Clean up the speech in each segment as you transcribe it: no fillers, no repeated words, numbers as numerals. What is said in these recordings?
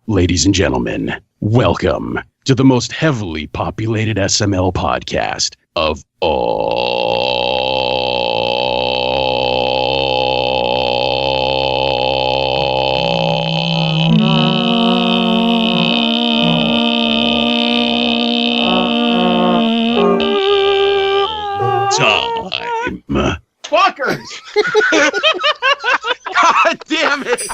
Ladies and gentlemen, welcome to the most heavily populated SML podcast of all time. Fuckers! God damn it!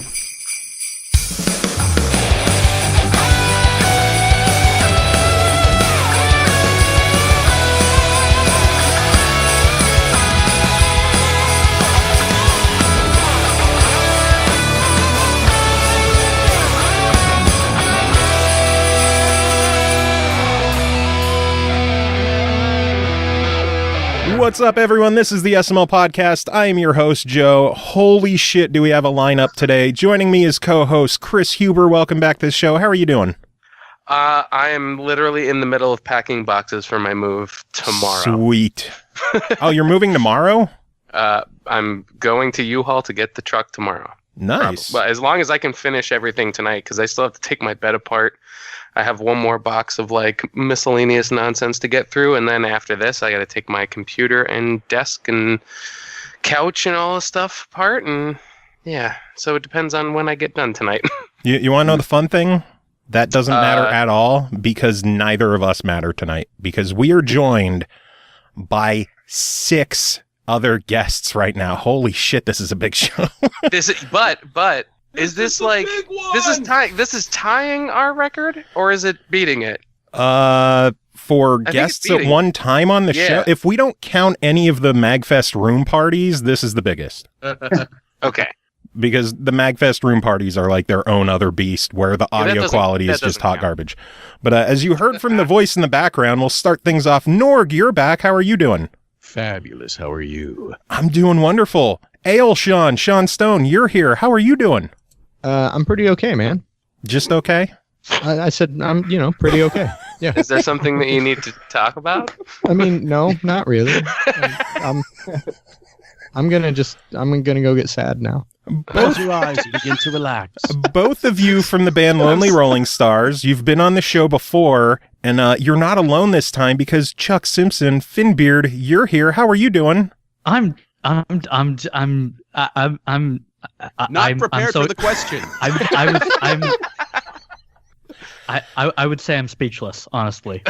What's up, everyone? This is the SML Podcast. I am your host, Joe. Holy shit, do we have a lineup today. Joining me is co-host Kris Huber. Welcome back to the show. How are you doing? I am literally in the middle of packing boxes for my move tomorrow. Sweet. Oh, you're moving tomorrow? I'm going to U-Haul to get the truck tomorrow. Nice. But as long as I can finish everything tonight, because I still have to take my bed apart. I have one more box of like miscellaneous nonsense to get through, and then after this, I got to take my computer and desk and couch and all this stuff apart, and yeah. So it depends on when I get done tonight. You want to know the fun thing? That doesn't matter at all, because neither of us matter tonight, because we are joined by 6 other guests right now. Holy shit, this is a big show. But is this like this is tying our record, or is it beating it? For guests at one time on the show, if we don't count any of the MAGFest room parties, this is the biggest. Okay. Because the MAGFest room parties are like their own other beast, where the audio quality is just hot garbage. But as you heard from the voice in the background, we'll start things off. Norg, you're back. How are you doing? Fabulous. How are you? I'm doing wonderful. Ailsean, Sean Stone, you're here. How are you doing? I'm pretty okay, man. Just okay? I said I'm, pretty okay. Yeah. Is there something that you need to talk about? I mean, no, not really. I'm gonna go get sad now. Close your eyes and begin to relax. Both of you from the band Lonely Rolling Stars, you've been on the show before, and you're not alone this time because Chuck Simpson, finbeard, you're here. How are you doing? I'm not prepared for the question. I would say I'm speechless, honestly.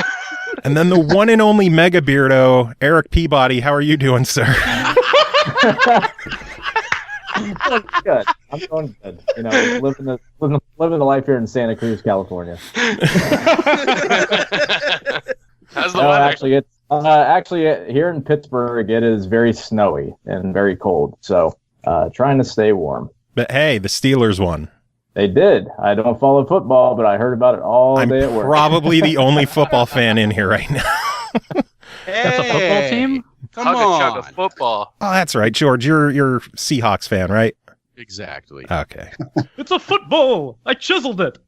And then the one and only Megabeardo, Erik Peabody. How are you doing, sir? I'm good. I'm doing good. Living the life here in Santa Cruz, California. How's the weather? Actually, here in Pittsburgh, it is very snowy and very cold. So, trying to stay warm. But hey, the Steelers won. They did. I don't follow football, but I heard about it all day at work. I'm probably the only football fan in here right now. That's a football team? Come on. Chug a football. Oh, that's right, George. You're Seahawks fan, right? Exactly. Okay. It's a football. I chiseled it.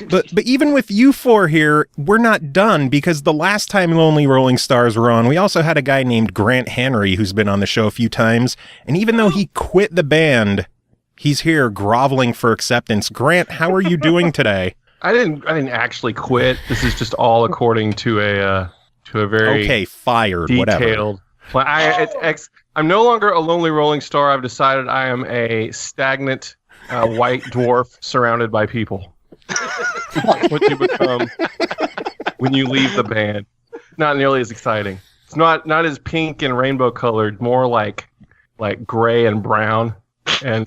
But even with you 4 here, we're not done, because the last time Lonely Rolling Stars were on, we also had a guy named Grant Henry who's been on the show a few times, and even though he quit the band, he's here groveling for acceptance. Grant, how are you doing today? I didn't actually quit. This is just all according to a very fired detailed. Whatever. I'm no longer a lonely rolling star. I've decided I am a stagnant white dwarf surrounded by people. What you become when you leave the band. Not nearly as exciting. It's not as pink and rainbow colored. More like gray and brown. And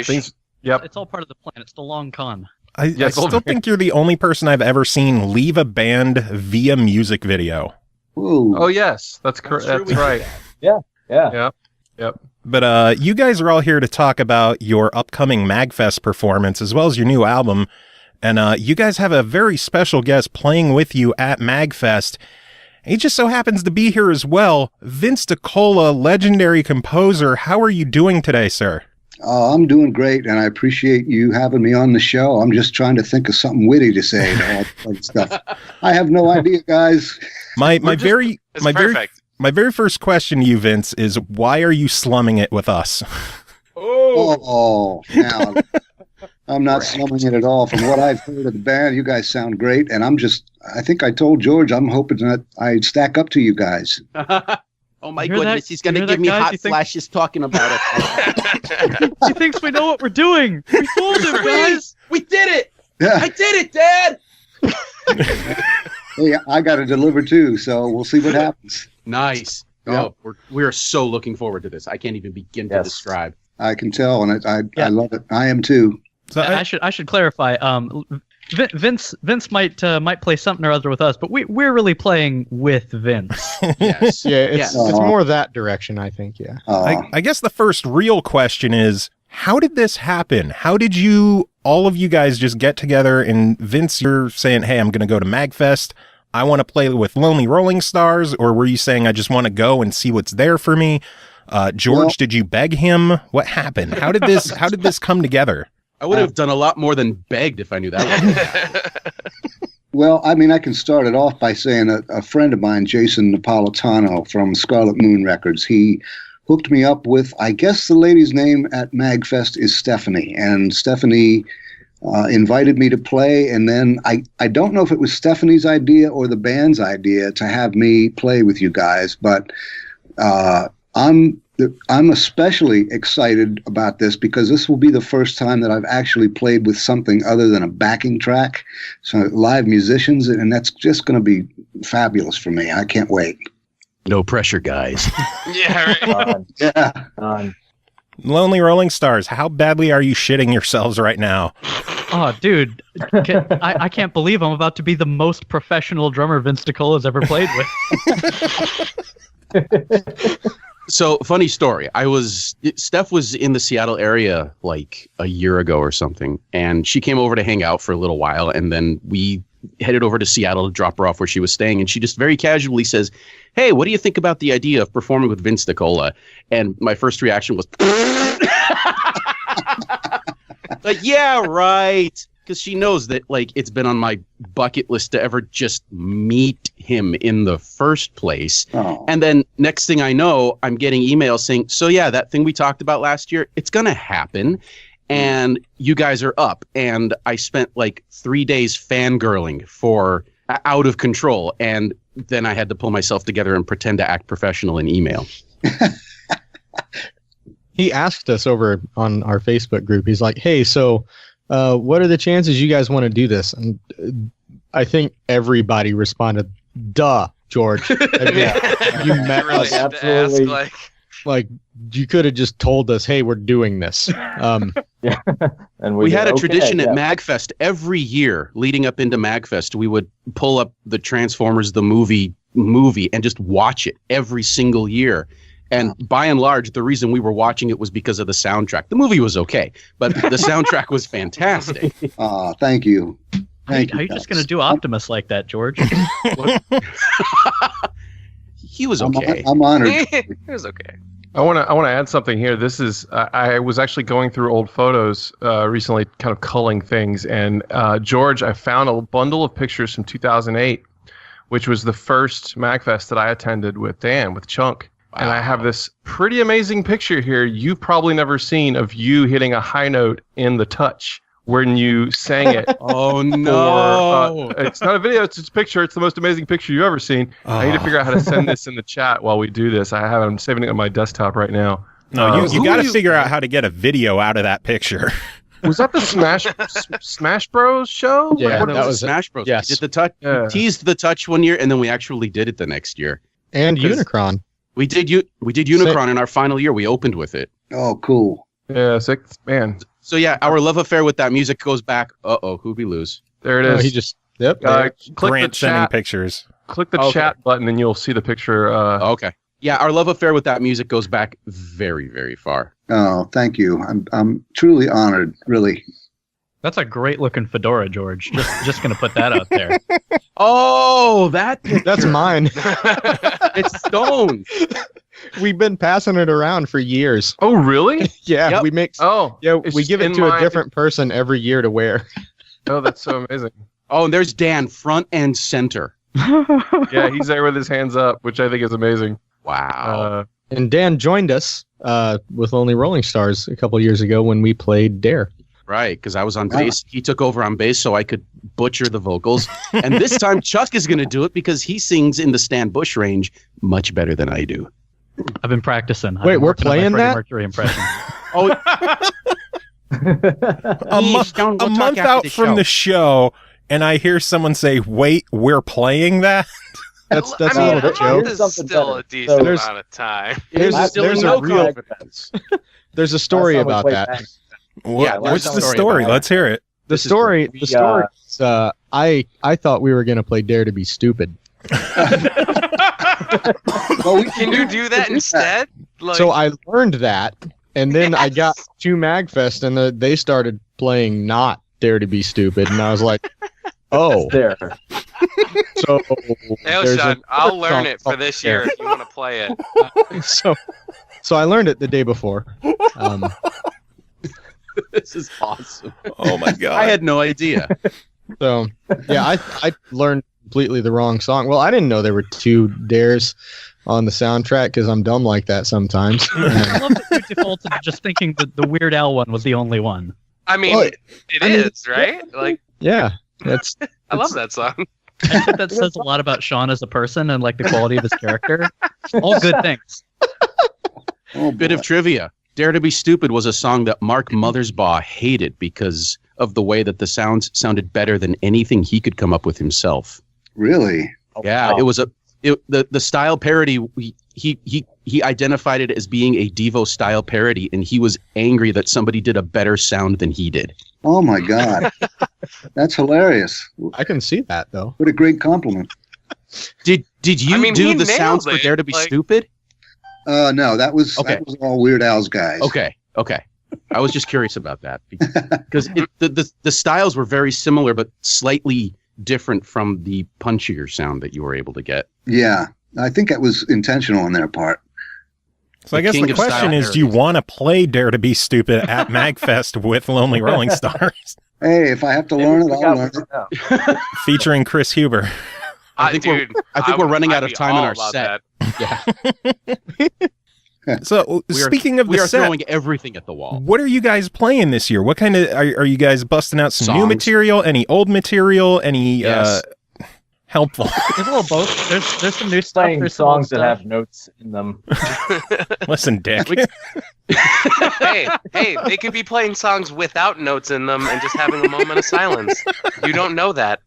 things. Yep. It's all part of the plan. It's the long con. I still think you're the only person I've ever seen leave a band via music video. Ooh. Oh yes, that's correct. That's right. Yeah. Yep. But you guys are all here to talk about your upcoming MAGFest performance as well as your new album. And you guys have a very special guest playing with you at MAGFest. He just so happens to be here as well. Vince DiCola, legendary composer. How are you doing today, sir? I'm doing great, and I appreciate you having me on the show. I'm just trying to think of something witty to say to all that stuff. I have no idea, guys. My very first question to you, Vince, is why are you slumming it with us? Oh, now, I'm not slumming it at all. From what I've heard of the band, you guys sound great, and I think I told George I'm hoping that I stack up to you guys. Oh my goodness, he's going to give me hot flashes talking about it. He thinks we know what we're doing. We fooled him, guys. We did it. Yeah. I did it, Dad. Hey, I got to deliver too, so we'll see what happens. Nice. Yeah. Oh, we're so looking forward to this. I can't even begin to describe. I can tell, and I love it. I am too. So I should clarify. Vince might play something or other with us, but we're really playing with Vince. Yes. Yeah, it's more that direction, I think. Yeah. I guess the first real question is, how did this happen? How did all of you guys just get together, and Vince, you're saying, hey, I'm going to go to MAGFest. I want to play with Lonely Rolling Stars, or were you saying I just want to go and see what's there for me? George, did you beg him? What happened? How did this come together? I would have done a lot more than begged if I knew that. Well, I mean, I can start it off by saying a friend of mine, Jason Napolitano from Scarlet Moon Records, he hooked me up with, I guess the lady's name at MAGFest is Stephanie, and Stephanie invited me to play, and then I don't know if it was Stephanie's idea or the band's idea to have me play with you guys, but I'm especially excited about this because this will be the first time that I've actually played with something other than a backing track, so live musicians, and that's just going to be fabulous for me. I can't wait. No pressure, guys. Yeah, right. Yeah. Lonely Rolling Stars, how badly are you shitting yourselves right now? Oh, dude, I can't believe I'm about to be the most professional drummer Vince DiCola has ever played with. So, funny story. Steph was in the Seattle area like a year ago or something, and she came over to hang out for a little while, and then we headed over to Seattle to drop her off where she was staying, and she just very casually says, hey, what do you think about the idea of performing with Vince DiCola? And my first reaction was, like, yeah, right. Because she knows that, like, it's been on my bucket list to ever just meet him in the first place. Oh. And then next thing I know, I'm getting emails saying, so yeah, that thing we talked about last year, it's going to happen. And you guys are up. And I spent like 3 days fangirling for out of control. And then I had to pull myself together and pretend to act professional in email. He asked us over on our Facebook group. He's like, hey, so what are the chances you guys want to do this? And I think everybody responded, duh, George. You met really us. Absolutely. Like, you could have just told us, hey, we're doing this. Yeah. And we had a okay, tradition at yeah. MAGFest every year leading up into MAGFest. We would pull up the Transformers, the movie, and just watch it every single year. And by and large, the reason we were watching it was because of the soundtrack. The movie was okay, but the soundtrack was fantastic. Thank you. How are you just going to do Optimus like that, George? He was okay. I'm honored. It was okay. I want to add something here. This is I was actually going through old photos recently, kind of culling things, and George, I found a bundle of pictures from 2008, which was the first MAGFest that I attended with Dan, with Chunk. Wow. And I have this pretty amazing picture here you've probably never seen of you hitting a high note in the touch when you sang it. Oh, no. It's not a video, it's just a picture. It's the most amazing picture you've ever seen. I need to figure out how to send this in the chat while we do this. I'm saving it on my desktop right now. No, you got to figure out how to get a video out of that picture. Was that the Smash Bros show? Yeah, That was Smash Bros. Yes. We did the touch, teased the touch one year, and then we actually did it the next year. And Unicron. We did Unicron in our final year. We opened with it. Oh, cool. Yeah, sick, man. So yeah, our love affair with that music goes back. Who'd we lose? There it is. He just click Grant the sending chat. Pictures. Click the chat button and you'll see the picture. Okay. Yeah, our love affair with that music goes back very, very far. Oh, thank you. I'm truly honored, really. That's a great looking fedora, George. Just going to put that out there. Oh, that picture. That's mine. It's Stone. We've been passing it around for years. Oh, really? Yeah, Yep. we make. Oh, Yeah, it's we just give it in to a my- different person every year to wear. Oh, that's so amazing. Oh, and there's Dan, front and center. Yeah, he's there with his hands up, which I think is amazing. Wow. And Dan joined us with Lonely Rolling Stars a couple years ago when we played Dare. Right, because I was on bass. He took over on bass so I could butcher the vocals. And this time Chuck is going to do it because he sings in the Stan Bush range much better than I do. I've been practicing. Wait, we're playing that? Mercury impression. Oh, a month out from the show, and I hear someone say, "Wait, we're playing that." That's I a mean, little joke. this is still a decent amount of time. There's no a real. There's a story about that. What's the story? Let's hear it. The story is, I thought we were going to play Dare to be Stupid. Well, Can you do that instead? Like, So I learned that, and then I got to MAGFest, and they started playing not Dare to be Stupid, and I was like, oh. There. So Ailsean, I'll learn it for this year if you want to play it. So I learned it the day before. This is awesome. Oh my god! I had no idea. So yeah, I learned completely the wrong song. Well, I didn't know there were 2 dares on the soundtrack because I'm dumb like that sometimes. I love that you defaulted to just thinking that the Weird Al one was the only one. I mean, Well, it is, right? Like, Yeah, that's I love that song. I think that says a lot about Sean as a person and like the quality of his character. All good things. Bit of trivia. Dare to be Stupid was a song that Mark Mothersbaugh hated because of the way that the sounds sounded better than anything he could come up with himself. really. Yeah, it was the style parody. He identified it as being a Devo style parody, and he was angry that somebody did a better sound than he did. Oh my God, that's hilarious. I can see that though. What a great compliment. Did you I mean, do he the sounds nailed for it, Dare to be like- Stupid? No, that was Okay. all Weird Al's guys. Okay. I was just curious about that because the styles were very similar, but slightly different from the punchier sound that you were able to get. Yeah, I think that was intentional on their part. So I guess king the of style question is, do you want to play Dare to be Stupid at MAGFest with Lonely Rolling Stars, Hey, if I have to learn it, I'll learn it. featuring Kris Huber? I think we're running out of time in our set. So speaking of we the are set, throwing everything at the wall. what are you guys playing this year? What kind of are you guys busting out some new Songs. material? Any old material? Any Yes. helpful? There's a little both. There's some new stuff. Playing There's some old songs that stuff. have notes in them. Listen, Dick. hey, they could be playing songs without notes in them and just having a moment of silence. You don't know that.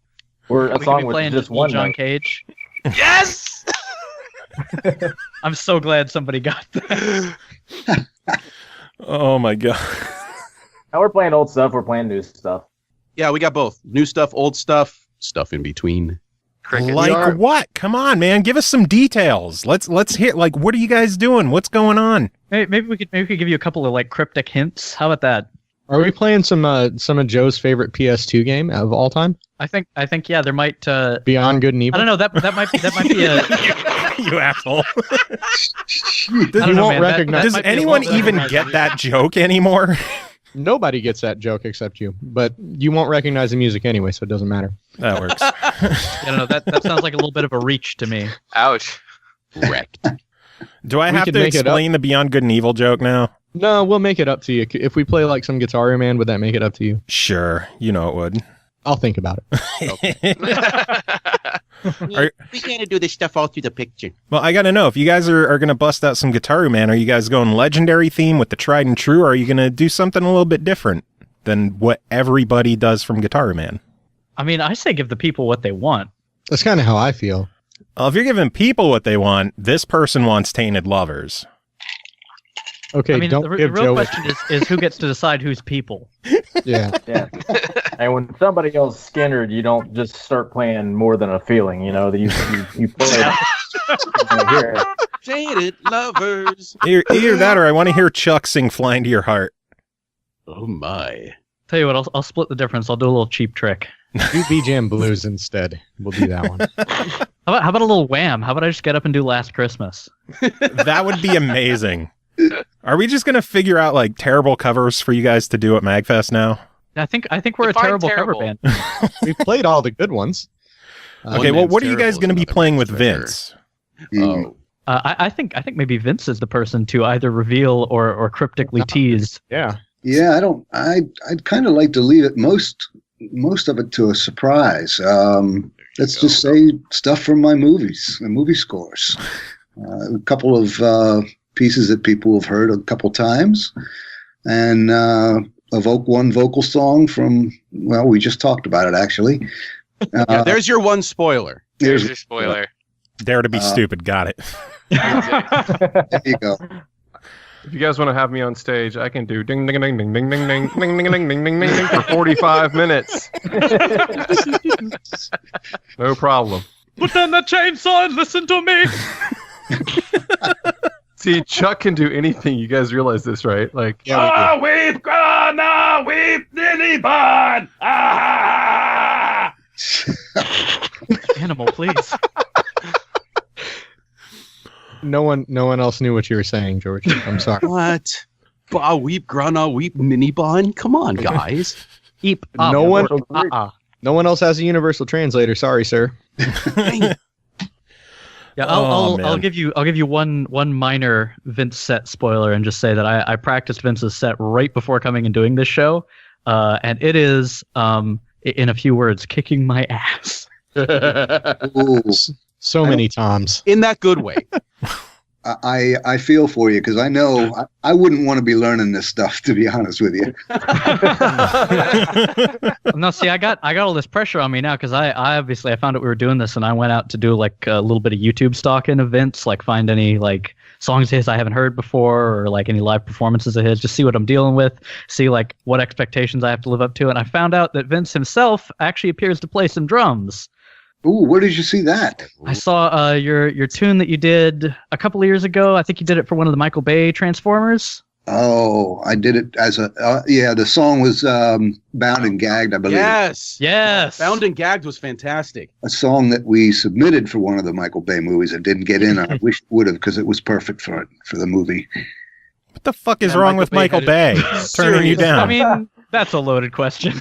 Or a We could song be with playing just one John note. Cage. Yes! I'm so glad somebody got that. Oh my god. Now we're playing old stuff. We're playing new stuff. Yeah, we got both new stuff, old stuff, stuff in between. Cricket. Like what? Come on, man. Give us some details. Let's hear. Like, what are you guys doing? What's going on? Maybe we could give you a couple of like cryptic hints. How about that? Are we playing some of Joe's favorite PS2 game of all time? I think yeah, there might Beyond Good and Evil? I don't know, that might be a You asshole. I don't know, man, that Does might be a anyone well-known even recognized get reason. that joke anymore? Nobody gets that joke except you, but you won't recognize the music anyway, so it doesn't matter. That works. I don't know, that sounds like a little bit of a reach to me. Ouch. Wrecked. Do I We have could to make it up. explain the Beyond Good and Evil joke now? No, we'll make it up to you. If we play like some Guitar Hero Man, would that make it up to you? Sure. You know it would. I'll think about it. We can't do this stuff all through the picture. Well, I got to know, if you guys are going to bust out some Guitar Hero Man, are you guys going legendary theme with the tried and true, or are you going to do something a little bit different than what everybody does from Guitar Hero Man? I mean, I say give the people what they want. That's kind of how I feel. Well, if you're giving people what they want, this person wants Tainted Lovers. Okay, I mean, don't the give real Joe. question is who gets to decide who's people. Yeah, Yeah. And when somebody yells Skinner, you don't just start playing More Than a Feeling, you know, you play it. You hear it. Tainted Lovers. Either that, or I want to hear Chuck sing Flying to Your Heart. Oh my. Tell you what, I'll split the difference. I'll do a little cheap trick. do B-Jam Blues instead. We'll do that one. How about a little Wham? How about I just get up and do Last Christmas? That would be amazing. Are we just going to figure out like terrible covers for you guys to do at MAGFest now? I think we're a Define terrible cover terrible. band. We played all the good ones. Okay, well, man's what are you guys terrible going to is be another playing man's with treasure. Vince? Oh. I think maybe Vince is the person to either reveal or cryptically tease. Yeah. Yeah, I'd kind of like to leave it most of it to a surprise. Let's just say stuff from my movies, the movie scores. A couple of pieces that people have heard a couple times, and evoke one vocal song from, well, we just talked about it actually. Yeah, there's your one spoiler. There's your spoiler. Dare to be stupid. Got it. There you go. If you guys want to have me on stage, I can do ding ding ding ding ding ding ding ding ding ding ding ding ding for 45 minutes. No problem. Put down that chainsaw and listen to me. See, Chuck can do anything. You guys realize this, right? Like, yeah, we've gonna weep Lily Bond. Animal, please. No one else knew what you were saying, George. I'm sorry. What? Bah weep grana weep mini bun. Come on, guys. Eep. No one else has a universal translator. Sorry, sir. Yeah, I'll give you one minor Vince set spoiler and just say that I practiced Vince's set right before coming and doing this show, and it is in a few words, kicking my ass. Ooh. So many times. In that good way. I feel for you because I know I wouldn't want to be learning this stuff, to be honest with you. No, see, I got all this pressure on me now because I obviously found out we were doing this and I went out to do like a little bit of YouTube stalking of Vince, like find any like songs of his I haven't heard before or like any live performances of his, just see what I'm dealing with, see like what expectations I have to live up to, and I found out that Vince himself actually appears to play some drums. Ooh, where did you see that? I saw your tune that you did a couple of years ago. I think you did it for one of the Michael Bay Transformers. Oh, I did it as a the song was Bound and Gagged, I believe. Yes. Bound and Gagged was fantastic. A song that we submitted for one of the Michael Bay movies and didn't get in. I wish it would have because it was perfect for the movie. What the fuck is wrong with Michael Bay? Turning you down. I mean, that's a loaded question.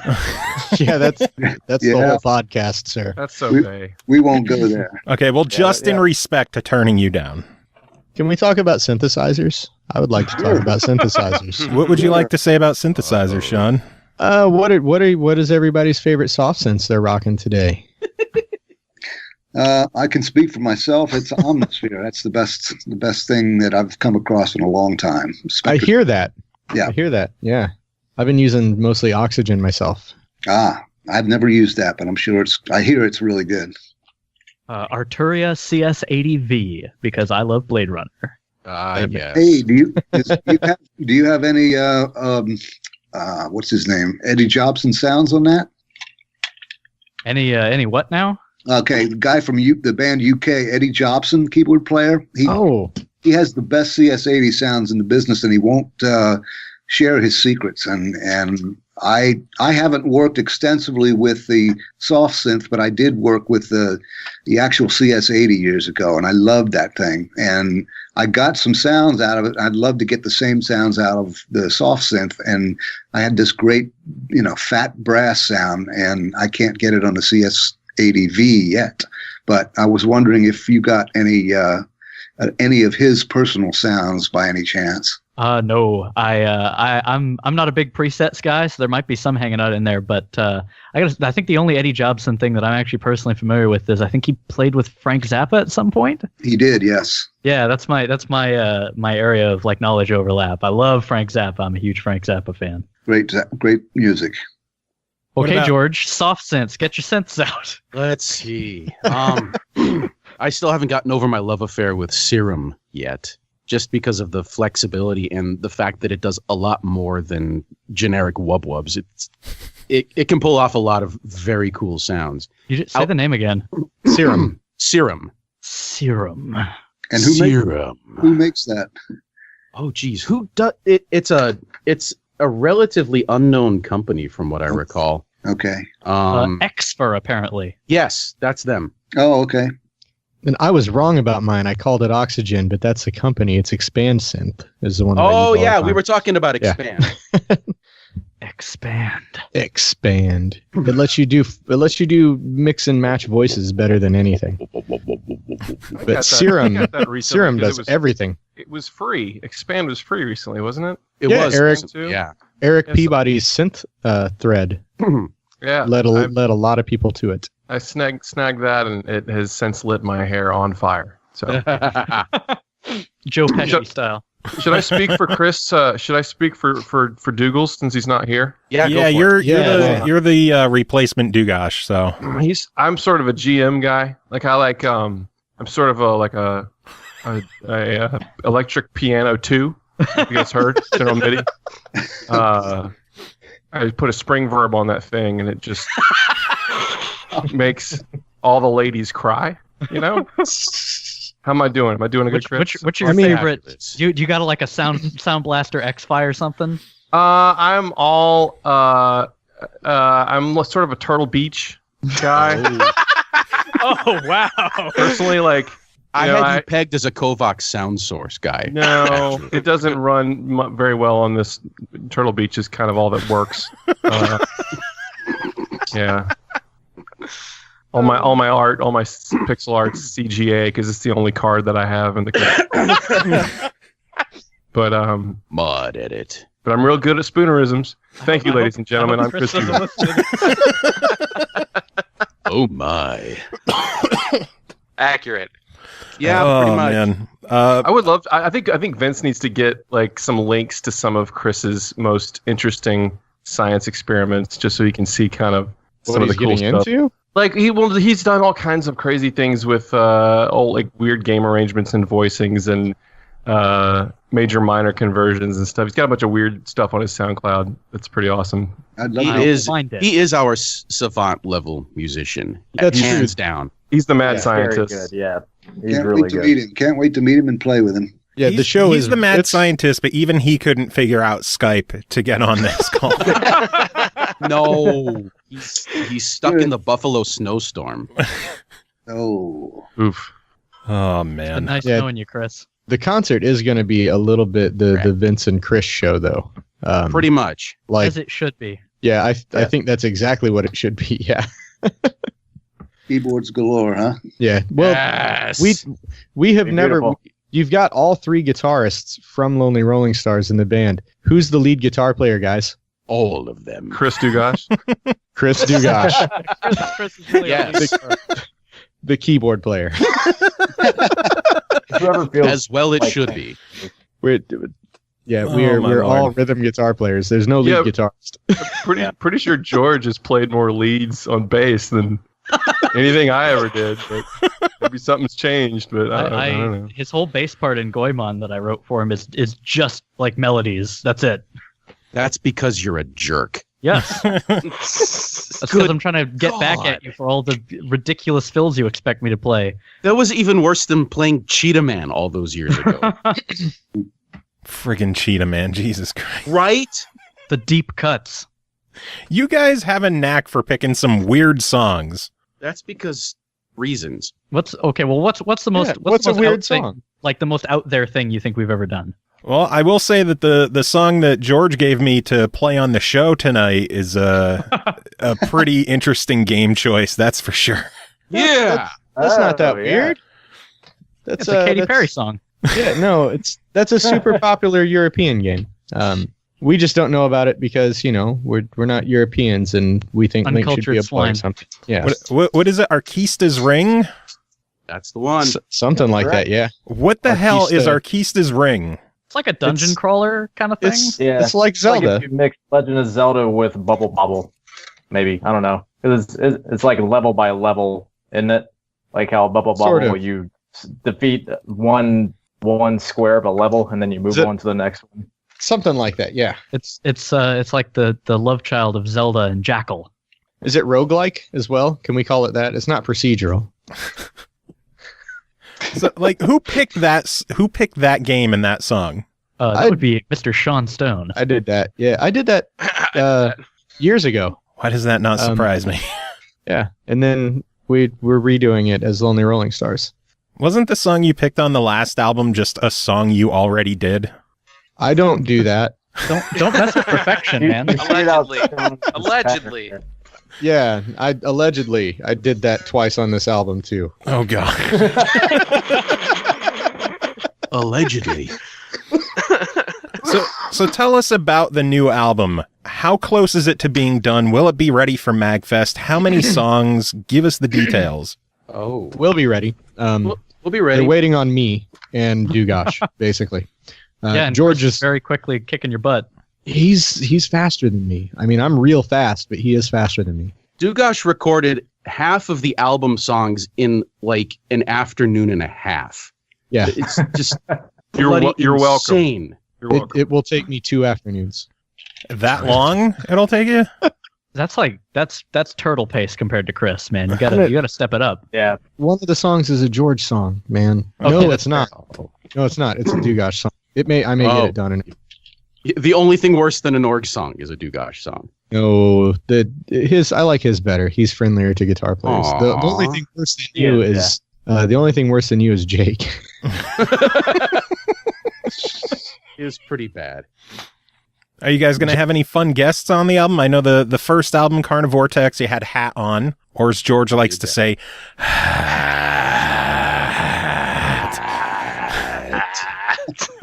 Yeah, that's the whole podcast, sir. That's okay. We won't go there. Okay, well, just in respect to turning you down. Can we talk about synthesizers? I would like to talk about synthesizers. What would you like to say about synthesizers, Sean? What is everybody's favorite soft synths they're rocking today? I can speak for myself. It's Omnisphere. That's the best thing that I've come across in a long time. I hear that. Yeah. I hear that. Yeah. I've been using mostly Oxygen myself. I've never used that, but I'm sure I hear it's really good. Arturia CS80V, because I love Blade Runner. Yes. Hey, do you have any what's his name? Eddie Jobson sounds on that? Any what now? Okay, the guy from the band UK, Eddie Jobson, keyboard player. He has the best CS80 sounds in the business, and he won't share his secrets. And I haven't worked extensively with the soft synth, but I did work with the actual CS80 years ago, and I loved that thing. And I got some sounds out of it. I'd love to get the same sounds out of the soft synth, and I had this great, fat brass sound, and I can't get it on the CS80V yet. But I was wondering if you got any of his personal sounds by any chance. No, I'm not a big presets guy, so there might be some hanging out in there. But I think the only Eddie Jobson thing that I'm actually personally familiar with is I think he played with Frank Zappa at some point. He did, yes. Yeah, that's my area of like knowledge overlap. I love Frank Zappa. I'm a huge Frank Zappa fan. Great music. Okay, George, soft synths. Get your synths out. Let's see. I still haven't gotten over my love affair with Serum yet, just because of the flexibility and the fact that it does a lot more than generic wub-wubs. It can pull off a lot of very cool sounds. You just say the name again. Serum. Serum. And who makes that? Oh, geez. Who does it? It's a relatively unknown company from what I recall. Okay. Xfer, apparently. Yes, that's them. Oh, okay. And I was wrong about mine. I called it Oxygen, but that's the company. It's Expand Synth is the one. Oh yeah, we were talking about Expand. Yeah. Expand. It lets you do mix and match voices better than anything. But Serum does everything. It was free. Expand was free recently, wasn't it? It was. Erik, too. Yeah. Eric Yes. Peabody's synth thread Yeah, led a lot of people to it. I snagged that, and it has since lit my hair on fire. So, Joe Pesci style. should I speak for Kris? Should I speak for Dougals since he's not here? Yeah, go Yeah, for it. you're the replacement Dugash. So I'm sort of a GM guy. Like I'm sort of a electric piano 2. If you guys heard General MIDI. I put a spring verb on that thing, and it just makes all the ladies cry. You know? How am I doing? Am I doing a good Kris? What's your favorite? You got like a Sound Blaster X-Fi or something? I'm sort of a Turtle Beach guy. Oh wow! Personally, like I had you pegged as a Kovacs sound source guy. No, it doesn't run very well on this. Turtle Beach is kind of all that works. Yeah. All my art, all my pixel art's CGA because it's the only card that I have in the game. But Mud edit. But I'm real good at spoonerisms. Thank you, ladies and gentlemen. I'm Kris Huber. Oh my. Accurate. Yeah, pretty much. Man. I would love. I think Vince needs to get like some links to some of Chris's most interesting science experiments, just so he can see kind of some of the cool stuff. Into? Like he's done all kinds of crazy things with old like weird game arrangements and voicings and major minor conversions and stuff. He's got a bunch of weird stuff on his SoundCloud. That's pretty awesome. He is our savant level musician. That's hands true. down. He's the mad Very scientist. good. Yeah, he's Can't really wait to good. meet him. Can't wait to meet him and play with him. Yeah, He's the mad scientist, but even he couldn't figure out Skype to get on this call. No, he's stuck in the Buffalo snowstorm. Oh. Oof. Oh Been man. nice Yeah. knowing you, Kris. The concert is going to be a little bit the Vince and Kris show, though. Pretty much. Like, As it should be. yeah, I think that's exactly what it should be. Yeah, Keyboards galore, huh? yeah. Well, Yes. we have Be never. beautiful. You've got all 3 guitarists from Lonely Rolling Stars in the band. Who's the lead guitar player, guys? All of them. Kris Dugash. Kris Dugash, Kris is really Yes. the keyboard player. Whoever feels As well it like should that. be. We're Oh, we're my we're all Lord. rhythm guitar players. There's no lead Yeah. guitarist. Pretty sure George has played more leads on bass than anything I ever did. But maybe something's changed. But I don't know. His whole bass part in Goemon that I wrote for him is just like melodies. That's it. That's because you're a jerk. Yes. That's because I'm trying to get back at you for all the ridiculous fills you expect me to play. That was even worse than playing Cheetah Man all those years ago. Friggin' Cheetah Man, Jesus Christ. Right? The deep cuts. You guys have a knack for picking some weird songs. That's because reasons. What's the most Yeah, what's a the most weird out thing- song? like the most out there thing you think we've ever done? Well, I will say that the song that George gave me to play on the show tonight is a pretty interesting game choice, that's for sure. Yeah. That's not that Oh, yeah. weird. That's It's a Katy that's- Perry song. Yeah, no, that's a super popular European game. We just don't know about it because we're not Europeans and we think Link should be a Uncultured player or swine. something. Yeah, What is it? Arkista's Ring? That's the one. something like that. Yeah, What the hell is Arkista. Arkista's Ring? It's like a dungeon It's- crawler kind of thing. Yeah, it's like It's like Zelda. if you mix Legend of Zelda with Bubble Bobble, maybe. I don't know. It's like level by level, isn't it? Like how Bubble Sort Bobble, of. you defeat one square of a level, and then you move Is it- on to the next one. Something like that. Yeah. It's like the love child of Zelda and Jackal. Is it roguelike as well? Can we call it that? It's not procedural. So, like, who picked that game and that song? That would be Mr. Sean Stone. I did that. Yeah, I did that years ago. Why does that not surprise me? Yeah, and then we're redoing it as Lonely Rolling Stars. Wasn't the song you picked on the last album just a song you already did? I don't do that. Don't mess with perfection, man. You figured out Allegedly. Stone's Allegedly. pattern. Yeah, I did that twice on this album too. Oh god. Allegedly. So tell us about the new album. How close is it to being done? Will it be ready for MAGFest? How many songs? Give us the details. Oh, We'll be ready. we'll be ready. They're waiting on me and Dugash, basically. And George Chris is very quickly kicking your butt. he's faster than me. I mean, I'm real fast, but he is faster than me. Dugash recorded half of the album songs in like an afternoon and a half. Yeah, It's just You're welcome. insane. You're welcome. it will take me 2 afternoons. That long it'll take you? That's turtle pace compared to Chris, man. You gotta step it up. Yeah. One of the songs is a George song, man. Okay, No, that's it's not. No, it's not. It's a Dugash song. I may get it done. The only thing worse than a Norg song is a Dugash song. No, I like his better. He's friendlier to guitar players. The only thing worse than you is the only thing worse than you is Jake. It was pretty bad. Are you guys going to have any fun guests on the album? I know the first album, Carnivortex, you had Hat on, or as George likes to say,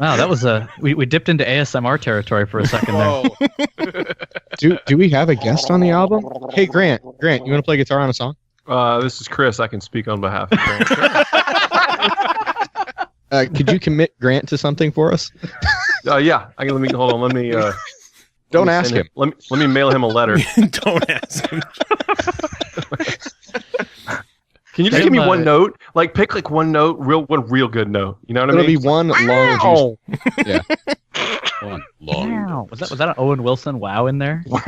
Wow, that was we dipped into ASMR territory for a second there. Do we have a guest on the album? Hey, Grant, you want to play guitar on a song? This is Chris. I can speak on behalf of Grant. Could you commit Grant to something for us? Yeah. Hold on. Let me. Don't ask him. Let me mail him a letter. Don't ask him. Can you just give me one note? Like pick like one note, one real good note. You know what I mean? It'll be one long. Yeah. One long. Wow. Was that an Owen Wilson wow in there? I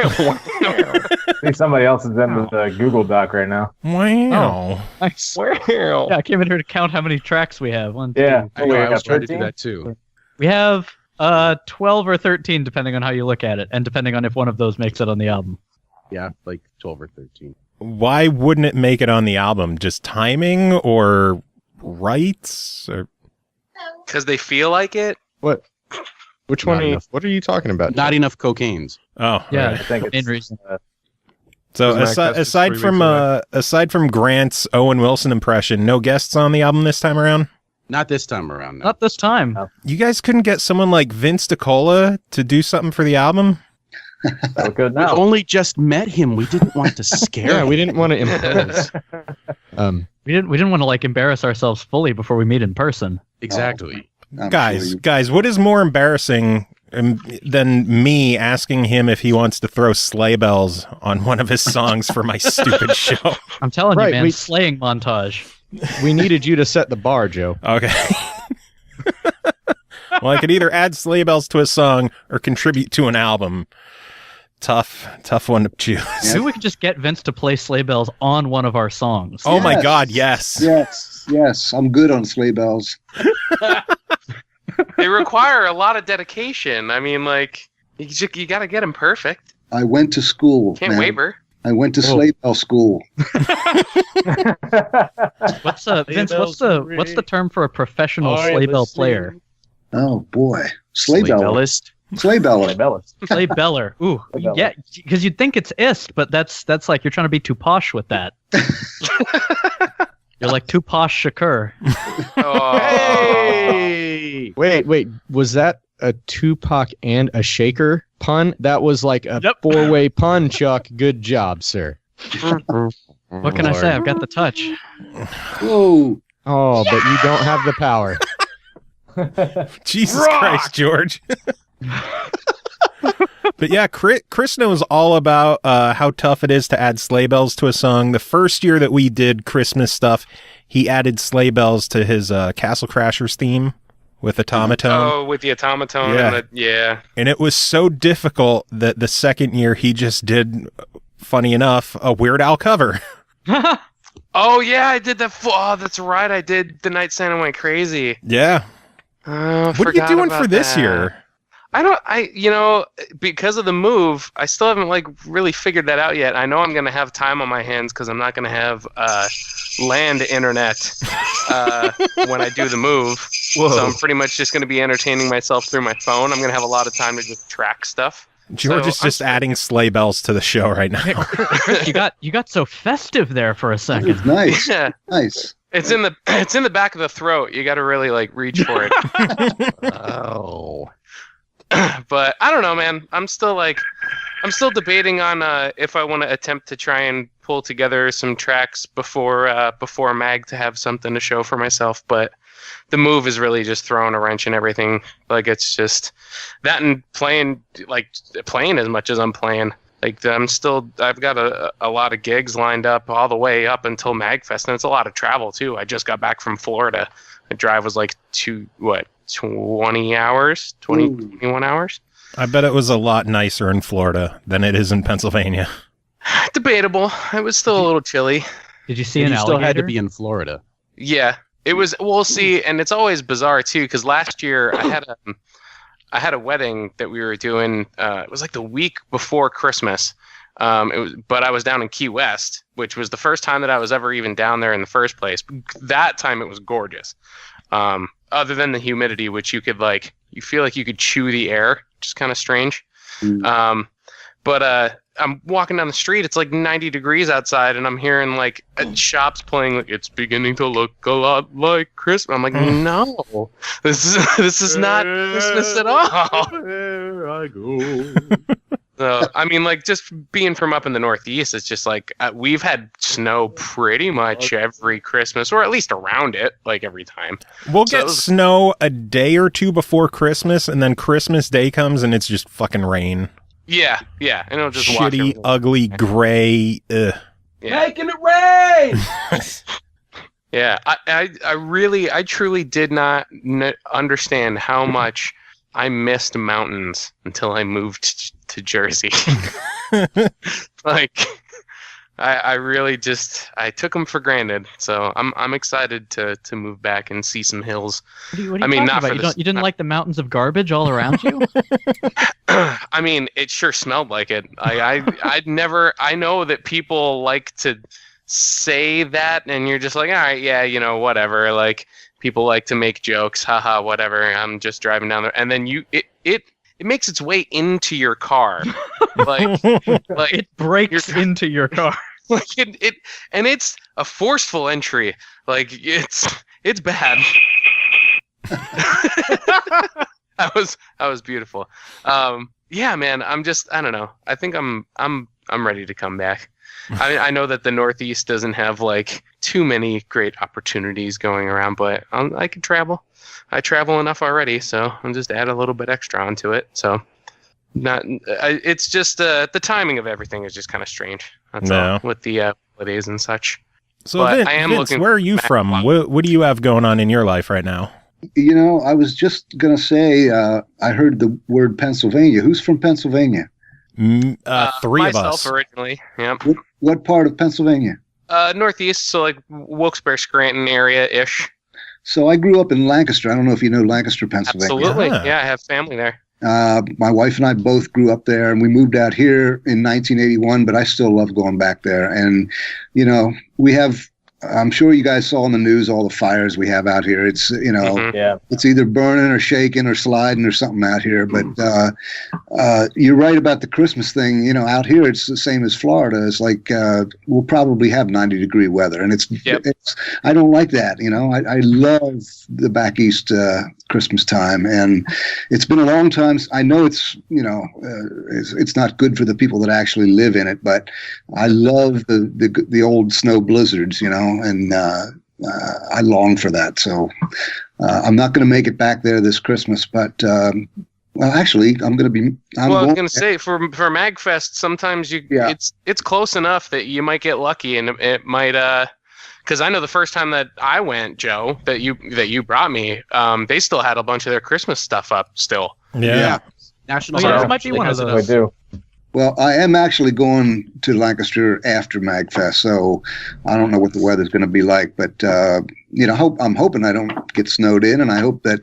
think somebody else is in the Google Doc right now. Wow. Nice. Wow. Yeah, I came in here to count how many tracks we have. One, two. Yeah. I know, I was trying to do that too. We have 12 or 13, depending on how you look at it, and depending on if one of those makes it on the album. Yeah, like 12 or 13. Why wouldn't it make it on the album? Just timing or rights? Or... Because they feel like it. What? Which Not one? enough. What are you talking about? Not enough cocaines. Oh, Yeah, right. I think main it's reason. So Because MAGFest is 3 weeks aside from Grant's Owen Wilson impression, no guests on the album this time around? Not this time around. No. Not this time. You guys couldn't get someone like Vince DiCola to do something for the album? so good We now. only just met him. We didn't want to scare Yeah, him. we didn't want to impose. We didn't want to like embarrass ourselves fully before we meet in person. Exactly. I'm Guys, sure you- guys, what is more embarrassing than me asking him if he wants to throw sleigh bells on one of his songs for my stupid show? I'm telling you, Right, man, slaying montage. We needed you to set the bar, Joe. Okay. Well, I could either add sleigh bells to a song or contribute to an album. Tough one to choose. Maybe we could just get Vince to play sleigh bells on one of our songs. Oh my Yes. God, yes. Yes. I'm good on sleigh bells. They require a lot of dedication. I mean, like you got to get them perfect. I went to school. Can't man. waver. I went to sleigh bell school. What's Vince? What's the term for a professional sleigh bell player? Oh boy, sleigh beller. bellist. Sleigh beller. Bellis. Sleigh beller. Ooh, Sleigh beller. yeah, because you'd think it's ist, but that's like you're trying to be too posh with that. You're like too posh Shakur. Oh. Hey! Wait. Was that a Tupac and a Shaker pun? That was like a Yep. 4-way pun, Chuck. Good job, sir. What can I say? I've got the touch. Whoa. Oh, but you don't have the power. Jesus Christ, George. But yeah, Chris knows all about how tough it is to add sleigh bells to a song. The first year that we did Christmas stuff, he added sleigh bells to his Castle Crashers theme with automaton. Oh, with the automaton. Yeah. Yeah. And it was so difficult that the second year he just did, funny enough, a Weird Al cover. Oh, yeah, I did that. Oh, that's right. I did The Night Santa Went Crazy. Yeah. What are you doing for this year? Because of the move, I still haven't really figured that out yet. I know I'm going to have time on my hands because I'm not going to have land internet when I do the move. Whoa. So I'm pretty much just going to be entertaining myself through my phone. I'm going to have a lot lot of just track stuff. George is just adding sleigh bells to the show right now. Chris, you got so festive there for a second. It's nice. Yeah. Nice. It's in the back of the throat. You got to really reach for it. Oh. But I don't know, man. I'm still debating on if I want to attempt to try and pull together some tracks before Mag to have something to show for myself. But the move is really just throwing a wrench in everything. Like, it's just that and playing as much as I'm playing. Like, I've got a lot of gigs lined up all the way up until MAGFest, and it's a lot of travel too. I just got back from Florida. The drive was like 20 hours, 21 hours. I bet it was a lot nicer in Florida than it is in Pennsylvania. Debatable. It was still a little chilly. Did you see an You alligator? still had to be in Florida. Yeah, it was. We'll see, and it's always bizarre too, because last year I had a wedding that we were doing. It was like the week before Christmas. But I was down in Key West, which was the first time that I was ever even down there in the first place. That time it was gorgeous. Other than the humidity, which you feel like you could chew the air, which is kind of strange. But I'm walking down the street. It's like 90 degrees outside, and I'm hearing like shops playing. Like, it's beginning to look a lot like Christmas. I'm like, no, this is not Christmas at all. There I go. So, I mean, like, just being from up in the Northeast, it's just like we've had snow pretty much every Christmas, or at least around it, like every time. We'll get snow a day or two before Christmas, and then Christmas Day comes, and it's just fucking rain. Yeah, and it'll just wash shitty, everything. ugly, gray. Yeah. Making it rain. Yeah, I truly did not understand how much I missed mountains until I moved to Jersey. Like, I really I took them for granted. So I'm excited to move back and see some hills. What are you talking about? You didn't like the mountains of garbage all around you? I mean, it sure smelled like it. I know that people like to say that, and you're just like, all right, yeah, whatever. Like, people like to make jokes, haha, whatever. I'm just driving down there, and then it makes its way into your car, like it breaks into your car. Like and it's a forceful entry. Like, it's bad. That was beautiful. Yeah, man. I don't know. I think I'm ready to come back. I know that the Northeast doesn't have like too many great opportunities going around, but I can travel. I travel enough already, so I'll just add a little bit extra onto it. So, it's just the timing of everything is just kind of strange. That's all, with the holidays and such. So, but Vince, where are you from? What do you have going on in your life right now? I was just going to say, I heard the word Pennsylvania. Who's from Pennsylvania? Three of us. Myself originally, yeah. What part of Pennsylvania? Northeast, so like Wilkes-Barre, Scranton area-ish. So I grew up in Lancaster. I don't know if you know Lancaster, Pennsylvania. Absolutely, yeah, I have family there. My wife and I both grew up there, and we moved out here in 1981, but I still love going back there. And, we have, I'm sure you guys saw in the news all the fires we have out here. It's, it's either burning or shaking or sliding or something out here. But you're right about the Christmas thing. Out here it's the same as Florida. It's like we'll probably have 90-degree weather, and it's I don't like that. I love the back east Christmas time, and it's been a long time. I know it's it's not good for the people that actually live in it, but I love the old snow blizzards. And I long for that. So I'm not going to make it back there this Christmas, but actually, I'm going to be. I was going to say for MAGFest, sometimes it's close enough that you might get lucky, and it might. Because I know the first time that I went, Joe, that you brought me, they still had a bunch of their Christmas stuff up still. Yeah. National. This might be one of those. I do. Well, I am actually going to Lancaster after MAGFest, so I don't know what the weather's going to be like. But I'm hoping I don't get snowed in, and I hope that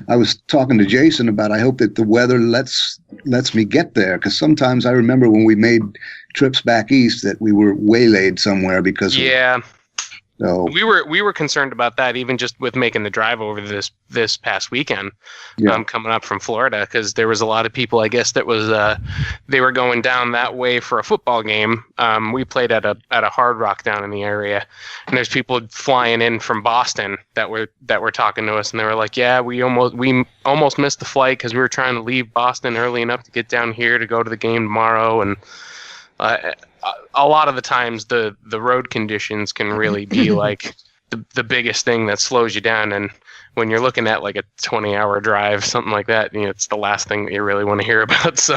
I was talking to Jason about. I hope that the weather lets me get there, because sometimes I remember when we made trips back east that we were waylaid somewhere because. Yeah. So We were concerned about that even just with making the drive over this past weekend, coming up from Florida, because there was a lot of people, I guess, that was they were going down that way for a football game. We played at a Hard Rock down in the area, and there's people flying in from Boston that were talking to us, and they were like, "Yeah, we almost missed the flight because we were trying to leave Boston early enough to get down here to go to the game tomorrow." And a lot of the times the road conditions can really be like the biggest thing that slows you down. And when you're looking at like a 20-hour drive, something like that, it's the last thing that you really want to hear about. So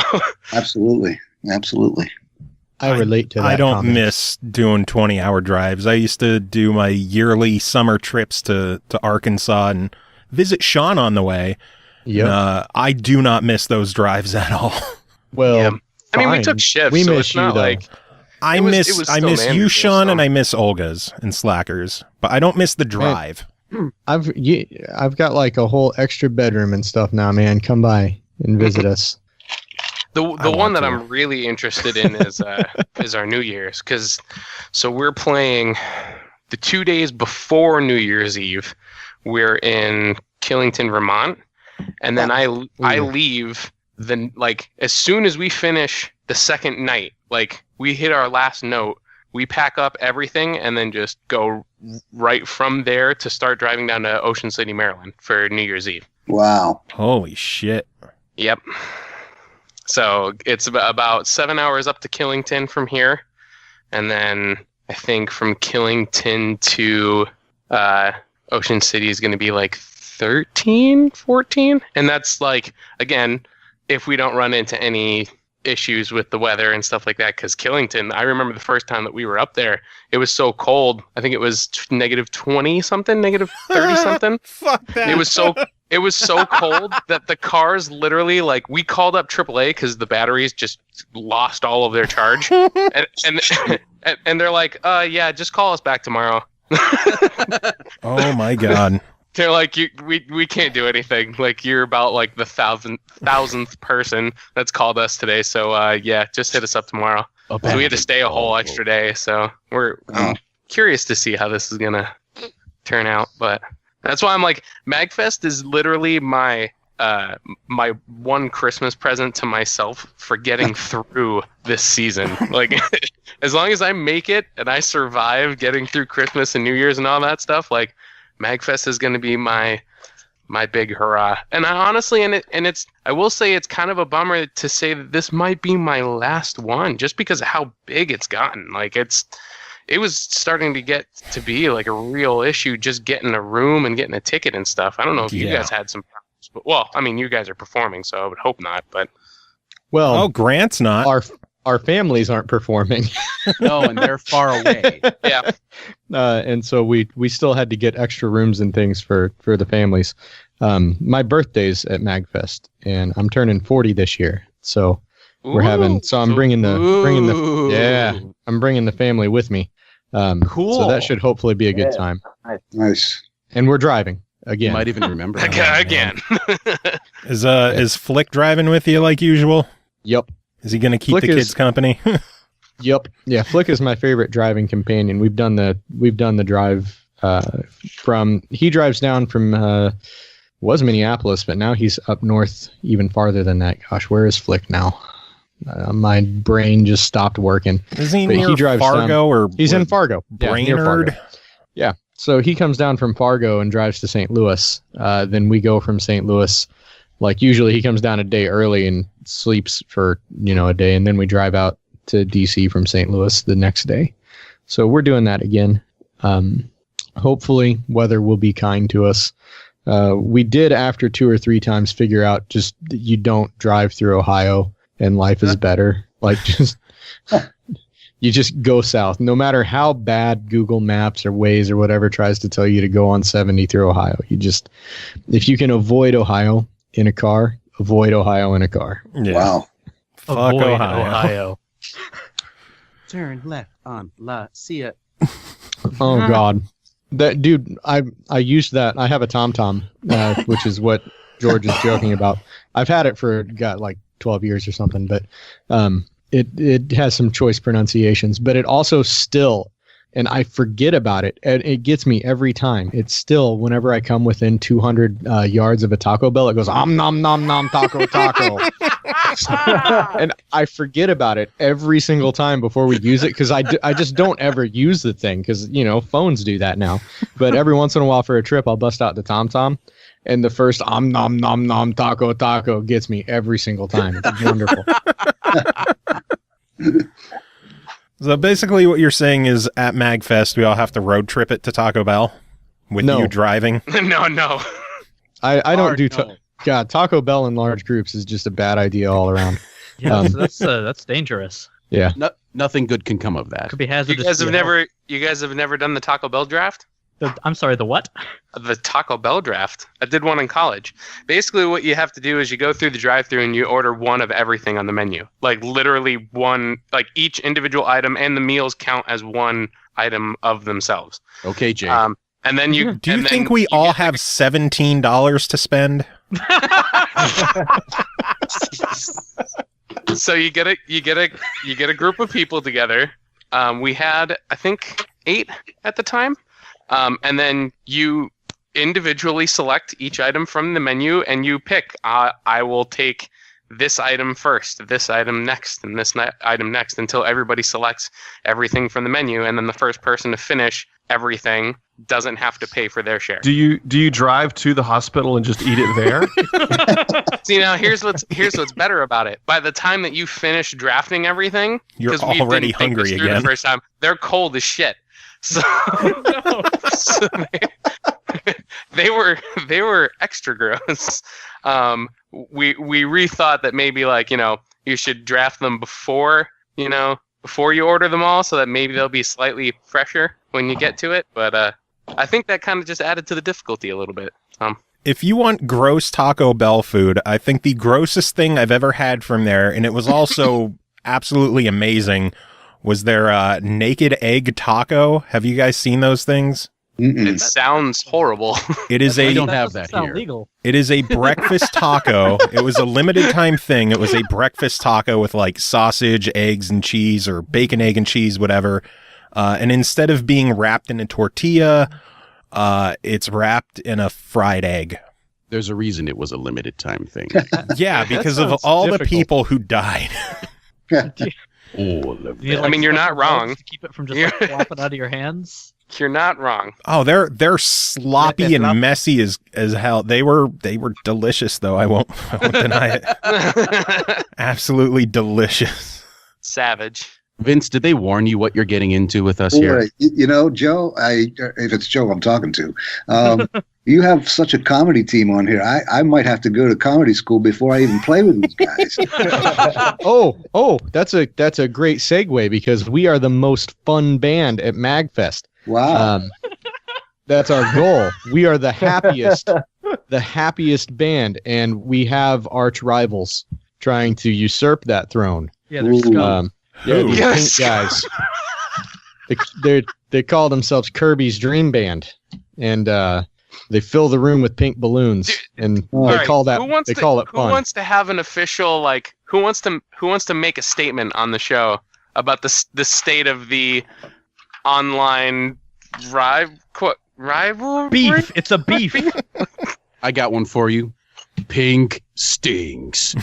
absolutely. I relate to that. I don't comment. miss doing 20-hour drives. I used to do my yearly summer trips to Arkansas and visit Sean on the way. Yep. I do not miss those drives at all. Well, yeah. I mean, we fine. took shifts, We so miss it's you, not though. like I It was miss still you, manageable, Sean, so. and I miss Olga's and Slackers, but I don't miss the drive. I've got like a whole extra bedroom and stuff now, man. Come by and visit us. the want one that to. I'm really interested in is our New Year's, so we're playing the 2 days before New Year's Eve. We're in Killington, Vermont, and then I leave as soon as we finish the second night, like we hit our last note, we pack up everything and then just go right from there to start driving down to Ocean City, Maryland for New Year's Eve. Wow. Holy shit. Yep. So it's about 7 hours up to Killington from here. And then I think from Killington to Ocean City is going to be like 13, 14. And that's like, again, if we don't run into any issues with the weather and stuff like that, because Killington, I remember the first time that we were up there, it was so cold. I think it was negative 20 something, negative 30 something. Fuck that. It was so cold that the cars literally, like, we called up AAA because the batteries just lost all of their charge, and they're like, yeah, just call us back tomorrow. Oh my god. They're like, we can't do anything. Like, you're about like the thousandth person that's called us today. So yeah, just hit us up tomorrow. So we had to stay a whole extra day. So I'm curious to see how this is gonna turn out. But that's why I'm like, MAGFest is literally my one Christmas present to myself for getting through this season. Like, as long as I make it and I survive getting through Christmas and New Year's and all that stuff, like, MAGFest is going to be my big hurrah. And I honestly, I will say it's kind of a bummer to say that this might be my last one, just because of how big it's gotten. Like, it was starting to get to be like a real issue just getting a room and getting a ticket and stuff. I don't know if you guys had some problems, but, well, I mean, you guys are performing, so I would hope not. But Well, Grant's not. Our families aren't performing. No, and they're far away. yeah, And so we still had to get extra rooms and things for the families. My birthday's at MAGFest, and I'm turning 40 this year. So I'm bringing the family with me. Cool. So that should hopefully be a good time. Nice. And we're driving You again. might even remember. again. Is Flick driving with you like usual? Yep. Is he going to keep Flick the is- kids company? Yep. Yeah, Flick is my favorite driving companion. We've done the drive he drives down from was Minneapolis, but now he's up north even farther than that. Gosh, where is Flick now? My brain just stopped working. Is he But near he drives Fargo down- or He's in Fargo. Yeah, near Fargo. Brainerd? Yeah. So he comes down from Fargo and drives to St. Louis. Then we go from St. Louis. Like, usually he comes down a day early and sleeps for, a day. And then we drive out to DC from St. Louis the next day. So we're doing that again. Hopefully weather will be kind to us. We did, after 2 or 3 times, figure out just that you don't drive through Ohio and life is better. Like, you just go south. No matter how bad Google Maps or Waze or whatever tries to tell you to go on 70 through Ohio, if you can avoid Ohio in a car, avoid Ohio in a car. Yeah. Wow. Fuck Avoid Ohio. Turn left on La Cia. Oh God, that dude! I used that. I have a TomTom, which is what George is joking about. I've had it for like 12 years or something, but it has some choice pronunciations. But it also still and I forget about it, and it gets me every time. It's still, whenever I come within 200 yards of a Taco Bell, it goes, nom nom nom taco taco. And I forget about it every single time before we use it, because I just don't ever use the thing, because, you know, phones do that now. But every once in a while for a trip, I'll bust out the TomTom, and the first nom nom nom taco taco gets me every single time. It's wonderful. So basically what you're saying is at MAGFest, we all have to road trip it to Taco Bell with you driving? No. I don't do... God, Taco Bell in large groups is just a bad idea all around. Yeah, that's dangerous. Yeah. Nothing good can come of that. Could be hazardous. You guys have never done the Taco Bell draft? I'm sorry, the what? The Taco Bell draft. I did one in college. Basically, what you have to do is you go through the drive-thru and you order one of everything on the menu. Like literally one, like each individual item, and the meals count as one item of themselves. Okay, Jay. And then you. Do you think we all have $17 to spend? So you get a group of people together. We had, I think, 8 at the time. And then you individually select each item from the menu, and you pick, I will take this item first, this item next, and this item next, until everybody selects everything from the menu, and then the first person to finish everything doesn't have to pay for their share. Do you drive to the hospital and just eat it there? See, now here's what's better about it. By the time that you finish drafting everything, you're already hungry again. The first time, they're cold as shit. So, so they were extra gross. We rethought that maybe, like, you know, you should draft them before you order them all, so that maybe they'll be slightly fresher when you get to it. But I think that kind of just added to the difficulty a little bit. If you want gross Taco Bell food, I think the grossest thing I've ever had from there, and it was also absolutely amazing, was their naked egg taco. Have you guys seen those things? It sounds horrible. It is I don't have that here. Legal. It is a breakfast taco. It was a limited time thing. It was a breakfast taco with like sausage, eggs, and cheese, or bacon, egg, and cheese, whatever. And instead of being wrapped in a tortilla, it's wrapped in a fried egg. There's a reason it was a limited time thing. Yeah, because of all the people who died. I mean, you're not wrong. To keep it from just flopping out of your hands. You're not wrong. Oh, they're sloppy and messy as hell. They were delicious, though. I won't deny it. Absolutely delicious. Savage. Vince, did they warn you what you're getting into with us here? You know, Joe, if it's Joe I'm talking to, you have such a comedy team on here. I might have to go to comedy school before I even play with these guys. Oh, that's a great segue, because we are the most fun band at MAGFest. Wow. That's our goal. We are the happiest band, and we have arch rivals trying to usurp that throne. Yeah, they're scum. Yeah, these pink guys. They call themselves Kirby's Dream Band, and they fill the room with pink balloons, and they call it fun. Who wants to have an official, like, who wants to make a statement on the show about the state of the online rivalry? Beef. It's a beef. I got one for you. Pink stings.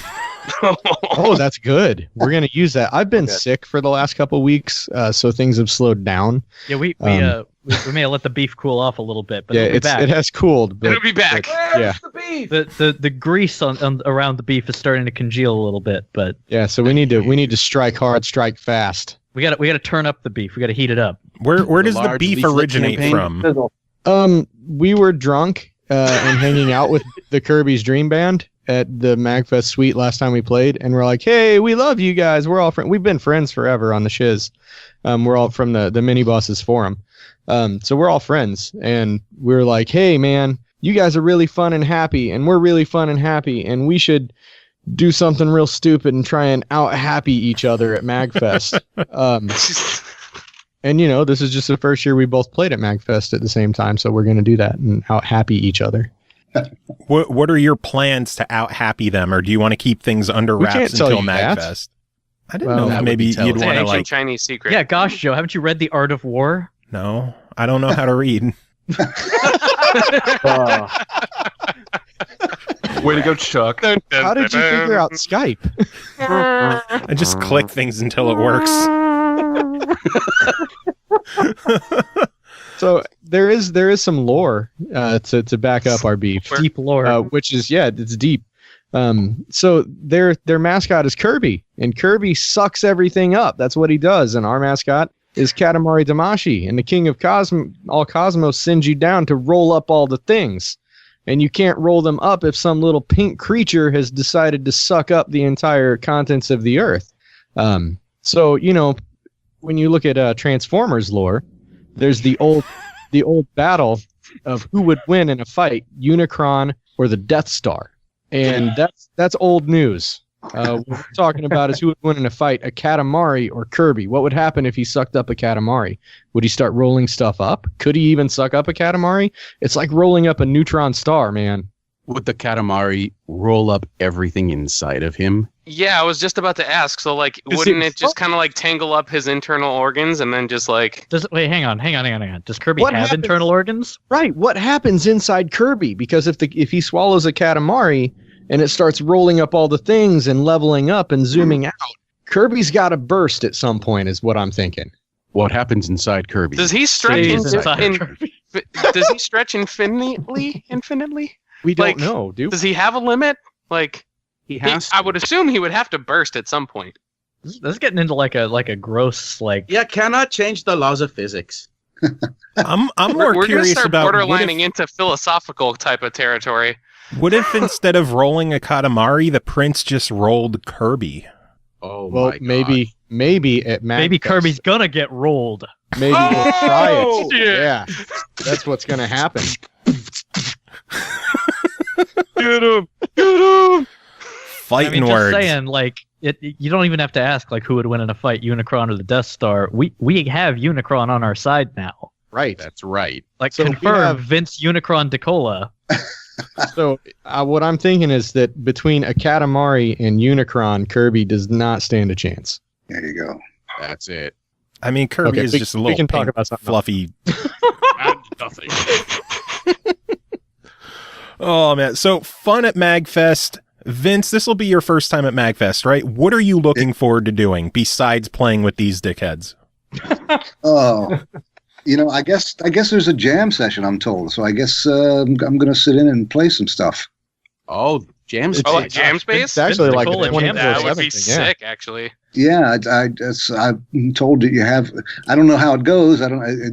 Oh, that's good. We're gonna use that. I've been sick for the last couple of weeks, so things have slowed down. Yeah, we may have let the beef cool off a little bit, but it has cooled. But, it'll be back. The grease on around the beef is starting to congeal a little bit, but yeah. So we need to strike hard, strike fast. We got to turn up the beef. We got to heat it up. Where does the beef originate from? We were drunk and hanging out with the Kirby's Dream Band at the MAGFest suite last time we played, and we're like, hey, we love you guys. We're all friends. We've been friends forever on the shiz. We're all from the Mini Bosses Forum. So we're all friends, and we're like, hey, man, you guys are really fun and happy, and we're really fun and happy, and we should do something real stupid and try and out-happy each other at MAGFest. And, you know, this is just the first year we both played at MAGFest at the same time, so we're going to do that and out-happy each other. What are your plans to out-happy them, or do you want to keep things under wraps until MAGFest? I didn't know if maybe you'd want to, like... Chinese secret. Yeah, gosh, Joe, haven't you read The Art of War? No, I don't know how to read. Way to go, Chuck. How did you figure out Skype? I just click things until it works. So there is some lore to back up our beef. Deep lore. Which is it's deep. So their mascot is Kirby, and Kirby sucks everything up. That's what he does. And our mascot is Katamari Damacy, and the king of all cosmos sends you down to roll up all the things. And you can't roll them up if some little pink creature has decided to suck up the entire contents of the earth. So, when you look at Transformers lore, there's the old battle of who would win in a fight, Unicron or the Death Star. And that's old news. What we're talking about is who would win in a fight, a Katamari or Kirby. What would happen if he sucked up a Katamari? Would he start rolling stuff up? Could he even suck up a Katamari? It's like rolling up a neutron star, man. Would the Katamari roll up everything inside of him? Yeah, I was just about to ask. So, like, wouldn't it just kind of like tangle up his internal organs and then just like? Wait, hang on. Does Kirby have internal organs? Right. What happens inside Kirby? Because if he swallows a Katamari and it starts rolling up all the things and leveling up and zooming out, Kirby's got to burst at some point, is what I'm thinking. What happens inside Kirby? Does he stretch does he stretch infinitely? We don't know, dude. Does he have a limit? Like he has. I would assume he would have to burst at some point. This is getting into like a gross Yeah, cannot change the laws of physics. I'm more curious about we're gonna start borderlining into philosophical type of territory. What if instead of rolling a Katamari, the prince just rolled Kirby? Oh, well, my God. maybe at MAGFest. Maybe Kirby's gonna get rolled. Maybe we'll try it. Yeah. That's what's gonna happen. Get him! Fighting just words. saying, like, you don't even have to ask like who would win in a fight, Unicron or the Death Star. We have Unicron on our side now. Right. That's right. Like, So confirmed Vince Unicron DiCola. So what I'm thinking is that between a Katamari and Unicron, Kirby does not stand a chance. There you go. That's it. I mean, Kirby is just a little can talk pink, about something fluffy. Nothing. Oh, man. So fun at MAGFest. Vince, this will be your first time at MAGFest, right? What are you looking forward to doing besides playing with these dickheads? Oh, I guess there's a jam session, I'm told. So I guess I'm going to sit in and play some stuff. Oh, jam space. Oh, jam space? It's actually like a DiCola 24/7 jam. That would be thing, yeah. sick, actually. Yeah, I'm told that you have. I don't know how it goes.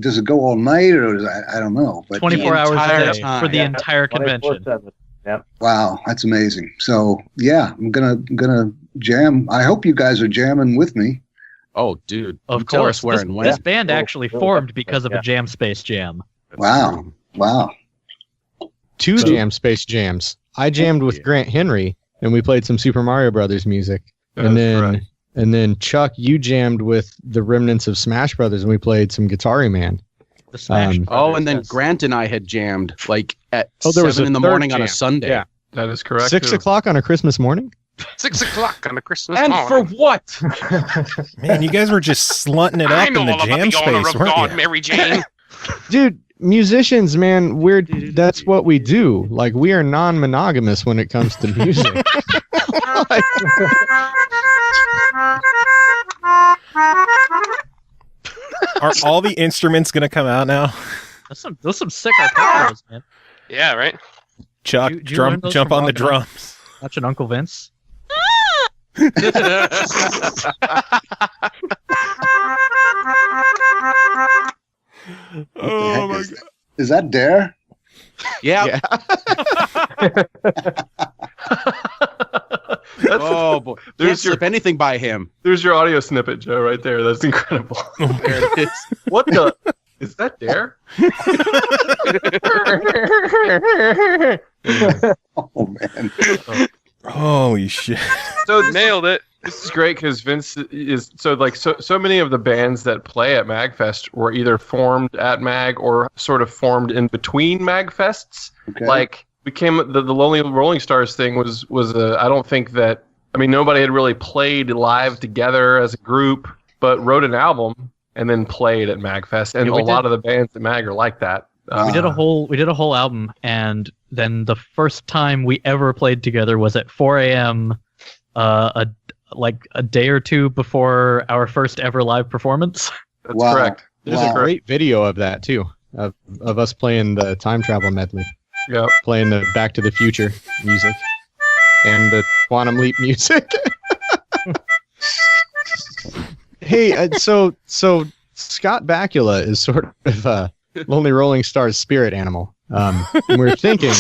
Does it go all night or I don't know. But 24 hours entire a day time. for the entire convention. 24/7. Yep. wow, that's amazing. So yeah, I'm gonna jam. I hope you guys are jamming with me. Oh, dude. Of Tell course, us where this, and when. this band actually Cool. formed because of Yeah. a Jam Space Jam. Wow, wow. Two jam space jams. I jammed with Grant Henry, and we played some Super Mario Brothers music. And then Chuck, you jammed with the remnants of Smash Brothers, and we played some Guitar Man. The Smash Um, Brothers, And then yes. Grant and I had jammed like at there was 7 a in the third morning on a jam. Sunday. Yeah. That is correct. 6 too. o'clock on a Christmas morning? 6 o'clock on a Christmas And morning. for what? Man, you guys were just slutting it I up know in the all about jam the honor space, of weren't God, you? Mary Jane. Dude, musicians, man, that's what we do. Like, we are non-monogamous when it comes to music. Like, Are all the instruments going to come out now? Those some sick arpeggios, man. Yeah, right? Chuck, Do you learn those jump from on the Rock Band? drums. Watching Uncle Vince. Oh, my God. Is that Dare? Yeah. Oh, boy. There's Can't slip anything by him. There's your audio snippet, Joe, right there. That's incredible. There it is. What the? Is that Dare? Oh man. Holy shit. So Nailed it. This is great because Vince is so many of the bands that play at MAGFest were either formed at MAG or sort of formed in between MAGFests. Okay. Like became the Lonely Rolling Stars thing was I don't think that, I mean, nobody had really played live together as a group, but wrote an album and then played at MAGFest. And Yeah, a lot of the bands at MAG are like that. We did a whole album, and then the first time we ever played together was at 4 a.m. A day or two before our first ever live performance. That's correct. There's a great video of that too, of us playing the time travel medley. Yep. Playing the Back to the Future music and the Quantum Leap music. Hey, so Scott Bakula is sort of a Lonely Rolling Stars spirit animal. We're thinking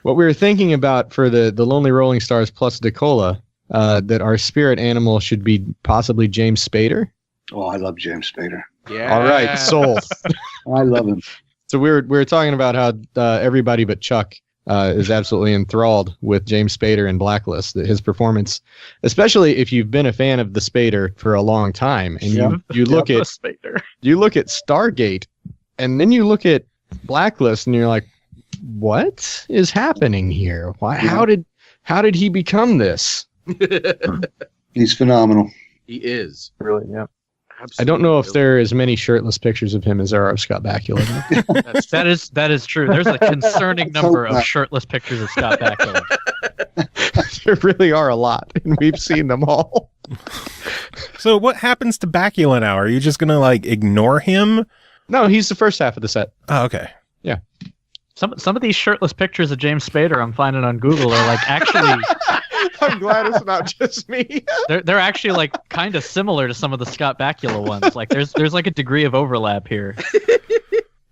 what we were thinking about for the Lonely Rolling Stars plus DiCola, that our spirit animal should be possibly James Spader. Oh, I love James Spader. Yeah. All right, sold. I love him. So we were talking about how everybody but Chuck is absolutely enthralled with James Spader and Blacklist. His performance, especially if you've been a fan of the Spader for a long time, and you look at Stargate, and then you look at Blacklist, and you're like, what is happening here? Why? How did he become this? He's phenomenal. He is. Really, yeah. I don't know if there are as many shirtless pictures of him as there are of Scott Bakula. That is true. There's a concerning number of shirtless pictures of Scott Bakula. There really are a lot, and we've seen them all. So what happens to Bakula now? Are you just gonna ignore him? No, he's the first half of the set. Oh, okay. Yeah. Some of these shirtless pictures of James Spader I'm finding on Google are actually. I'm glad it's not just me. They're actually kind of similar to some of the Scott Bakula ones. There's a degree of overlap here.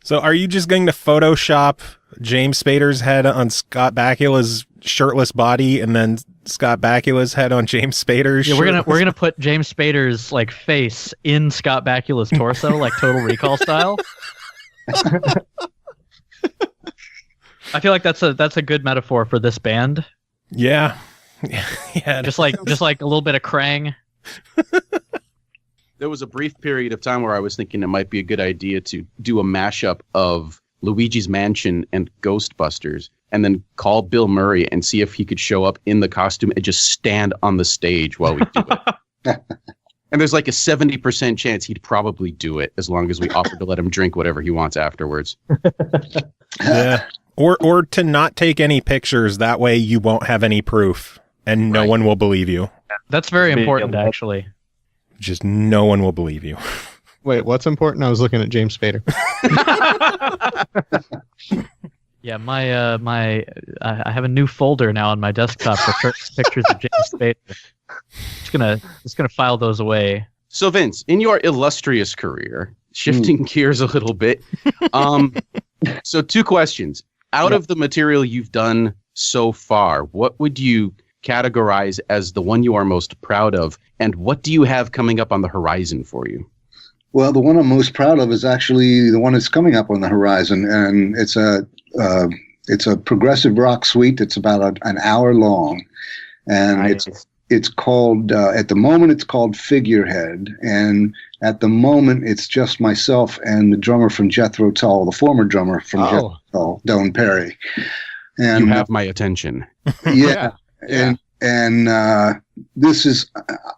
So are you just going to Photoshop James Spader's head on Scott Bakula's shirtless body, and then Scott Bakula's head on James Spader's? Yeah, we're gonna put James Spader's face in Scott Bakula's torso, like Total Recall style. I feel like that's a good metaphor for this band. Yeah. Yeah. Just like a little bit of Krang. There was a brief period of time where I was thinking it might be a good idea to do a mashup of Luigi's Mansion and Ghostbusters, and then call Bill Murray and see if he could show up in the costume and just stand on the stage while we do it. And there's a 70% chance he'd probably do it, as long as we offer to let him drink whatever he wants afterwards. Yeah. Or to not take any pictures. That way you won't have any proof, and no one will believe you. That's very important, actually. Just no one will believe you. Wait, what's important? I was looking at James Spader. Yeah, I have a new folder now on my desktop for pictures of James Spader. Just gonna file those away. So Vince, in your illustrious career, shifting gears a little bit, so 2 questions. Out of the material you've done so far, what would you categorize as the one you are most proud of, and what do you have coming up on the horizon for you? Well, the one I'm most proud of is actually the one that's coming up on the horizon, and it's a progressive rock suite. It's about an hour long, and Nice. it's called at the moment it's called Figurehead, and at the moment it's just myself and the drummer from Jethro Tull, the former drummer from Jethro Tull, Don Perry. And You have my attention. yeah. And this is,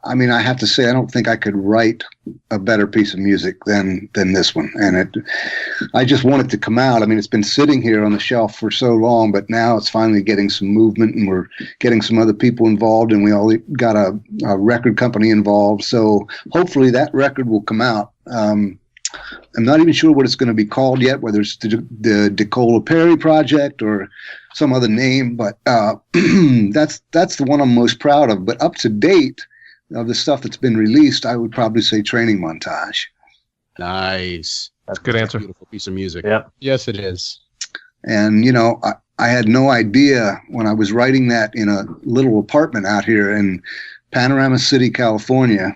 I mean, I have to say, I don't think I could write a better piece of music than this one. And I just want it to come out. I mean, it's been sitting here on the shelf for so long, but now it's finally getting some movement, and we're getting some other people involved, and we all got a record company involved. So hopefully that record will come out. I'm not even sure what it's going to be called yet, whether it's the DiCola Perry Project or some other name, but that's the one I'm most proud of. But up to date of the stuff that's been released, I would probably say Training Montage. Nice. That's a good answer. Beautiful piece of music. Yeah. Yes, it is. And, I had no idea when I was writing that in a little apartment out here in Panorama City, California,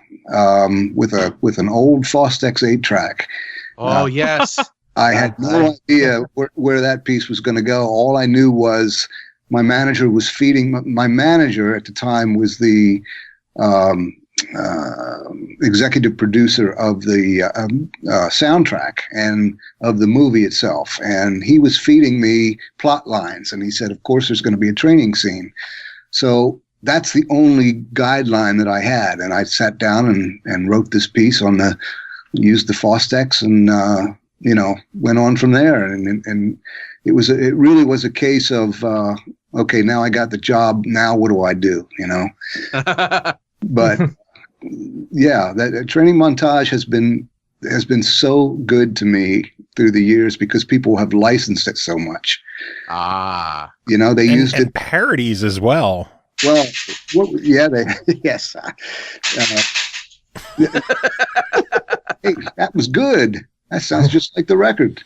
with an old Fostex 8-track. Oh, yes. I had no idea where that piece was going to go. All I knew was my manager was feeding. My manager at the time was the executive producer of the soundtrack and of the movie itself. And he was feeding me plot lines. And he said, of course, there's going to be a training scene. So that's the only guideline that I had. And I sat down and wrote this piece used the Fostex and, went on from there. And it really was a case of, okay, now I got the job. Now what do I do? But yeah, that training montage has been so good to me through the years because people have licensed it so much. They used it parodies as well. Well, yeah, yes. Hey, that was good. That sounds just like the record.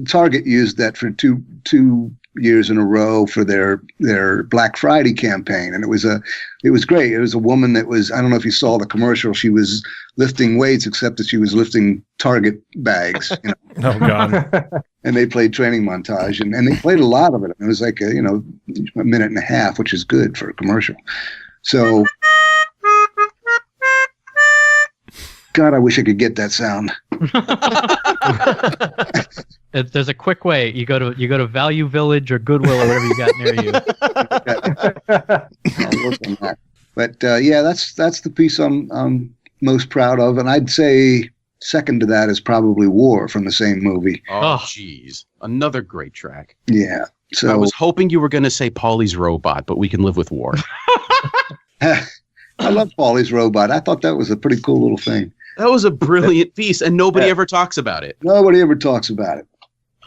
Target used that for two years in a row for their Black Friday campaign, and it was great. It was a woman that was, I don't know if you saw the commercial, she was lifting weights except that she was lifting Target bags. Oh God. And they played training montage, and they played a lot of it. It was like a minute and a half, which is good for a commercial. So God, I wish I could get that sound. There's a quick way. You go to Value Village or Goodwill or whatever you got near you. I'll work on that. But yeah, that's the piece I'm most proud of, and I'd say second to that is probably War from the same movie. Oh, jeez, another great track. Yeah. So I was hoping you were going to say Paulie's Robot, but we can live with War. I love Paulie's Robot. I thought that was a pretty cool little thing. That was a brilliant piece, and nobody ever talks about it. Nobody ever talks about it.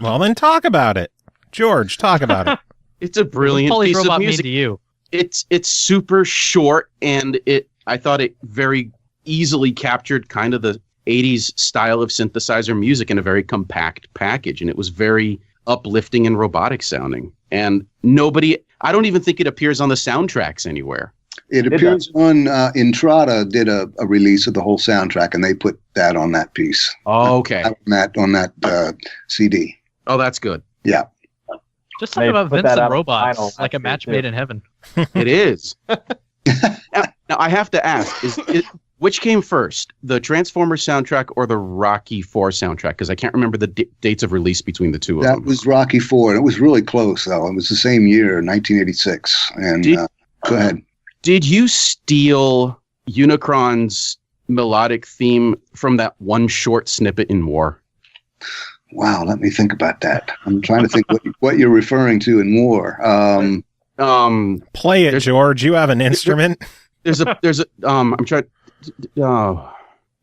Well, then talk about it. George, talk about it. It's a brilliant Paulie's piece Robot of music. mean to you? It's super short, and I thought it very easily captured kind of the 80s style of synthesizer music in a very compact package, and it was very uplifting and robotic sounding. And I don't even think it appears on the soundtracks anywhere. It appears on Entrada did a release of the whole soundtrack, and they put that on that piece. Oh, okay. On that CD. Oh, that's good. Yeah. Just talk about Vince and robots, like a match made in heaven. It is. Now, I have to ask, which came first, the Transformers soundtrack or the Rocky IV soundtrack? Because I can't remember the dates of release between the two of them. That was Rocky IV, and it was really close, though. It was the same year, 1986. And go ahead. Did you steal Unicron's melodic theme from that one short snippet in War? Wow, let me think about that. I'm trying to think what you're referring to in War. Play it, George. You have an instrument. There's a I'm trying. No,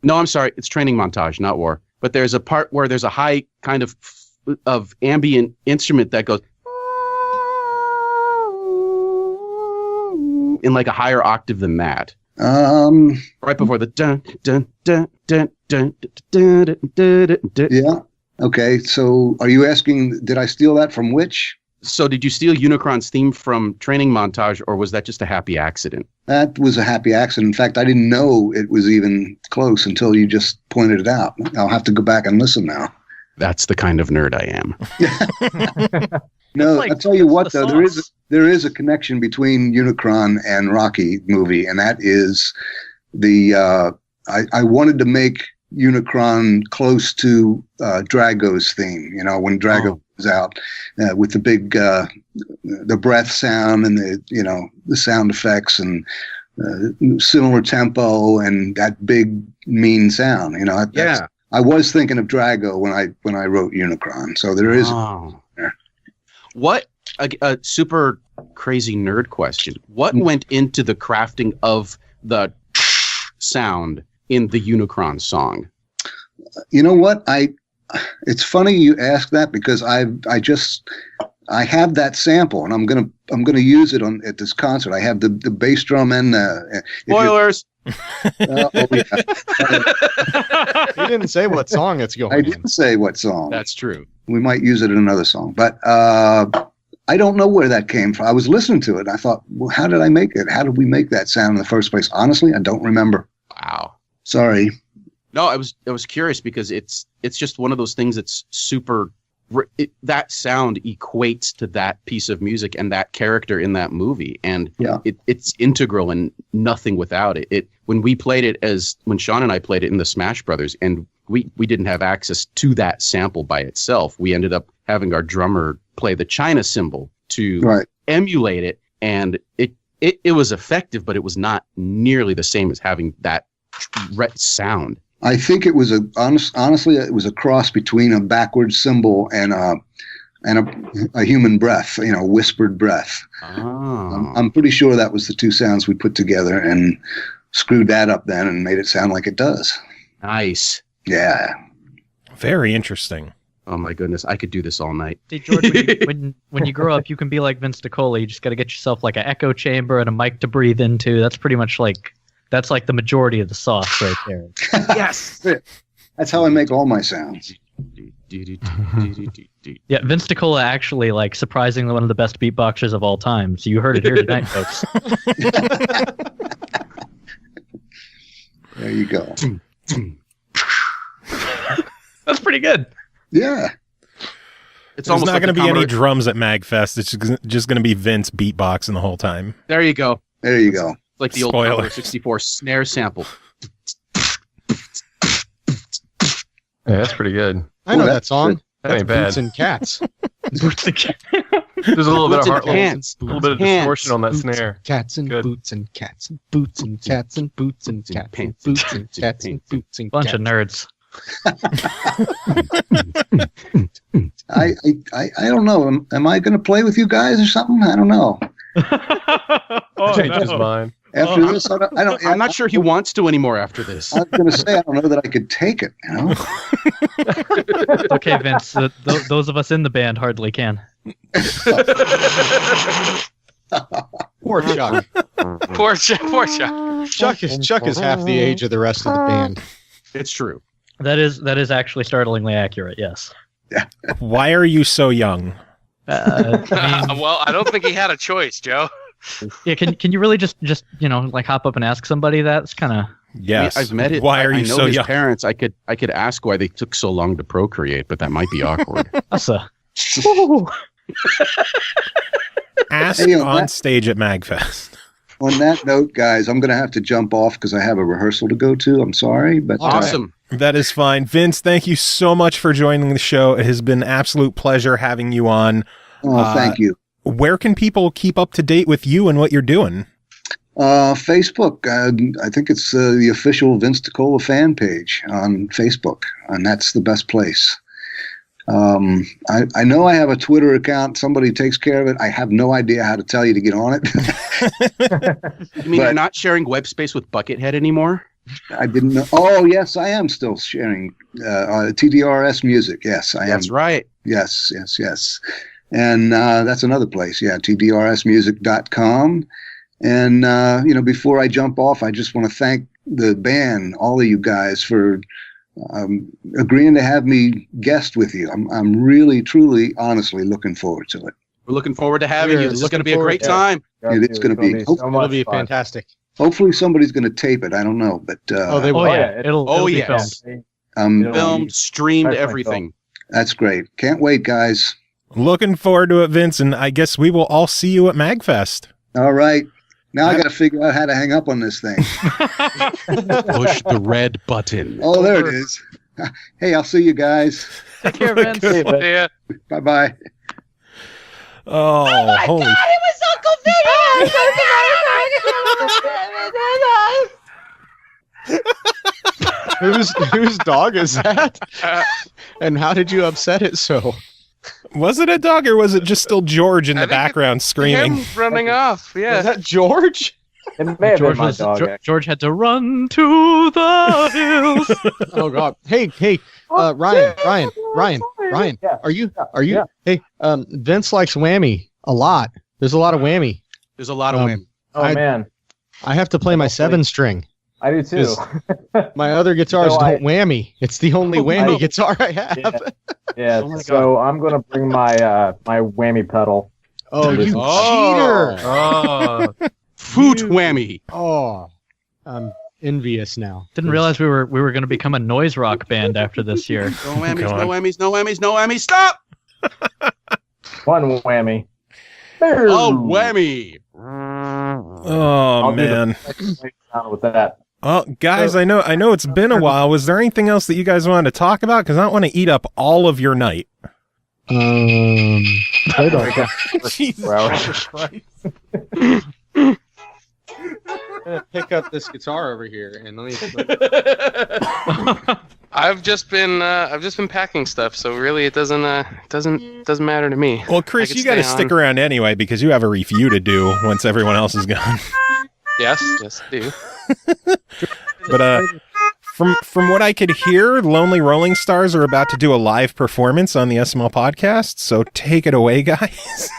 I'm sorry. It's Training Montage, not War. But there's a part where there's a high kind of ambient instrument that goes in like a higher octave than that. Right before the dun dun dun dun dun dun dun dun dun. Yeah. Okay. So, are you asking? Did I steal that from which? So, did you steal Unicron's theme from Training Montage, or was that just a happy accident? That was a happy accident. In fact, I didn't know it was even close until you just pointed it out. I'll have to go back and listen now. That's the kind of nerd I am. No, I'll tell you what, though, there is a connection between Unicron and Rocky movie, and that is I wanted to make Unicron close to Drago's theme. When Drago was out with the big the breath sound and the sound effects and similar tempo and that big mean sound. Yeah. I was thinking of Drago when I wrote Unicron, so there is. What a super crazy nerd question. What went into the crafting of the sound in the Unicron song? You know what? It's funny you ask that because I have that sample and I'm gonna use it at this concert. I have the bass drum and spoilers. He didn't say what song it's going. I didn't say what song. That's true. We might use it in another song, but I don't know where that came from. I was listening to it. And I thought, well, how did I make it? How did we make that sound in the first place? Honestly, I don't remember. Wow. Sorry. No, I was curious because it's just one of those things that's super. That sound equates to that piece of music and that character in that movie, and it's integral and nothing without it. When we played it when Sean and I played it in the Smash Brothers, and we didn't have access to that sample by itself. We ended up having our drummer play the China cymbal to emulate it, and it was effective, but it was not nearly the same as having that sound. I think it was honestly, it was a cross between a backwards cymbal and a human breath, whispered breath. Oh. I'm pretty sure that was the two sounds we put together and screwed that up then and made it sound like it does. Nice. Yeah. Very interesting. Oh my goodness, I could do this all night. See, George, when you grow up, you can be like Vince DiCola. You just got to get yourself like an echo chamber and a mic to breathe into. That's pretty much that's like the majority of the sauce right there. Yes. That's how I make all my sounds. Yeah, Vince DiCola actually, surprisingly one of the best beatboxers of all time. So you heard it here tonight, folks. There you go. That's pretty good. Yeah. There's not going to be any drums at MAGFest. It's just going to be Vince beatboxing the whole time. There you go. There you go. It's like the old Commodore 64 snare sample. Yeah, that's pretty good. I know that song. That ain't bad. Boots and Cats. There's a little bit of Boots and pants. a little bit of distortion on that snare. Cats and Good. boots and cats and boots and cats and boots and cats and boots and cats and boots and Bunch of nerds. I don't know. Am I going to play with you guys or something? I don't know. Changed his mind. After this, I'm not sure he wants to anymore after this. I was going to say I don't know that I could take it. It's okay, Vince. Those of us in the band hardly can. Poor Chuck. Poor Chuck. Chuck is half the age of the rest of the band. It's true. That is actually startlingly accurate. Yes. Why are you so young? Well, I don't think he had a choice, Joe. Yeah, can you really just hop up and ask somebody that? It's kind of yes. I've met it. Why are you I know so his young? Parents. I could ask why they took so long to procreate, but that might be awkward. ask Hey, on stage at MAGFest. On that note, guys, I'm going to have to jump off because I have a rehearsal to go to. I'm sorry, but Awesome. That is fine. Vince, thank you so much for joining the show. It has been an absolute pleasure having you on. Thank you. Where can people keep up to date with you and what you're doing? Facebook. I think it's the official Vince DiCola fan page on Facebook, and that's the best place. I know I have a Twitter account. Somebody takes care of it. I have no idea how to tell you to get on it. You mean you're not sharing web space with Buckethead anymore? I didn't know. Oh, yes, I am still sharing TDRS music. Yes, I am. That's right. Yes. And that's another place. Yeah, tdrsmusic.com. And, before I jump off, I just want to thank the band, all of you guys, for agreeing to have me guest with you. I'm really, truly, honestly looking forward to it. We're looking forward to having you. This is going to be a great time. It's going to be. It'll be fantastic. Hopefully somebody's going to tape it. I don't know, but they will. It'll be filmed. Filmed, streamed, everything. That's great. Can't wait, guys. Looking forward to it, Vince, and I guess we will all see you at MAGFest. All right. Now I got to figure out how to hang up on this thing. Push the red button. Oh, there it is. Hey, I'll see you guys. Take care, Vince. Yeah. Bye-bye. Oh, holy It was Uncle Vinny! Whose dog is that? And how did you upset it so? Was it a dog or was it just still George in the think background screaming? Him running off. Yeah. Is that George? It may have been my dog. actually. George had to run to the hills. Oh God! Hey, Ryan, Yeah. are you? Yeah. Hey, Vince likes whammy a lot. There's a lot of whammy. There's a lot of women. Oh man, I have to play my 7-string. I do too. Is- My other guitars So don't whammy. It's the only whammy guitar I have. Yeah. Oh my So I'm gonna bring my my whammy pedal. Oh, you cheater! Oh, Foot whammy. Oh, I'm envious now. Didn't realize we were going to become a noise rock band after this year. No whammies, no whammies, no whammies, no whammies. Stop! One whammy. Oh, whammy. Oh, I'll do the man. sound with that. Oh, guys, I know it's been a while. Was there anything else that you guys wanted to talk about? Because I don't want to eat up all of your night. Play the Jesus Christ. I'm gonna pick up this guitar over here and let me. I've just been packing stuff, so really it doesn't matter to me. Well, Kris, you got to stick around anyway because you have a review to do once everyone else is gone. Yes, I do. But from what I could hear, Lonely Rolling Stars are about to do a live performance on the SML podcast. So take it away, guys.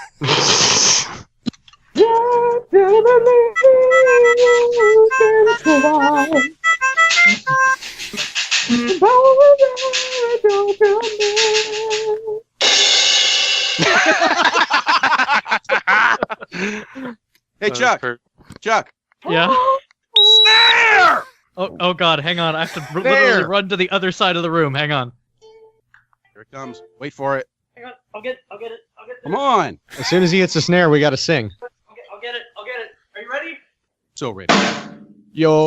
Hey, Chuck. Chuck. Yeah. Snare! Oh God, hang on. I have to literally run to the other side of the room. Hang on. Here it comes. Wait for it. Hang on. I'll get it. Come on. As soon as he hits the snare, we got to sing. I'll get it. Are you ready? So ready. Yo,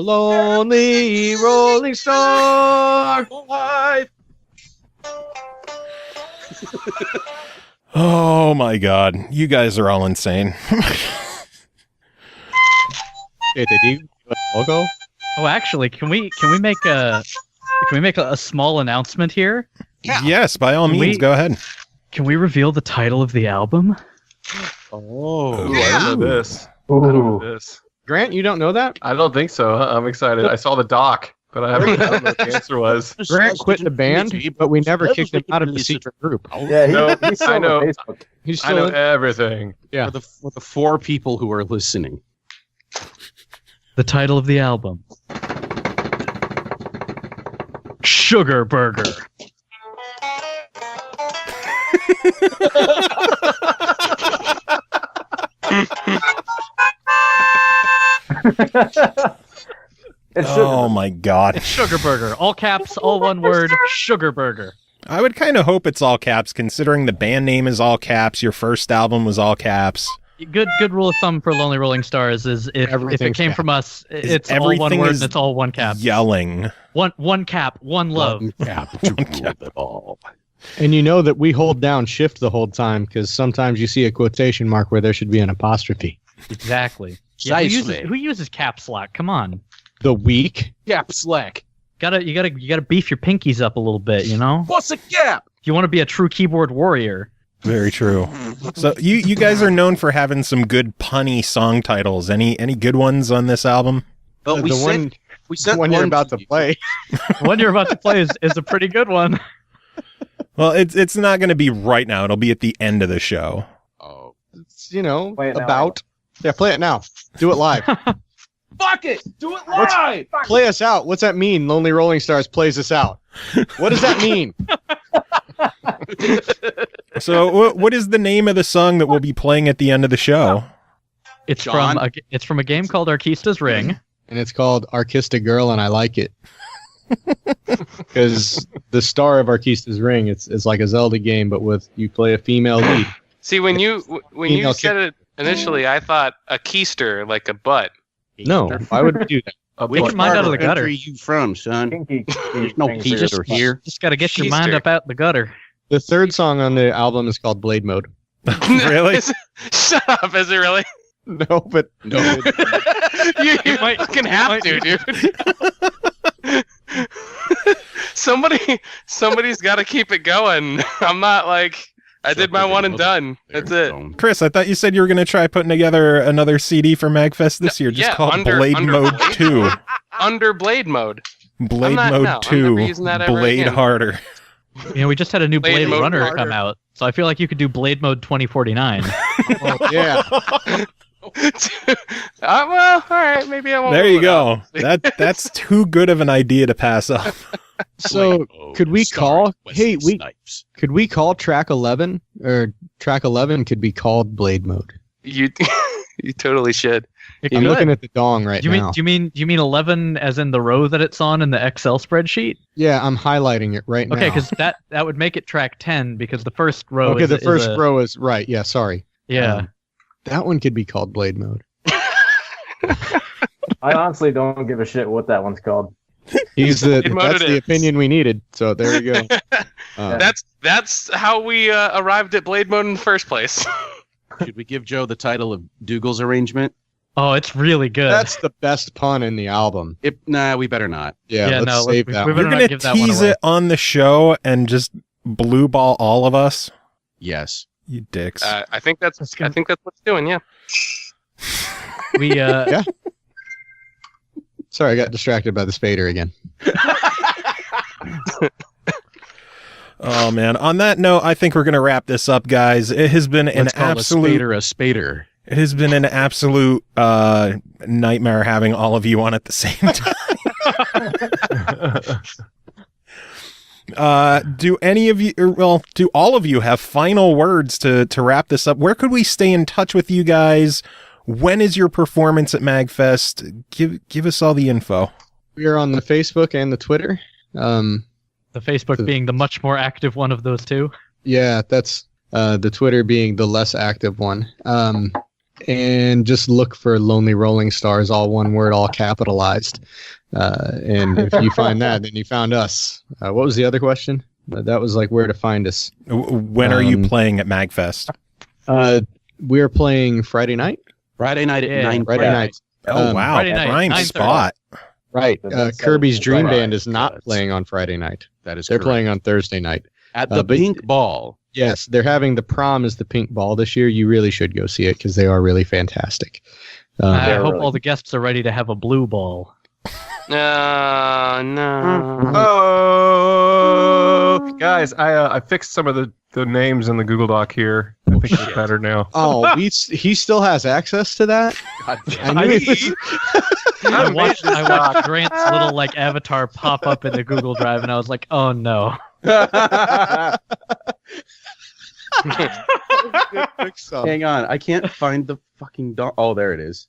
lonely rolling star. Live. Oh my God, you guys are all insane. Hey, did you do a logo? Oh, actually, can we make a small announcement here? Yes, by all means, go ahead. Can we reveal the title of the album? Oh, I don't know this. Ooh. This. Grant, you don't know that? I don't think so. I'm excited. I saw the doc, but I don't know what the answer was. Grant quit the band, but we never kicked him out of the secret group. Yeah, No, he's still I know. on Facebook. He's I still know in. everything. Yeah. For the 4 people who are listening. The title of the album. Sugar Burger. Oh my God. Sugar Burger. All caps, all one word, Sugar Burger. I would kind of hope it's all caps, considering the band name is all caps. Your first album was all caps. Good rule of thumb for Lonely Rolling Stars is if it Everything's came cap. from us, it's all everything one word is and it's all one cap. Yelling. One cap, one love. One cap to rule it all. And you know that we hold down shift the whole time because sometimes you see a quotation mark where there should be an apostrophe. Exactly. Precisely. Who uses caps lock? Come on. The weak. Cap slack. You gotta beef your pinkies up a little bit, you know? What's a gap? If you want to be a true keyboard warrior. Very true. So you guys are known for having some good punny song titles. Any good ones on this album? Well, we sent one you're one about to you. play. The one you're about to play is a pretty good one. Well, it's not going to be right now. It'll be at the end of the show. Oh, It's, you know, Play it now. about. Yeah, play it now. Do it live. Fuck it! Do it live! Play us out. What's that mean? Lonely Rolling Stars plays us out. What does that mean? So what is the name of the song that we'll be playing at the end of the show? It's John? from a game called Arkista's Ring. And it's called Arkista Girl, and I like it. Because the star of Arkista's Ring, it's like a Zelda game, but with you play a female lead. See, when you Female said it initially, I thought a keister, like a butt. No, why would we do that? Take your mind out of the gutter. Where are you from, son? Kinky. There's no things keister are- here. Just got to get your mind Keister. up out the gutter. The third song on the album is called Blade Mode. Really? Shut up! Is it really? No, but No. you fucking have to, dude. Somebody's got to keep it going. I'm not like I did my one and done. That's it. Chris, I thought you said you were going to try putting together another CD for MAGFest this year, just yeah, called under Blade Mode Blade 2. Under blade mode. Blade not- Mode no, I'm 2. never using that ever Blade again. Harder. You know, we just had a new Blade Blade Mode Runner harder. come out, so I feel like you could do Blade Mode 2049. oh, yeah. Well, all right, maybe I won't. There rule you it out. go. That's too good of an idea to pass up. So could we call? Hey, could we call track 11 or track 11 could be called Blade Mode? You totally should. It I'm could. looking at the dong right Do you now. mean 11 as in the row that it's on in the Excel spreadsheet? Yeah, I'm highlighting it right now. Okay, because that would make it track 10 because the first row. okay, is, the first is a, row is right. Yeah, sorry. Yeah. That one could be called Blade Mode. I honestly don't give a shit what that one's called. That's the opinion we needed. So there you go. That's how we arrived at Blade Mode in the first place. Should we give Joe the title of Dougal's arrangement? Oh, it's really good. That's the best pun in the album. Nah, we better not. Yeah, let's save that. You're going to tease it on the show and just blue ball all of us? Yes. You dicks. I think that's what it's doing, yeah. We Yeah. Sorry, I got distracted by the spader again. Oh man! On that note, I think we're gonna wrap this up, guys. It has been an absolute a spader. It has been an absolute nightmare having all of you on at the same time. Do any of you, do all of you have final words to wrap this up? Where could we stay in touch with you guys? When is your performance at MAGFest? Give us all the info. We are on the Facebook and the Twitter. The Facebook being the much more active one of those two. Yeah, that's the Twitter being the less active one. And just look for Lonely Rolling Stars, all one word, all capitalized. And if you find that, then you found us. What was the other question? That was like where to find us. When are you playing at MAGFest? We're playing Friday night. Friday night at 9. Friday night. Oh, wow. Friday night, Prime 9:30. spot. Right. Kirby's Dream Band is not playing on Friday night. That is They're correct. playing on Thursday night. At the Pink Ball. Yes, they're having the prom as the Pink Ball this year. You really should go see it because they are really fantastic. I hope all the guests are ready to have a blue ball. No. Oh, guys, I fixed some of the names in the Google Doc here. I think it's better now. Oh, he still has access to that? I watched Grant's little like avatar pop up in the Google Drive, and I was like, "Oh no!" Hang on, I can't find the fucking dong. Oh, there it is.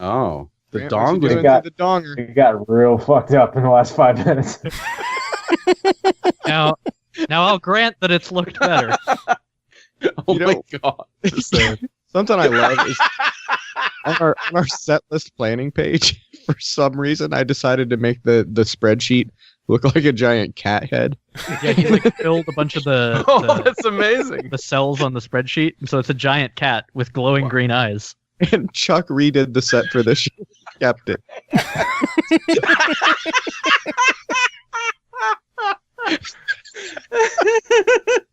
Oh, the Grant, dong. what's he doing to the donger? It got real fucked up in the last 5 minutes. Now I'll grant that it's looked better. Oh my god! Something I love is on our set list planning page. For some reason, I decided to make the spreadsheet look like a giant cat head. Yeah, he like filled a bunch of the That's amazing. the cells on the spreadsheet, and so it's a giant cat with glowing green eyes. And Chuck redid the set for this. Kept it.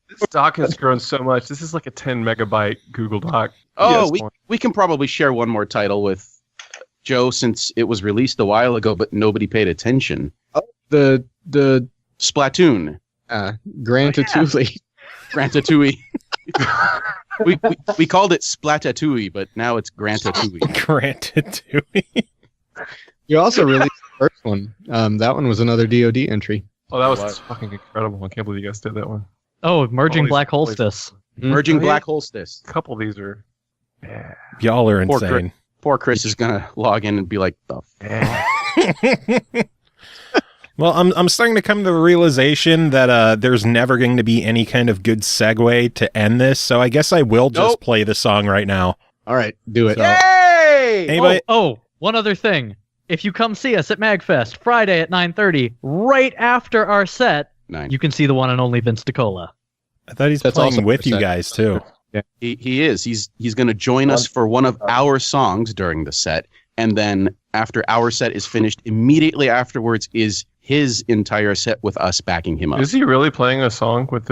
This doc has grown so much. This is like a 10 megabyte Google Doc. Oh, we can probably share one more title with Joe since it was released a while ago, but nobody paid attention. Oh, the Splatoon. Grantatouille. Grantatouille. we called it Splatatouille, but now it's Grantatouille. Grantatouille. You also released the first one. That one was another DoD entry. Oh, that was fucking incredible. I can't believe you guys did that one. Oh, merging All these black places. holstess. Merging Black Holstess. A couple of these are... Yeah. Y'all are Poor insane. Poor Chris is gonna log in and be like, "The Well, I'm starting to come to the realization that there's never going to be any kind of good segue to end this, so I guess I will just play the song right now. All right, do it. Yay! Anybody? Oh, one other thing. If you come see us at MAGFest Friday at 9:30, right after our set, 9. you can see the one and only Vince DiCola. I thought he's That's playing also with you set. guys too. He is. He's going to join us for one of our songs during the set, and then after our set is finished, immediately afterwards is his entire set with us backing him up. Is he really playing a song with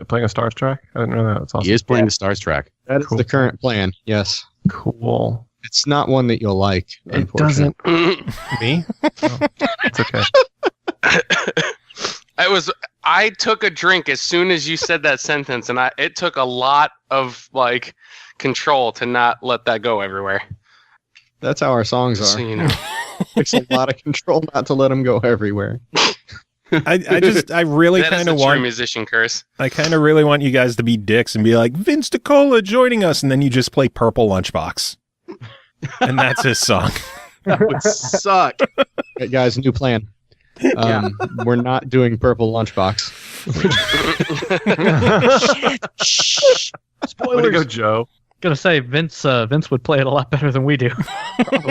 playing a Stars track? I didn't know that. That's awesome. He is playing the Stars track. That is Cool. the current plan. Yes, Cool. it's not one that you'll like. It doesn't. Me? It's okay. I took a drink as soon as you said that sentence, and it took a lot of like control to not let that go everywhere. That's how our songs So are. you know. It takes a lot of control not to let them go everywhere. I really That is kind a of true want musician curse. I kind of really want you guys to be dicks and be like, Vince DiCola joining us, and then you just play Purple Lunchbox. And that's his song. That would suck. Right, guys, new plan. We're not doing Purple Lunchbox. Way to go, Joe. Gonna say Vince would play it a lot better than we do.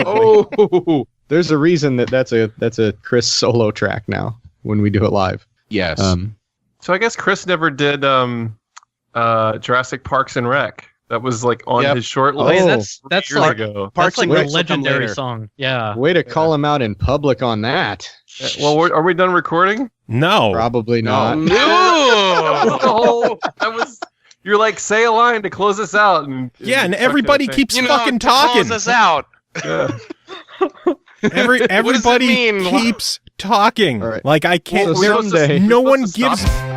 Oh, There's a reason that's a Kris solo track now when we do it live. Yes. So I guess Kris never did Jurassic Parks and Rec. That was like on his short list. Oh, that's years like ago. That's like a Rec's will come legendary later. song. Yeah. Way to call him out in public on that. Well, are we done recording? No. Probably not. No. You're like, say a line to close us out. And everybody keeps fucking talking. Close us out. Yeah. Everybody mean? keeps talking. All right. Like I can't. So someday- no we're one supposed to gives.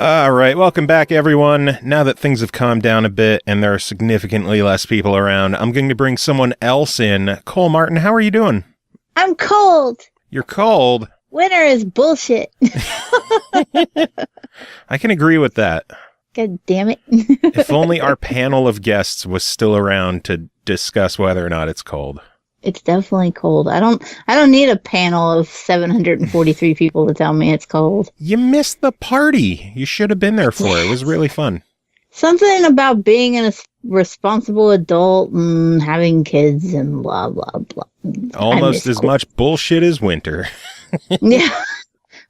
All right, welcome back, everyone. Now that things have calmed down a bit and there are significantly less people around, I'm going to bring someone else in. Cole Martin, how are you doing? I'm cold. You're cold? Winter is bullshit. I can agree with that. God damn it. If only our panel of guests was still around to discuss whether or not it's cold. It's definitely cold. I don't need a panel of 743 people to tell me it's cold. You missed the party. You should have been there for it. It was really fun. Something about being a responsible adult and having kids and blah, blah, blah. Almost as much bullshit as winter. Yeah.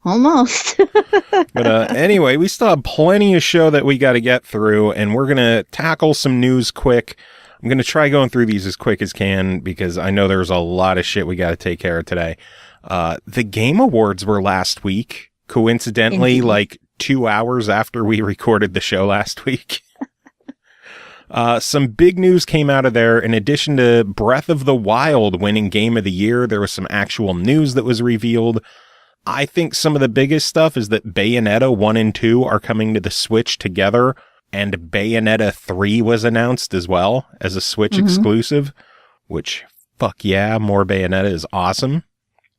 Almost. But anyway, we still have plenty of show that we got to get through, and we're going to tackle some news quick. I'm going to try going through these as quick as can because I know there's a lot of shit we got to take care of today. The Game Awards were last week, coincidentally, Indeed. like 2 hours after we recorded the show last week. Some big news came out of there. In addition to Breath of the Wild winning Game of the Year, there was some actual news that was revealed. I think some of the biggest stuff is that Bayonetta 1 and 2 are coming to the Switch together, and Bayonetta 3 was announced as well as a Switch exclusive, which, fuck yeah, more Bayonetta is awesome.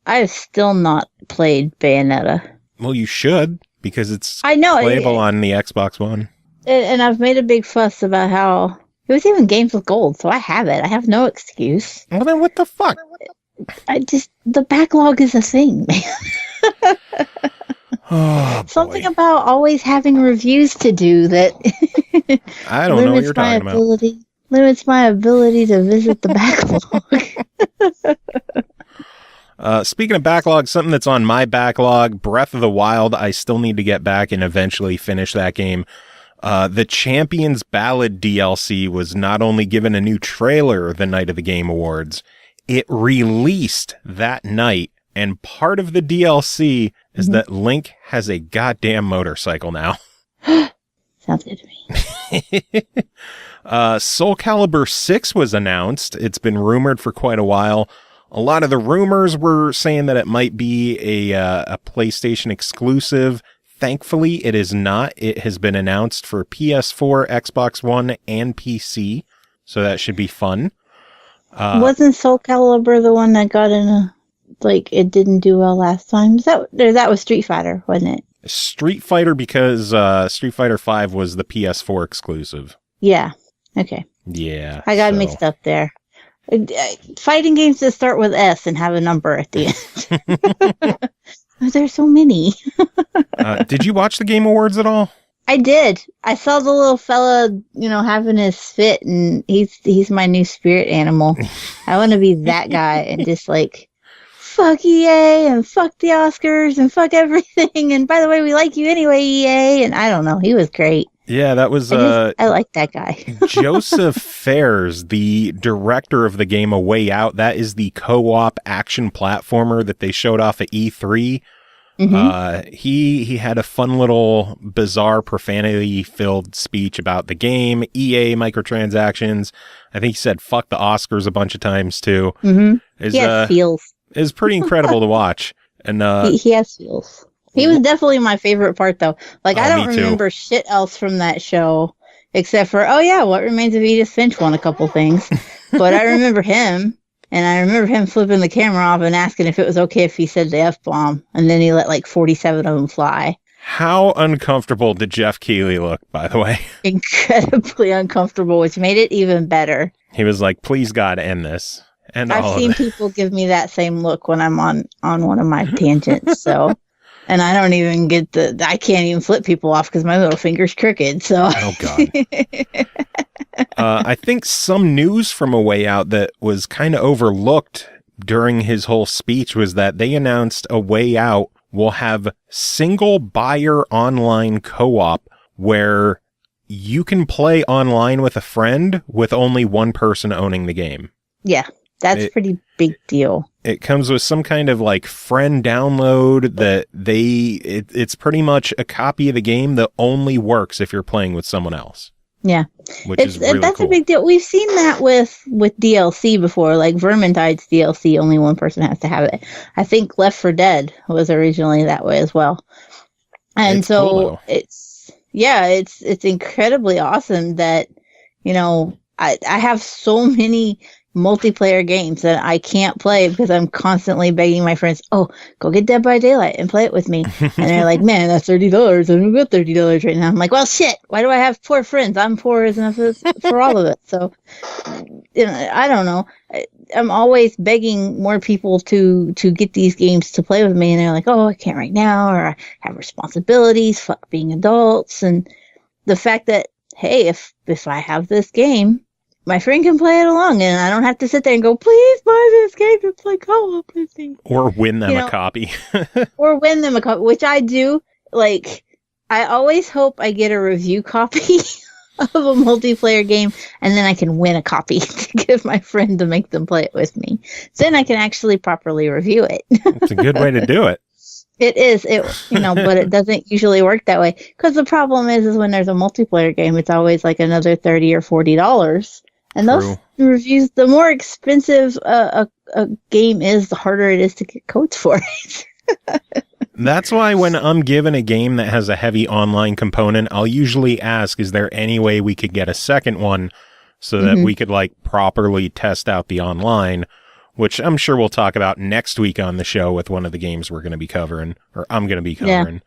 I have still not played Bayonetta. Well, you should, because it's I know playable on the Xbox One. And I've made a big fuss about how it was even Games with Gold, so I have it. I have no excuse. Well, then what the fuck? The backlog is a thing, man. Oh, Something boy. about always having reviews to do that I don't know what you're talking about. Limits my ability to visit the backlog. Speaking of backlog, something that's on my backlog, Breath of the Wild, I still need to get back and eventually finish that game. The Champions Ballad DLC was not only given a new trailer the night of the Game Awards, it released that night, and part of the DLC is that Link has a goddamn motorcycle now. Sounds good to me. Soul Calibur 6 was announced. It's been rumored for quite a while. A lot of the rumors were saying that it might be a PlayStation exclusive. Thankfully, it is not. It has been announced for PS4, Xbox One, and PC, so that should be fun. Wasn't Soul Calibur the one that got in a it didn't do well last time? That was Street Fighter, wasn't it? Street Fighter, because Street Fighter 5 was the PS4 exclusive. Yeah. Okay. Yeah. I got mixed up there. Fighting games that start with S and have a number at the end. There's so many. Did you watch the Game Awards at all? I did. I saw the little fella, having his fit, and he's my new spirit animal. I want to be that guy and just fuck EA and fuck the Oscars and fuck everything. And by the way, we like you anyway, EA. And I don't know. He was great. Yeah, that was... I like that guy. Joseph Fares, the director of the game A Way Out. That is the co-op action platformer that they showed off at E3. He had a fun little bizarre profanity-filled speech about the game, EA microtransactions. I think he said fuck the Oscars a bunch of times, too. He has feels. It's pretty incredible to watch. And he has feels. He was definitely my favorite part, though. I don't remember shit else from that show, except for, What Remains of Edith Finch won a couple things. But I remember him, and I remember him flipping the camera off and asking if it was okay if he said the F-bomb, and then he let 47 of them fly. How uncomfortable did Jeff Keighley look, by the way? Incredibly uncomfortable, which made it even better. He was like, please, God, end this. And I've seen people give me that same look when I'm on one of my tangents, so... And I don't even I can't even flip people off because my little finger's crooked, so... Oh, God. I think some news from A Way Out that was kind of overlooked during his whole speech was that they announced A Way Out will have single buyer online co-op where you can play online with a friend with only one person owning the game. Yeah, that's a pretty big deal. It comes with some kind of friend download that it's pretty much a copy of the game that only works if you're playing with someone else. Yeah. Which is really that's cool. A big deal. We've seen that with DLC before, like Vermintide's DLC, only one person has to have it. I think Left 4 Dead was originally that way as well. And it's cool, it's incredibly awesome that, I have so many multiplayer games that I can't play because I'm constantly begging my friends, go get Dead by Daylight and play it with me. And they're like, man, that's $30. I don't got $30 right now. I'm like, well, shit, why do I have poor friends? I'm poor enough for all of it. So, I don't know. I'm always begging more people to get these games to play with me. And they're like, I can't right now, or I have responsibilities, fuck being adults. And the fact that, hey, if I have this game, my friend can play it along, and I don't have to sit there and go, please buy this game to play co-op with me. Or win them a copy. Or win them a copy, which I do. Like, I always hope I get a review copy of a multiplayer game, and then I can win a copy to give my friend to make them play it with me. Then I can actually properly review it. It's a good way to do it. It is, but it doesn't usually work that way. Because the problem is when there's a multiplayer game, it's always like another $30 or $40. And those reviews, the more expensive a game is, the harder it is to get codes for it. That's why when I'm given a game that has a heavy online component, I'll usually ask, is there any way we could get a second one so that we could like properly test out the online, which I'm sure we'll talk about next week on the show with one of the games we're going to be covering, or I'm going to be covering. Yeah.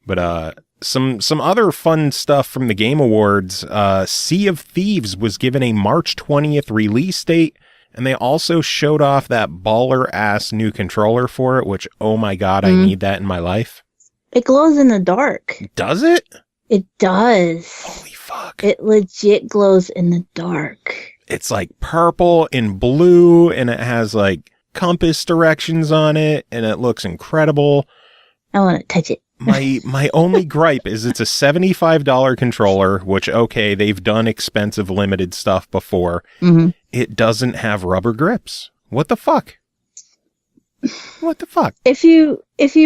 But some other fun stuff from the Game Awards. Sea of Thieves was given a March 20th release date, and they also showed off that baller-ass new controller for it, which, oh my god, I need that in my life. It glows in the dark. Does it? It does. Holy fuck. It legit glows in the dark. It's like purple and blue, and it has like compass directions on it, and it looks incredible. I want to touch it. My only gripe is it's a $75 controller, which, okay, they've done expensive limited stuff before. It doesn't have rubber grips. What the fuck? What the fuck? If you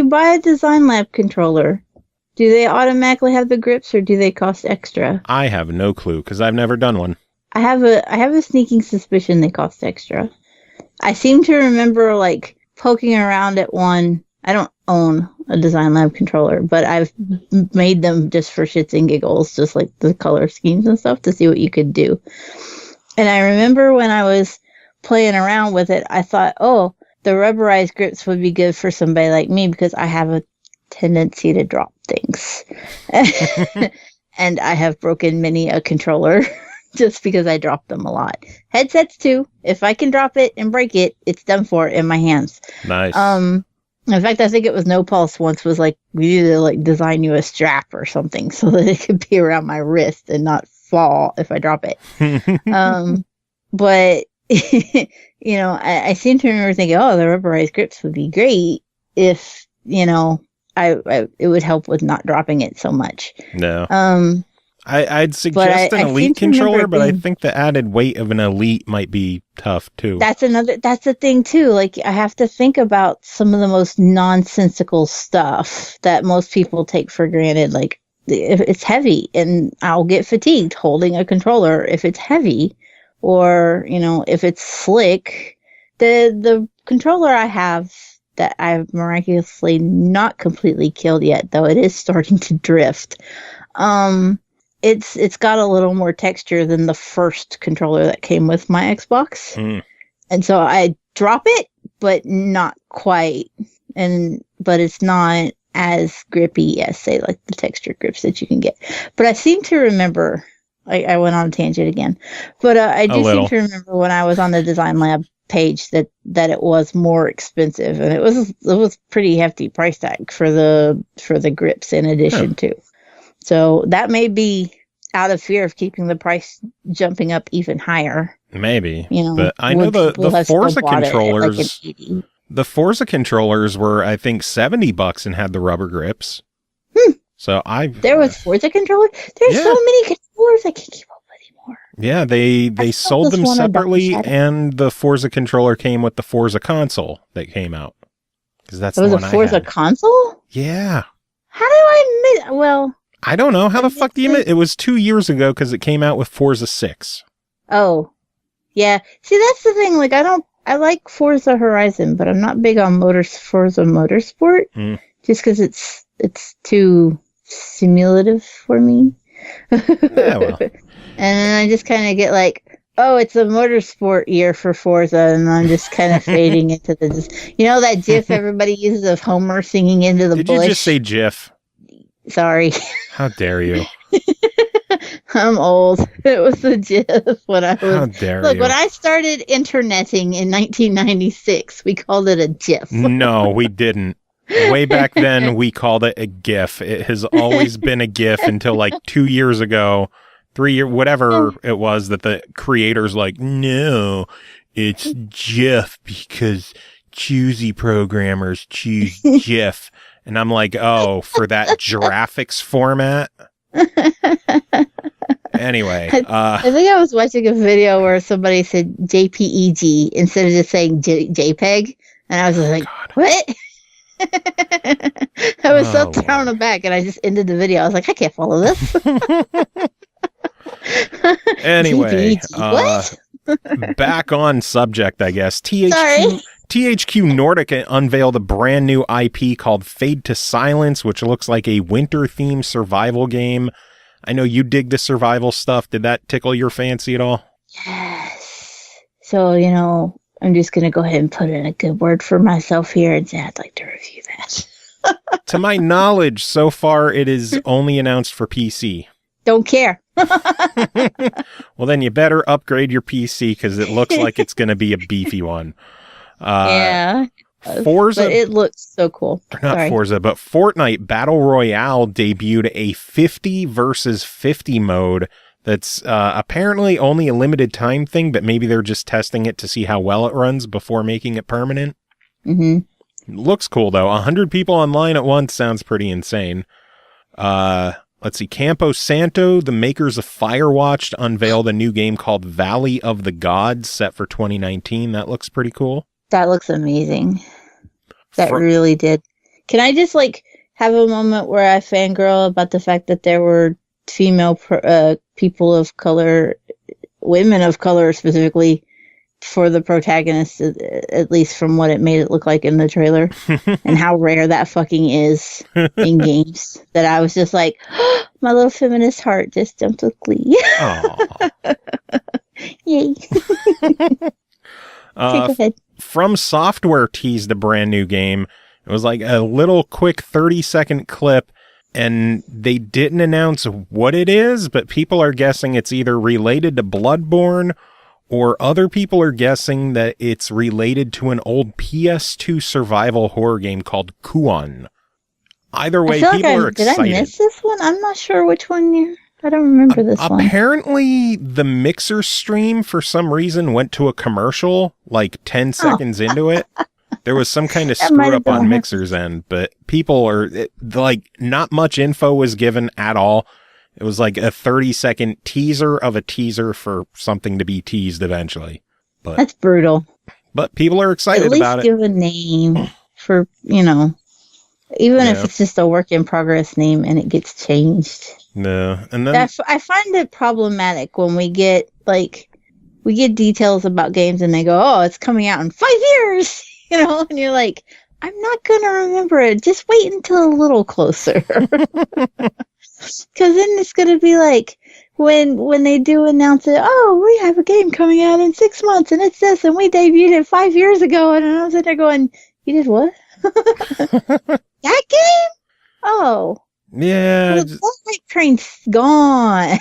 buy a Design Lab controller, do they automatically have the grips, or do they cost extra? I have no clue, because I've never done one. I have a sneaking suspicion they cost extra. I seem to remember like poking around at one. I don't own a Design Lab controller, but I've made them just for shits and giggles, just like the color schemes and stuff, to see what you could do. And I remember when I was playing around with it, I thought, oh, the rubberized grips would be good for somebody like me because I have a tendency to drop things. And I have broken many a controller just because I drop them a lot. Headsets too. If I can drop it and break it, it's done for in my hands. Nice. In fact, I think it was No Pulse once was like, we need to like design you a strap or something so that it could be around my wrist and not fall if I drop it. But I seem to remember thinking, oh, the rubberized grips would be great if, it would help with not dropping it so much. No. I'd suggest an Elite controller, but I think the added weight of an Elite might be tough too. That's the thing too. Like, I have to think about some of the most nonsensical stuff that most people take for granted. Like, if it's heavy, and I'll get fatigued holding a controller if it's heavy, or, if it's slick. The controller I have that I've miraculously not completely killed yet, though it is starting to drift. It's got a little more texture than the first controller that came with my Xbox. And so I drop it, but not quite. But it's not as grippy as, say, like the texture grips that you can get. But I seem to remember, I went on a tangent again, but I do seem to remember when I was on the Design Lab page that it was more expensive, and it was pretty hefty price tag for the grips in addition too. So that may be out of fear of keeping the price jumping up even higher. Maybe, but I know the Forza controllers. Like the Forza controllers were, I think, $70 and had the rubber grips. So there was Forza controllers. There's so many controllers I can't keep up with anymore. Yeah, they sold them separately, and the Forza controller came with the Forza console that came out. Because that's the one I had. It was a Forza console? Yeah. How do I miss? Well, I don't know. How the fuck do you miss? It was 2 years ago because it came out with Forza 6. Oh, yeah. See, that's the thing. Like, I like Forza Horizon, but I'm not big on Forza Motorsport, just because it's too simulative for me. Yeah, well. And then I just kind of get like, oh, it's a motorsport year for Forza, and I'm just kind of fading into that GIF everybody uses of Homer singing into the bush. Did you just say GIF? Sorry. How dare you? I'm old. It was the GIF when I was. How dare you? When I started interneting in 1996, we called it a GIF. No, we didn't. Way back then, we called it a GIF. It has always been a GIF until like 2 years ago. 3 year, whatever it was that the creator's like, no, it's GIF because choosy programmers choose GIF. And I'm like, oh, for that graphics format? Anyway. I think I was watching a video where somebody said JPEG instead of just saying JPEG. And I was like, what? I was so thrown aback, and I just ended the video. I was like, I can't follow this. Anyway, back on subject, I guess. THQ Nordic unveiled a brand new IP called Fade to Silence, which looks like a winter-themed survival game. I know you dig the survival stuff. Did that tickle your fancy at all? Yes. So, I'm just going to go ahead and put in a good word for myself here and say I'd like to review that. To my knowledge, so far it is only announced for PC. Don't care. Well, then you better upgrade your PC because it looks like it's going to be a beefy one. Yeah. Forza, but it looks so cool. Forza, but Fortnite Battle Royale debuted a 50 versus 50 mode that's apparently only a limited time thing, but maybe they're just testing it to see how well it runs before making it permanent. Mm-hmm. Looks cool, though. 100 people online at once sounds pretty insane. Let's see. Campo Santo, the makers of Firewatch, unveiled a new game called Valley of the Gods set for 2019. That looks pretty cool. That looks amazing. That really did. Can I just have a moment where I fangirl about the fact that there were female people of color, women of color specifically, for the protagonist, at least from what it made it look like in the trailer, and how rare that fucking is in games, that I was just like, oh, my little feminist heart just jumped with glee. Yay. Go ahead. From Software teased a brand new game. It was like a little quick 30-second clip, and they didn't announce what it is, but people are guessing it's either related to Bloodborne, or other people are guessing that it's related to an old PS2 survival horror game called Kuon. Either way, people are excited. Did I miss this one? I'm not sure which one I don't remember this one. Apparently, the Mixer stream, for some reason, went to a commercial, 10 seconds into it. There was some kind of screw up on Mixer's end, but people are, not much info was given at all. It was like a 30-second teaser of a teaser for something to be teased eventually. But that's brutal. But people are excited about it. At least give a name for, even if it's just a work in progress name and it gets changed. No, and then I find it problematic when we get details about games and they go, "Oh, it's coming out in 5 years," and you're like, "I'm not gonna remember it. Just wait until a little closer." Because then it's gonna be like when they do announce it. Oh, we have a game coming out in 6 months, and it's this, and we debuted it 5 years ago, and I was sitting there going, "You did what? That game? Oh." Yeah. Well, that train's gone.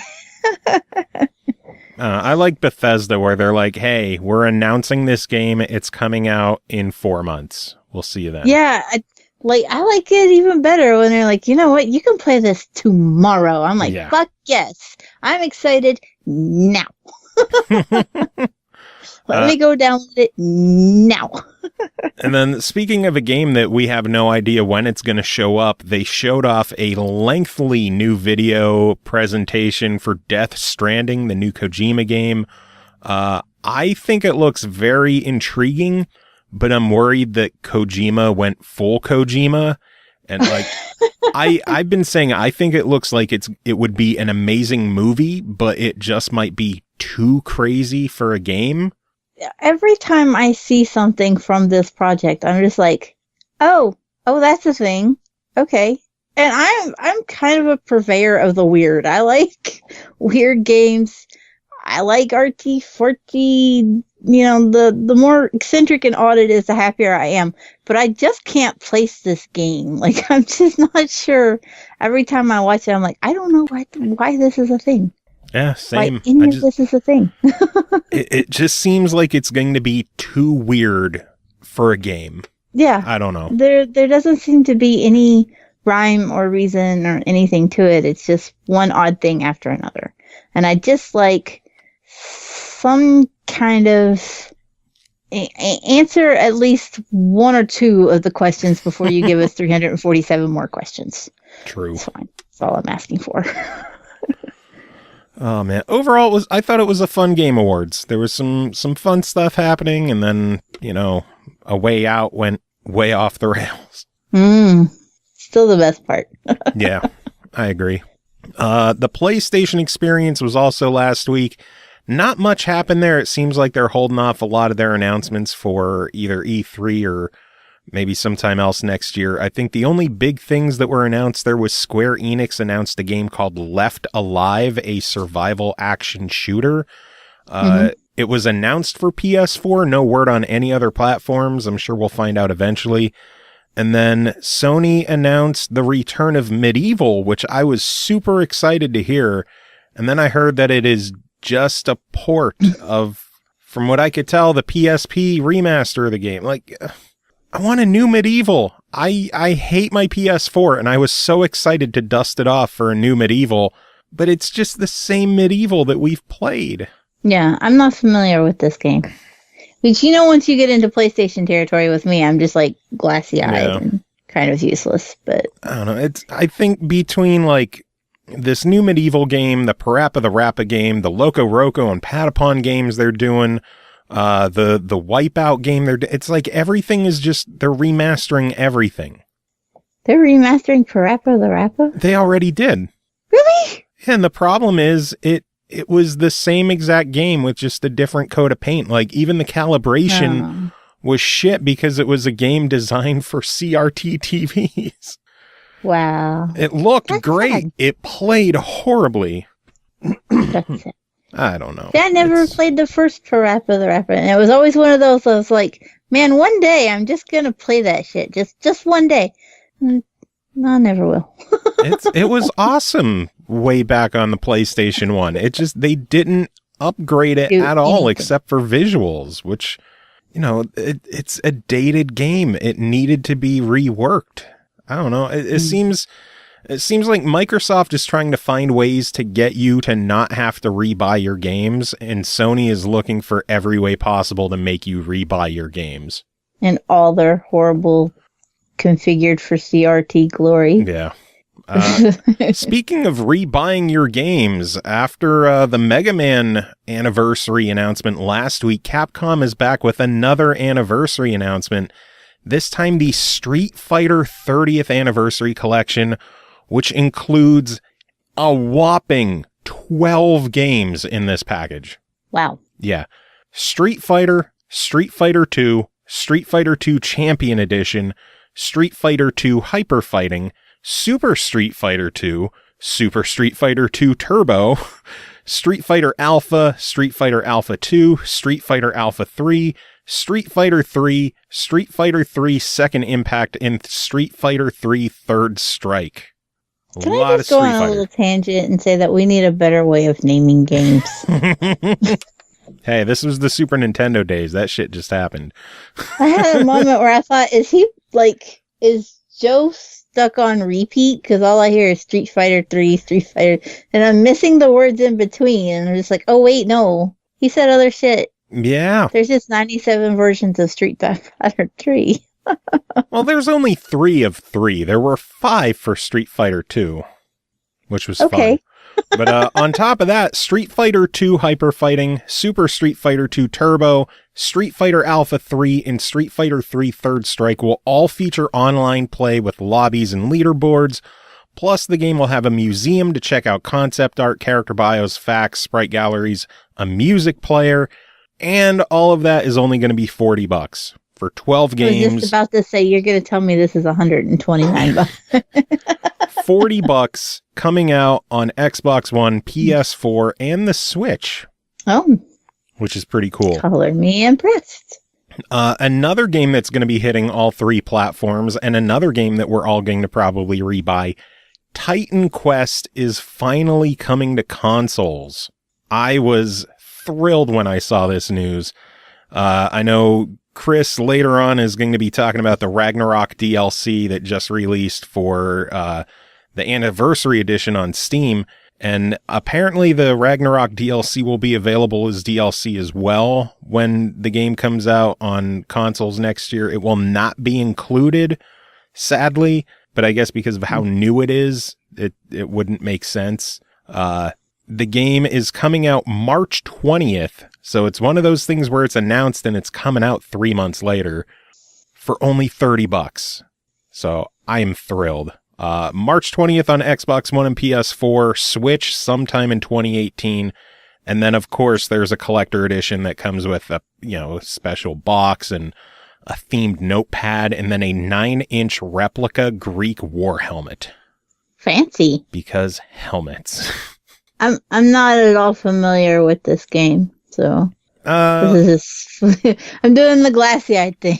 I like Bethesda where they're like, hey, we're announcing this game. It's coming out in 4 months. We'll see you then. Yeah. I like it even better when they're like, you know what? You can play this tomorrow. I'm like, fuck yes. I'm excited now. Let me go download it now. And then speaking of a game that we have no idea when it's going to show up, they showed off a lengthy new video presentation for Death Stranding, the new Kojima game. I think it looks very intriguing, but I'm worried that Kojima went full Kojima. And I've been saying I think it looks like it would be an amazing movie, but it just might be too crazy for a game. Every time I see something from this project, I'm just like, oh, that's a thing. Okay. And I'm kind of a purveyor of the weird. I like weird games. I like artsy, fartsy, the more eccentric and odd it is, the happier I am. But I just can't place this game. I'm just not sure. Every time I watch it, I'm like, I don't know why this is a thing. Yeah, same. This is a thing. it just seems like it's going to be too weird for a game. Yeah. I don't know. There doesn't seem to be any rhyme or reason or anything to it. It's just one odd thing after another. And I just like some kind of answer at least one or two of the questions before you give us 347 more questions. True. That's fine. That's all I'm asking for. Oh man! Overall, I thought it was a fun game awards. There was some fun stuff happening, and then A Way Out went way off the rails. Still the best part. Yeah, I agree. The PlayStation experience was also last week. Not much happened there. It seems like they're holding off a lot of their announcements for either E3 or maybe sometime else next year. I think the only big things that were announced there was Square Enix announced a game called Left Alive, a survival action shooter. It was announced for PS4, no word on any other platforms. I'm sure we'll find out eventually. And then Sony announced the return of Medieval, which I was super excited to hear. And then I heard that it is just a port of, from what I could tell, the PSP remaster of the game. Like, I want a new Medieval. I hate my PS4, and I was so excited to dust it off for a new Medieval, but it's just the same Medieval that we've played. Yeah, I'm not familiar with this game. But once you get into PlayStation territory with me, I'm just like glassy-eyed and kind of useless. But I don't know. I think between like this new Medieval game, the Parappa the Rappa game, the Loco Roco and Patapon games they're doing, the Wipeout game, it's like everything is just, they're remastering everything. They're remastering Parappa the Rappa? They already did. Really? And the problem is it was the same exact game with just a different coat of paint. Like even the calibration was shit because it was a game designed for CRT TVs. Wow. It looked great. Sad. It played horribly. That's it. I don't know. I never played the first Parappa the Rapper, and it was always one of those. I was like, man, one day I'm just gonna play that shit. Just one day. No, I never will. It was awesome way back on the PlayStation 1. It just, they didn't upgrade it at all except for visuals, which, it's a dated game. It needed to be reworked. I don't know. It seems like Microsoft is trying to find ways to get you to not have to rebuy your games, and Sony is looking for every way possible to make you rebuy your games. And all their horrible configured for CRT glory. Yeah. Speaking of rebuying your games, after the Mega Man anniversary announcement last week, Capcom is back with another anniversary announcement. This time the Street Fighter 30th Anniversary Collection, which includes a whopping 12 games in this package. Wow. Yeah. Street Fighter, Street Fighter 2, Street Fighter 2 Champion Edition, Street Fighter 2 Hyper Fighting, Super Street Fighter 2, Super Street Fighter 2 Turbo, Street Fighter Alpha, Street Fighter Alpha 2, Street Fighter Alpha 3, Street Fighter 3, Street Fighter 3 Second Impact, and Street Fighter 3 Third Strike. Can I just go on a little tangent and say that we need a better way of naming games? Hey, this was the Super Nintendo days. That shit just happened. I had a moment where I thought, is Joe stuck on repeat? Because all I hear is Street Fighter 3, Street Fighter, and I'm missing the words in between. And I'm just like, oh, wait, no. He said other shit. Yeah. There's just 97 versions of Street Fighter 3. Well, there's only 3 of 3. There were 5 for Street Fighter 2, which was fun. But on top of that, Street Fighter 2 Hyper Fighting, Super Street Fighter 2 Turbo, Street Fighter Alpha 3, and Street Fighter 3 Third Strike will all feature online play with lobbies and leaderboards. Plus, the game will have a museum to check out concept art, character bios, facts, sprite galleries, a music player, and all of that is only going to be $40 for 12 games. I was just about to say, you're going to tell me this is $129. $40 coming out on Xbox One, PS4, and the Switch. Oh. Which is pretty cool. Color me impressed. Another game that's going to be hitting all 3 platforms, and another game that we're all going to probably rebuy, Titan Quest is finally coming to consoles. I was thrilled when I saw this news. I know Kris later on is going to be talking about the Ragnarok DLC that just released for the anniversary edition on Steam. And apparently the Ragnarok DLC will be available as DLC as well when the game comes out on consoles next year. It will not be included, sadly, but I guess because of how new it is, it wouldn't make sense. The game is coming out March 20th, so it's one of those things where it's announced and it's coming out 3 months later for only $30. So I am thrilled. March 20th on Xbox One and PS4, Switch sometime in 2018. And then, of course, there's a collector edition that comes with a special box and a themed notepad, and then a 9-inch replica Greek war helmet. Fancy. Because helmets. I'm not at all familiar with this game, so this is I'm doing the glassy-eyed thing.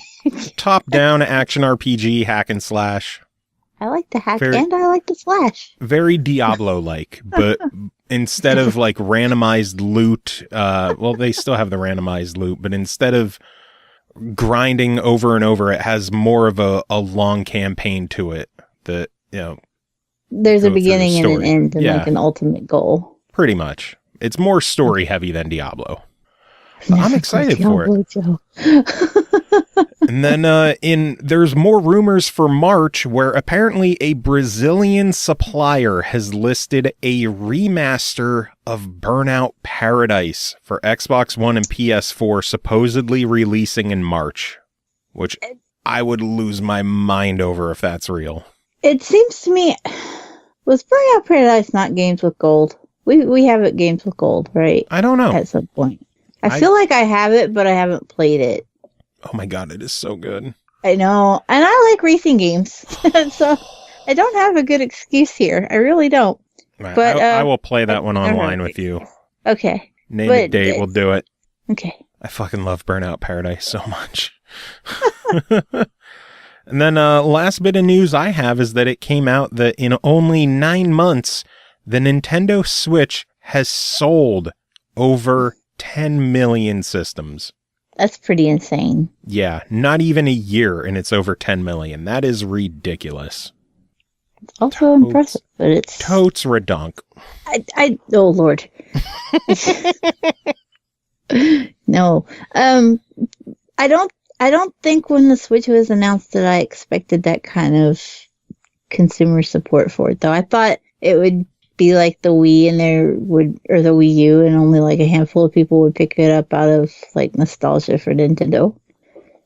Top-down action RPG, hack and slash. I like the hack and I like the slash. Very Diablo-like, but instead of like randomized loot, well, they still have the randomized loot, but instead of grinding over and over, it has more of a long campaign to it that, there's a beginning and an end and like an ultimate goal. Pretty much. It's more story heavy than Diablo. So I'm excited for it. And then there's more rumors for March where apparently a Brazilian supplier has listed a remaster of Burnout Paradise for Xbox One and PS4, supposedly releasing in March, which I would lose my mind over if that's real. It seems to me, was Burnout Paradise not Games with Gold? We have it Games with Gold, right? I don't know. At some point. I feel like I have it, but I haven't played it. Oh my god, it is so good. I know. And I like racing games. So I don't have a good excuse here. I really don't. Right, but I will play that one online with you. Okay. Name a date, we'll do it. Okay. I fucking love Burnout Paradise so much. And then last bit of news I have is that it came out that in only 9 months, the Nintendo Switch has sold over 10 million systems. That's pretty insane. Yeah, not even a year and it's over 10 million. That is ridiculous. It's also impressive, but it's totes redonk. Oh Lord. No. I don't think when the Switch was announced that I expected that kind of consumer support for it, though. I thought it would be like the Wii or the Wii U, and only like a handful of people would pick it up out of like nostalgia for Nintendo.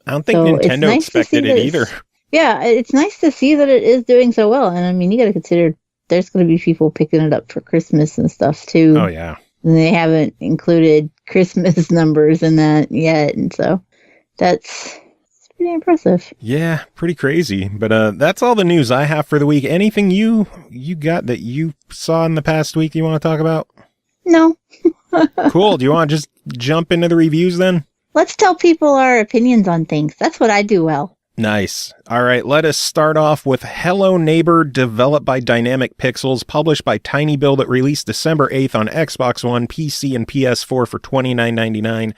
I don't think Nintendo expected it either. Yeah, it's nice to see that it is doing so well, and I mean, you got to consider there's going to be people picking it up for Christmas and stuff too. Oh yeah, and they haven't included Christmas numbers in that yet, and so that's pretty impressive. Yeah, pretty crazy. But that's all the news I have for the week. Anything you got that you saw in the past week you want to talk about? No. Cool. Do you want to just jump into the reviews then? Let's tell people our opinions on things. That's what I do well. Nice. All right, let us start off with Hello Neighbor, developed by Dynamic Pixels, published by Tiny Build. It released December 8th on Xbox One, PC, and PS4 for $29.99.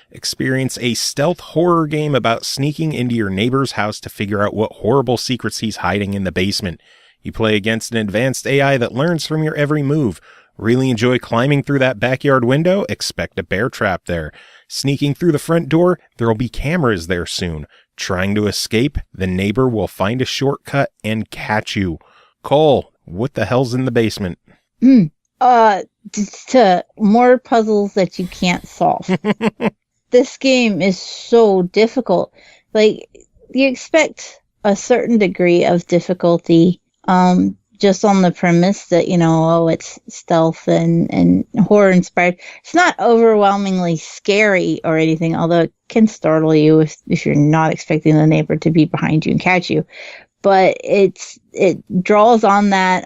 Experience a stealth horror game about sneaking into your neighbor's house to figure out what horrible secrets he's hiding in the basement. You play against an advanced AI that learns from your every move. Really enjoy climbing through that backyard window? Expect a bear trap there. Sneaking through the front door? There'll be cameras there soon. Trying to escape? The neighbor will find a shortcut and catch you. Cole, what the hell's in the basement? Just more puzzles that you can't solve. This game is so difficult. Like, you expect a certain degree of difficulty, just on the premise that, it's stealth and horror inspired. It's not overwhelmingly scary or anything, although it can startle you if you're not expecting the neighbor to be behind you and catch you. But it draws on that,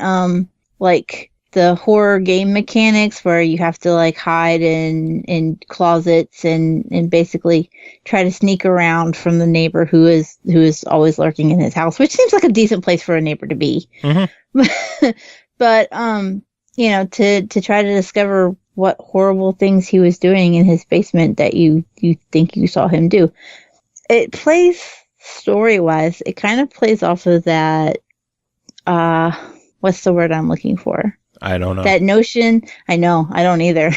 like the horror game mechanics where you have to like hide in closets and basically try to sneak around from the neighbor who is always lurking in his house, which seems like a decent place for a neighbor to be. Mm-hmm. But to try to discover what horrible things he was doing in his basement that you think you saw him do. it plays story-wise. It kind of plays off of that. What's the word I'm looking for? I don't know. That notion. I know. I don't either.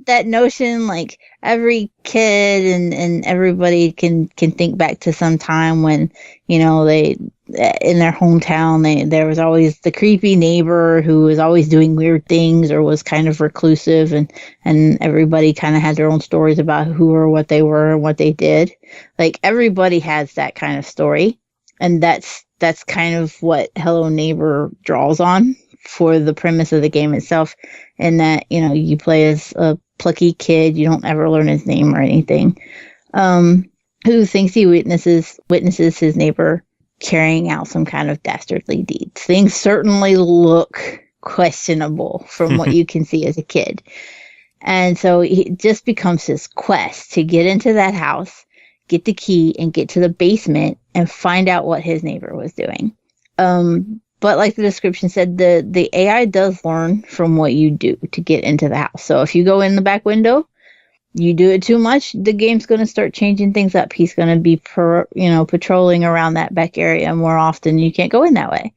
that notion, like every kid and everybody can think back to some time when, you know, they in their hometown, there was always the creepy neighbor who was always doing weird things or was kind of reclusive, and everybody kind of had their own stories about who or what they were and what they did. Like everybody has that kind of story, and that's kind of what Hello Neighbor draws on for the premise of the game itself, and that, you know, you play as a plucky kid, you don't ever learn his name or anything, who thinks he witnesses his neighbor carrying out some kind of dastardly deeds. Things certainly look questionable from what you can see as a kid. And so it just becomes his quest to get into that house, get the key, and get to the basement and find out what his neighbor was doing. But like the description said, the AI does learn from what you do to get into the house. So if you go in the back window, you do it too much, the game's going to start changing things up. He's going to be, patrolling around that back area more often. You can't go in that way.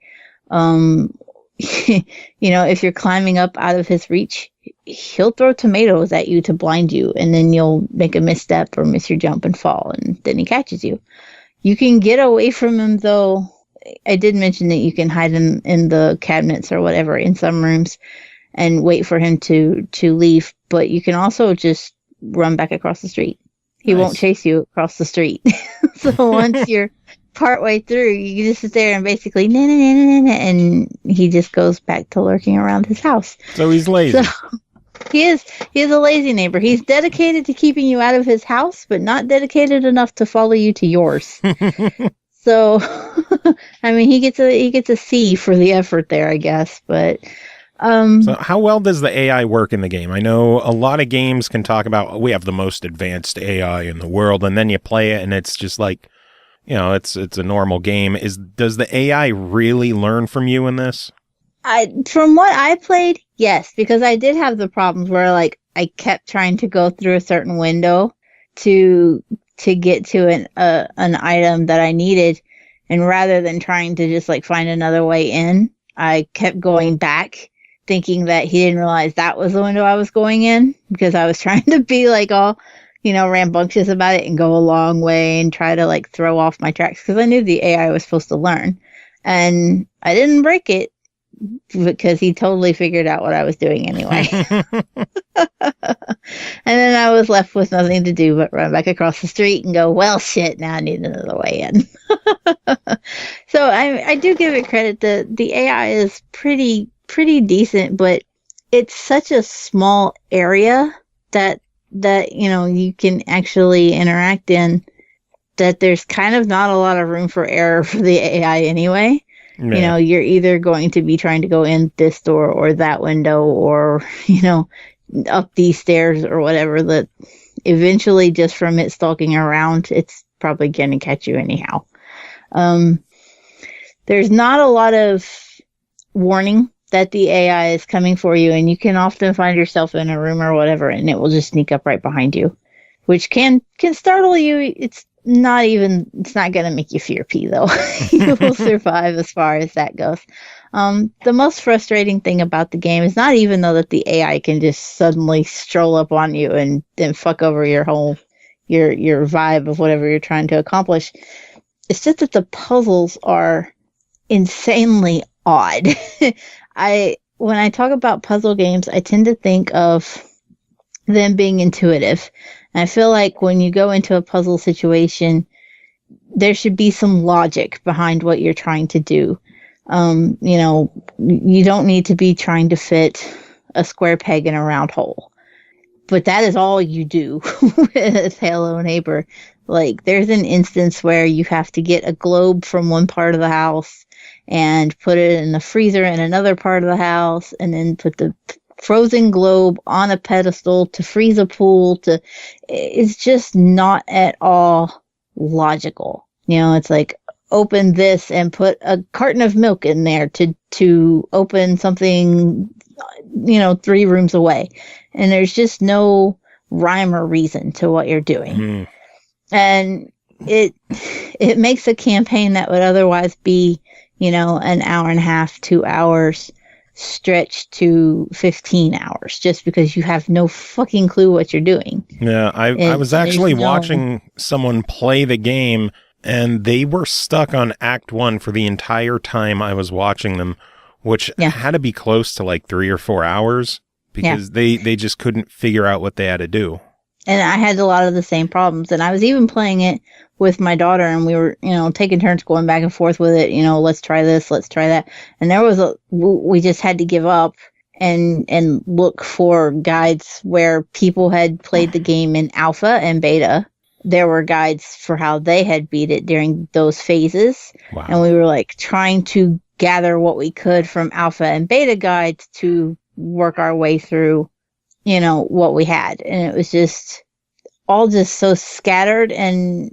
If you're climbing up out of his reach, he'll throw tomatoes at you to blind you, and then you'll make a misstep or miss your jump and fall, and then he catches you. You can get away from him, though. I did mention that you can hide him in the cabinets or whatever in some rooms and wait for him to leave, but you can also just run back across the street. He won't chase you across the street. So once you're partway through, you just sit there and basically and he just goes back to lurking around his house. So he's lazy. So, he is a lazy neighbor. He's dedicated to keeping you out of his house, but not dedicated enough to follow you to yours. So, I mean, he gets a C for the effort there, I guess. But so how well does the AI work in the game? I know a lot of games can talk about, we have the most advanced AI in the world, and then you play it and it's just like, you know, it's a normal game. Does the AI really learn from you in this? From what I played, yes, because I did have the problems where, like, I kept trying to go through a certain window to get to an item that I needed, and rather than trying to just like find another way in, I kept going back, thinking that he didn't realize that was the window I was going in, because I was trying to be like all, rambunctious about it and go a long way and try to like throw off my tracks, because I knew the AI was supposed to learn, and I didn't break it because he totally figured out what I was doing anyway. And then I was left with nothing to do but run back across the street and go, well, shit, now I need another way in. So I do give it credit. The AI is pretty decent, but it's such a small area that you can actually interact in, that there's kind of not a lot of room for error for the AI anyway. Yeah. You're either going to be trying to go in this door or that window, or, up these stairs or whatever, that eventually, just from it stalking around, it's probably going to catch you anyhow. There's not a lot of warning that the AI is coming for you, and you can often find yourself in a room or whatever, and it will just sneak up right behind you, which can startle you. It's not going to make you fear pee, though. You will survive as far as that goes. The most frustrating thing about the game is not even though that the AI can just suddenly stroll up on you and then fuck over your whole your vibe of whatever you're trying to accomplish. It's just that the puzzles are insanely odd. When I talk about puzzle games, I tend to think of them being intuitive. And I feel like when you go into a puzzle situation, there should be some logic behind what you're trying to do. You don't need to be trying to fit a square peg in a round hole. But that is all you do with Hello Neighbor. Like, there's an instance where you have to get a globe from one part of the house and put it in the freezer in another part of the house, and then put the frozen globe on a pedestal to freeze a pool. It's just not at all logical. It's like, open this and put a carton of milk in there to open something, 3 rooms away. And there's just no rhyme or reason to what you're doing. And it makes a campaign that would otherwise be, an hour and a half, 2 hours, stretched to 15 hours just because you have no fucking clue what you're doing. Yeah, I was actually watching someone play the game, and they were stuck on Act 1 for the entire time I was watching them, which had to be close to like 3 or 4 hours because they just couldn't figure out what they had to do. And I had a lot of the same problems. And I was even playing it with my daughter, and we were, taking turns going back and forth with it. Let's try this, let's try that. And we just had to give up and look for guides where people had played the game in alpha and beta. There were guides for how they had beat it during those phases. Wow. And we were like trying to gather what we could from alpha and beta guides to work our way through, what we had. And it was just all just so scattered. And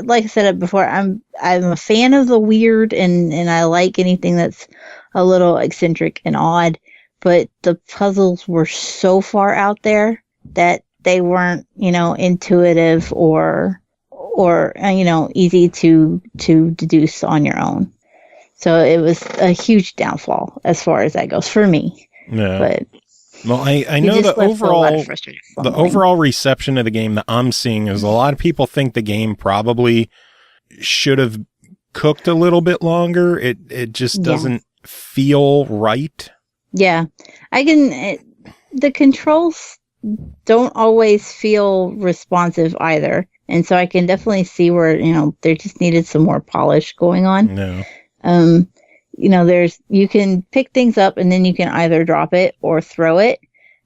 like I said before, I'm a fan of the weird, and I like anything that's a little eccentric and odd, but the puzzles were so far out there that they weren't, intuitive or easy to deduce on your own. So it was a huge downfall as far as that goes for me. Yeah. But well, I know the overall reception of the game that I'm seeing is a lot of people think the game probably should have cooked a little bit longer. It just doesn't feel right. Yeah. The controls don't always feel responsive either. And so I can definitely see where, there just needed some more polish going on. No. You can pick things up and then you can either drop it or throw it.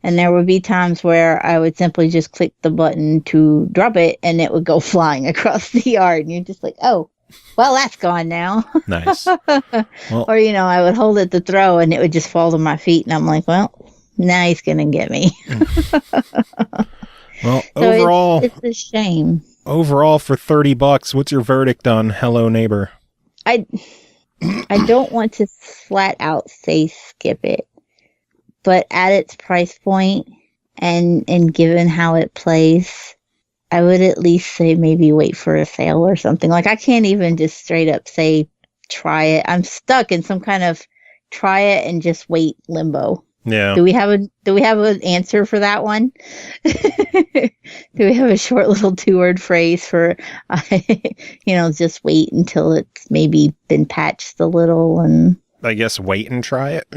And there would be times where I would simply just click the button to drop it and it would go flying across the yard. And you're just like, oh, well, that's gone now. Nice. Well, or, I would hold it to throw and it would just fall to my feet. And I'm like, well, now he's going to get me. Well, so overall, it's a shame. Overall, for $30, what's your verdict on Hello Neighbor? I don't want to flat out say skip it, but at its price point and given how it plays, I would at least say maybe wait for a sale or something. Like, I can't even just straight up say try it. I'm stuck in some kind of try it and just wait limbo. Yeah. Do we have an answer for that one? Do we have a short little 2-word phrase for, just wait until it's maybe been patched a little and. I guess wait and try it.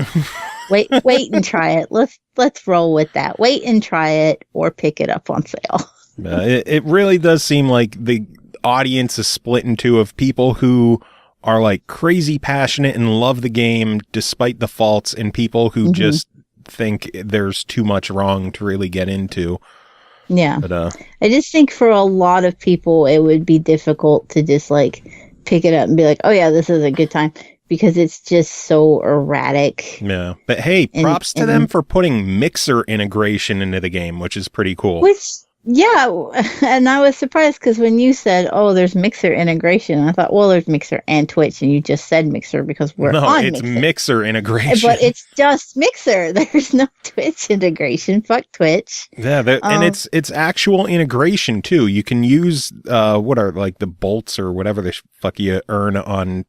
wait and try it. Let's roll with that. Wait and try it or pick it up on sale. It really does seem like the audience is split in two of people who are like crazy passionate and love the game despite the faults, and people who just think there's too much wrong to really get into. Yeah. But I just think for a lot of people it would be difficult to just like pick it up and be like, oh yeah, this is a good time, because it's just so erratic. Yeah. But hey, props to them for putting mixer integration into the game, which is pretty cool. Yeah, and I was surprised because when you said, oh, there's Mixer integration, I thought, well, there's Mixer and Twitch, and you just said Mixer because we're on Mixer. No, it's Mixer integration. But it's just Mixer. There's no Twitch integration. Fuck Twitch. Yeah, and it's actual integration, too. You can use, what are, like, the bolts or whatever the fuck you earn on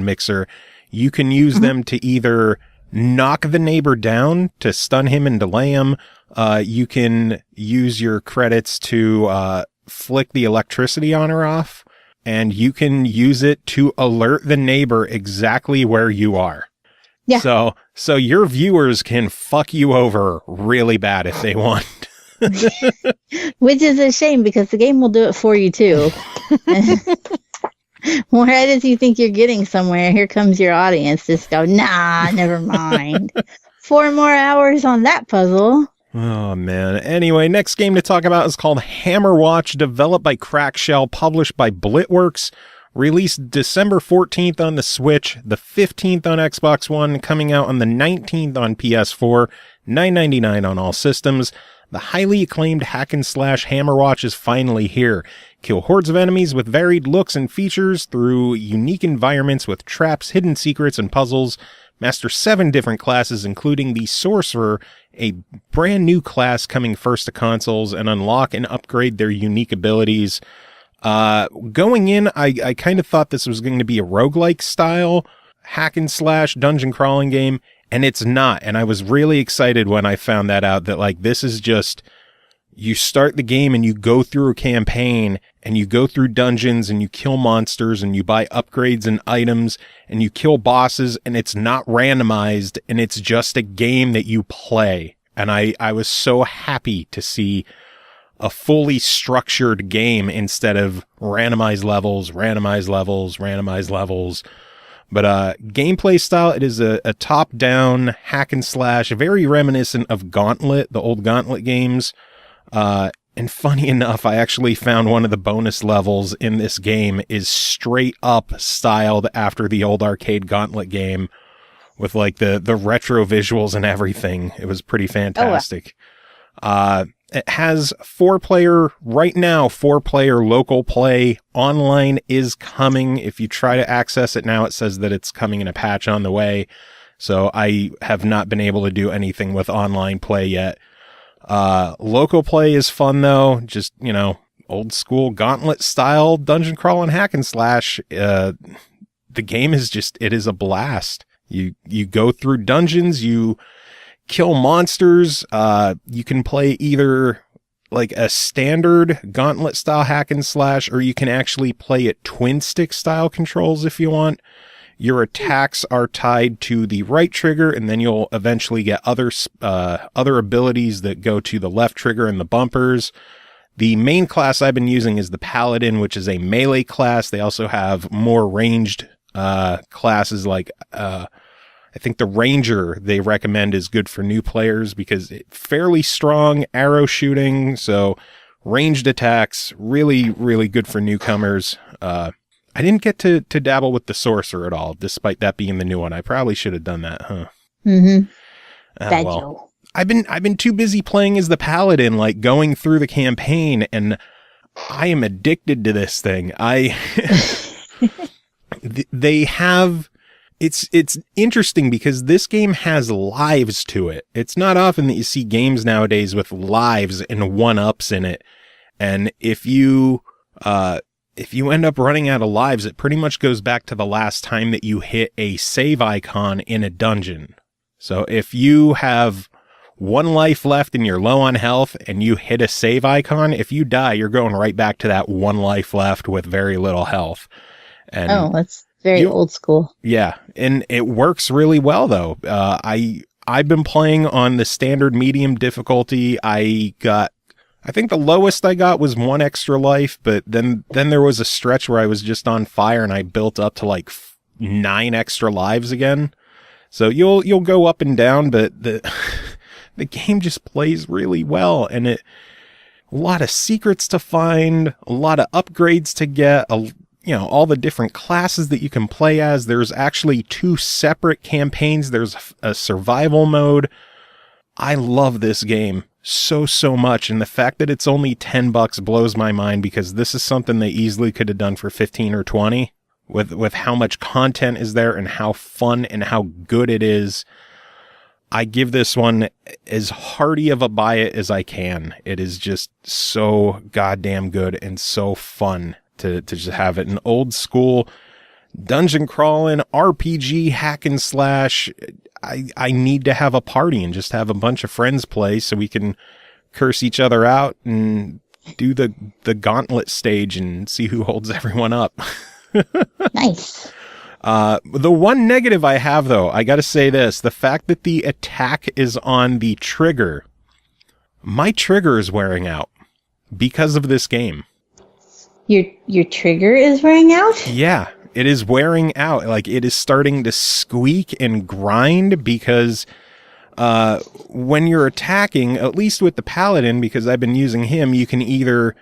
Mixer. You can use them to either knock the neighbor down, to stun him and delay him. You can use your credits to flick the electricity on or off, and you can use it to alert the neighbor exactly where you are. Yeah. So your viewers can fuck you over really bad if they want. Which is a shame because the game will do it for you too. Right as you think you're getting somewhere, here comes your audience. Just go, nah, never mind. 4 more hours on that puzzle. Oh, man. Anyway, next game to talk about is called Hammerwatch, developed by Crackshell, published by Blitworks, released December 14th on the Switch, the 15th on Xbox One, coming out on the 19th on PS4, $9.99 on all systems. The highly acclaimed hack-and-slash Hammerwatch is finally here. Kill hordes of enemies with varied looks and features through unique environments with traps, hidden secrets, and puzzles. Master 7 different classes, including the Sorcerer, a brand new class coming first to consoles, and unlock and upgrade their unique abilities. Going in, I kind of thought this was going to be a roguelike style hack and slash dungeon crawling game, and it's not. And I was really excited when I found that out, that like this is just, you start the game and you go through a campaign and you go through dungeons and you kill monsters and you buy upgrades and items and you kill bosses, and it's not randomized, and it's just a game that you play. And I was so happy to see a fully structured game instead of randomized levels. But gameplay style, it is a top-down hack and slash, very reminiscent of Gauntlet, the old Gauntlet games. And funny enough, I actually found one of the bonus levels in this game is straight up styled after the old arcade Gauntlet game with like the retro visuals and everything. It was pretty fantastic. It has 4-player local play. Online is coming. If you try to access it now, it says that it's coming in a patch on the way. So I have not been able to do anything with online play yet. Local play is fun though. Just, old school Gauntlet style dungeon crawl and hack and slash. The game is it is a blast. You go through dungeons, you kill monsters. You can play either like a standard Gauntlet style hack and slash, or you can actually play it twin stick style controls if you want. Your attacks are tied to the right trigger, and then you'll eventually get other abilities that go to the left trigger and the bumpers. The main class I've been using is the Paladin, which is a melee class. They also have more ranged classes like I think the Ranger they recommend is good for new players because it's fairly strong arrow shooting, so ranged attacks, really, really good for newcomers. I didn't get to dabble with the Sorcerer at all, despite that being the new one. I probably should have done that, huh? Mm-hmm. Well, I've been too busy playing as the Paladin, like going through the campaign, and I am addicted to this thing. They have... It's interesting because this game has lives to it. It's not often that you see games nowadays with lives and one-ups in it. And if you end up running out of lives, it pretty much goes back to the last time that you hit a save icon in a dungeon. So if you have 1 life left and you're low on health and you hit a save icon, if you die, you're going right back to that 1 life left with very little health. And that's very old school. Yeah, and it works really well though. I've been playing on the standard medium difficulty. I think the lowest I got was 1 extra life, but then there was a stretch where I was just on fire and I built up to like 9 extra lives again. So you'll go up and down, but the game just plays really well, and a lot of secrets to find, a lot of upgrades to get, all the different classes that you can play as. There's actually 2 separate campaigns. There's a survival mode. I love this game so much, and the fact that it's only $10 blows my mind, because this is something they easily could have done for 15 or 20 with how much content is there and how fun and how good it is. I give this one as hearty of a buy it as I can. It is just so goddamn good and so fun to just have it. An old school dungeon crawling RPG hack and slash. I need to have a party and just have a bunch of friends play so we can curse each other out and do the gauntlet stage and see who holds everyone up. Nice. The one negative I have, though, I got to say this: the fact that the attack is on the trigger. My trigger is wearing out because of this game. Your trigger is wearing out? Yeah, it is wearing out. Like, it is starting to squeak and grind because when you're attacking, at least with the Paladin, because I've been using him, you can either,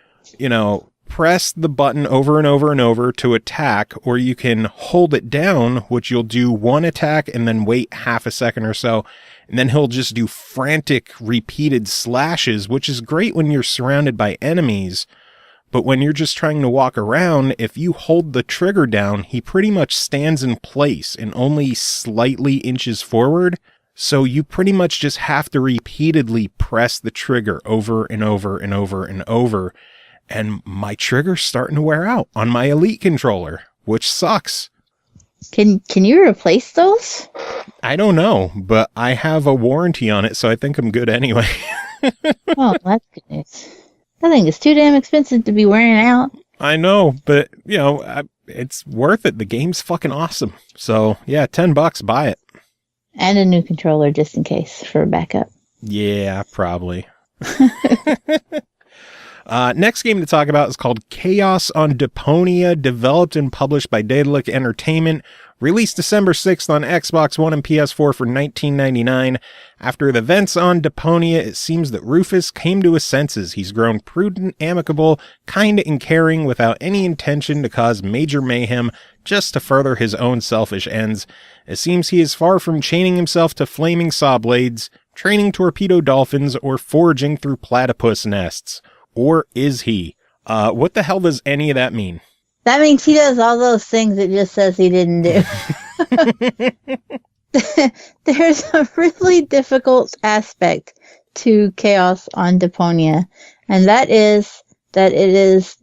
press the button over and over and over to attack, or you can hold it down, which you'll do 1 attack and then wait half a second or so, and then he'll just do frantic repeated slashes, which is great when you're surrounded by enemies. But when you're just trying to walk around, if you hold the trigger down, he pretty much stands in place and only slightly inches forward. So you pretty much just have to repeatedly press the trigger over and over and over and over. and my trigger's starting to wear out on my Elite controller, which sucks. Can you replace those? I don't know, but I have a warranty on it, so I think I'm good anyway. Oh, that's good news. That thing is too damn expensive to be wearing out. I know, but, it's worth it. The game's fucking awesome. So, yeah, $10, buy it. And a new controller just in case for backup. Yeah, probably. Next game to talk about is called Chaos on Deponia, developed and published by Daedalic Entertainment, released December 6th on Xbox One and PS4 for $19.99. After the events on Deponia, it seems that Rufus came to his senses. He's grown prudent, amicable, kind and caring without any intention to cause major mayhem just to further his own selfish ends. It seems he is far from chaining himself to flaming saw blades, training torpedo dolphins, or foraging through platypus nests. Or is he? What the hell does any of that mean? That means he does all those things it just says he didn't do. There's a really difficult aspect to Chaos on Deponia, and that is that it is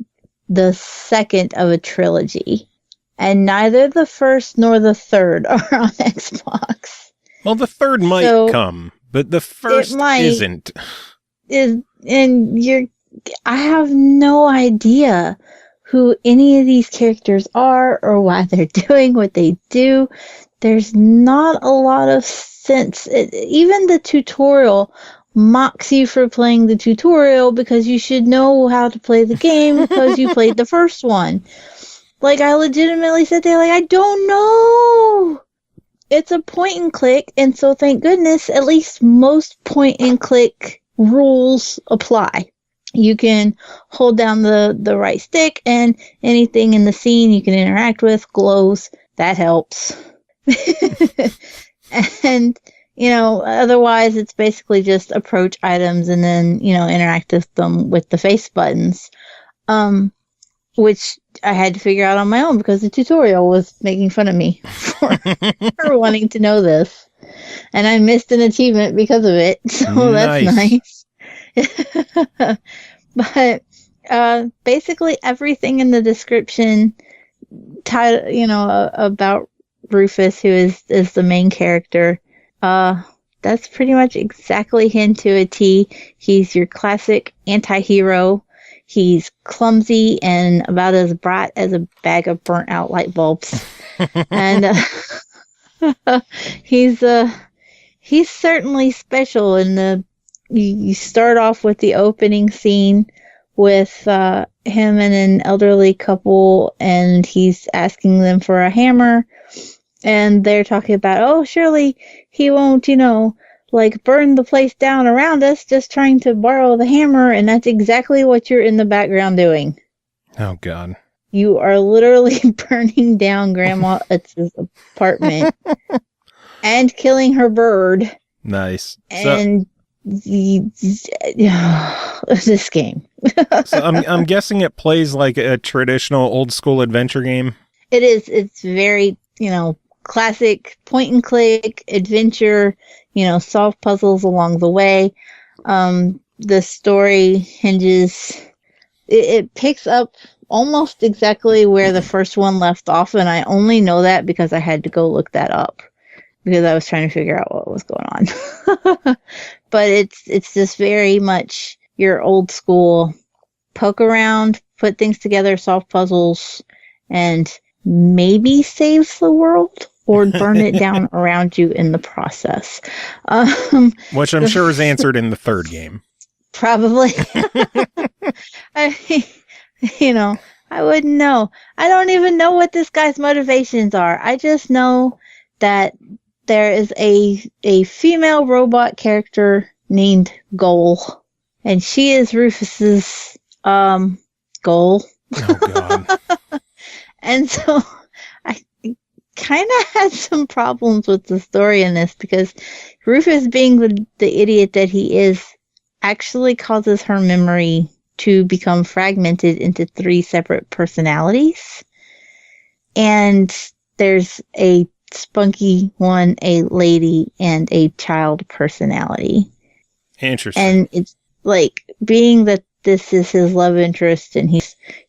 the second of a trilogy. And neither the first nor the third are on Xbox. Well, the third might come, but the first isn't. I have no idea who any of these characters are or why they're doing what they do. There's not a lot of sense. Even the tutorial mocks you for playing the tutorial because you should know how to play the game because you played the first one. Like, I legitimately sat there like, I don't know. It's a point and click, and so thank goodness at least most point and click rules apply. You can hold down the right stick, and anything in the scene you can interact with glows. That helps. And, otherwise it's basically just approach items and then, interact with them with the face buttons. Which I had to figure out on my own because the tutorial was making fun of me for wanting to know this. And I missed an achievement because of it. So that's nice. But basically everything in the description about Rufus, who is the main character, that's pretty much exactly him to a T. He's your classic anti-hero. He's clumsy and about as bright as a bag of burnt out light bulbs. And he's certainly special. And you start off with the opening scene with him and an elderly couple, and he's asking them for a hammer. And they're talking about, oh, surely he won't, burn the place down around us, just trying to borrow the hammer. And that's exactly what you're in the background doing. Oh, God. You are literally burning down Grandma Utz's apartment and killing her bird. Nice. And this game. So I'm guessing it plays like a traditional old school adventure game. It is. It's very, classic point and click adventure, solve puzzles along the way. The story hinges, it picks up almost exactly where the first one left off, and I only know that because I had to go look that up because I was trying to figure out what was going on. But it's just very much your old school poke around, put things together, solve puzzles, and maybe save the world or burn it down around you in the process. Which I'm sure is answered in the third game. Probably. I wouldn't know. I don't even know what this guy's motivations are. I just know that there is a female robot character named Goal, and she is Rufus's goal. Oh, God. And so I kind of had some problems with the story in this because Rufus, being the idiot that he is, actually causes her memory to become fragmented into 3 separate personalities. And there's a spunky one, a lady, and a child personality. Interesting. And it's like, being that this is his love interest, and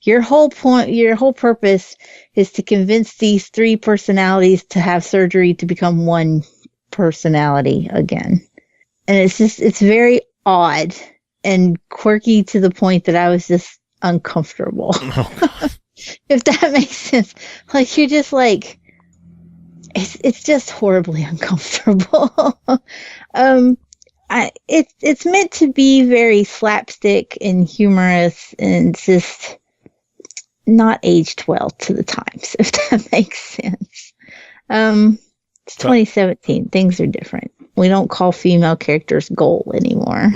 your whole purpose is to convince these 3 personalities to have surgery to become one personality again. And it's very odd and quirky to the point that I was just uncomfortable. If that makes sense. Like, you're just like, it's just horribly uncomfortable. It's meant to be very slapstick and humorous, and it's just not aged well to the times, if that makes sense. It's 2017. Things are different. We don't call female characters goal anymore.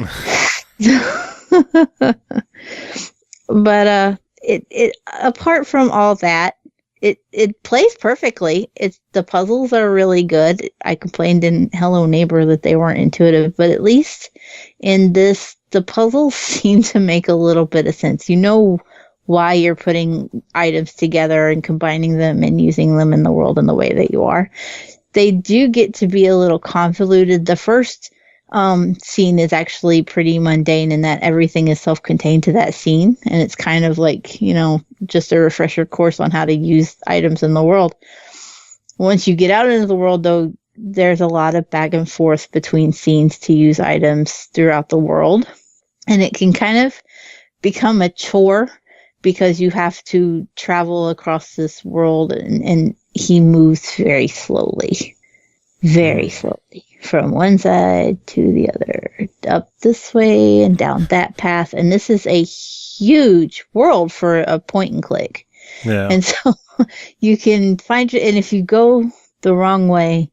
But it apart from all that, it plays perfectly. The puzzles are really good. I complained in Hello Neighbor that they weren't intuitive, but at least in this, the puzzles seem to make a little bit of sense. You know why you're putting items together and combining them and using them in the world in the way that you are. They do get to be a little convoluted. The first scene is actually pretty mundane in that everything is self-contained to that scene, and it's kind of like, just a refresher course on how to use items in the world. Once you get out into the world, though, there's a lot of back and forth between scenes to use items throughout the world, and it can kind of become a chore because you have to travel across this world, and he moves very slowly from one side to the other, up this way and down that path. And this is a huge world for a point and click. Yeah. And so you can find it, and if you go the wrong way,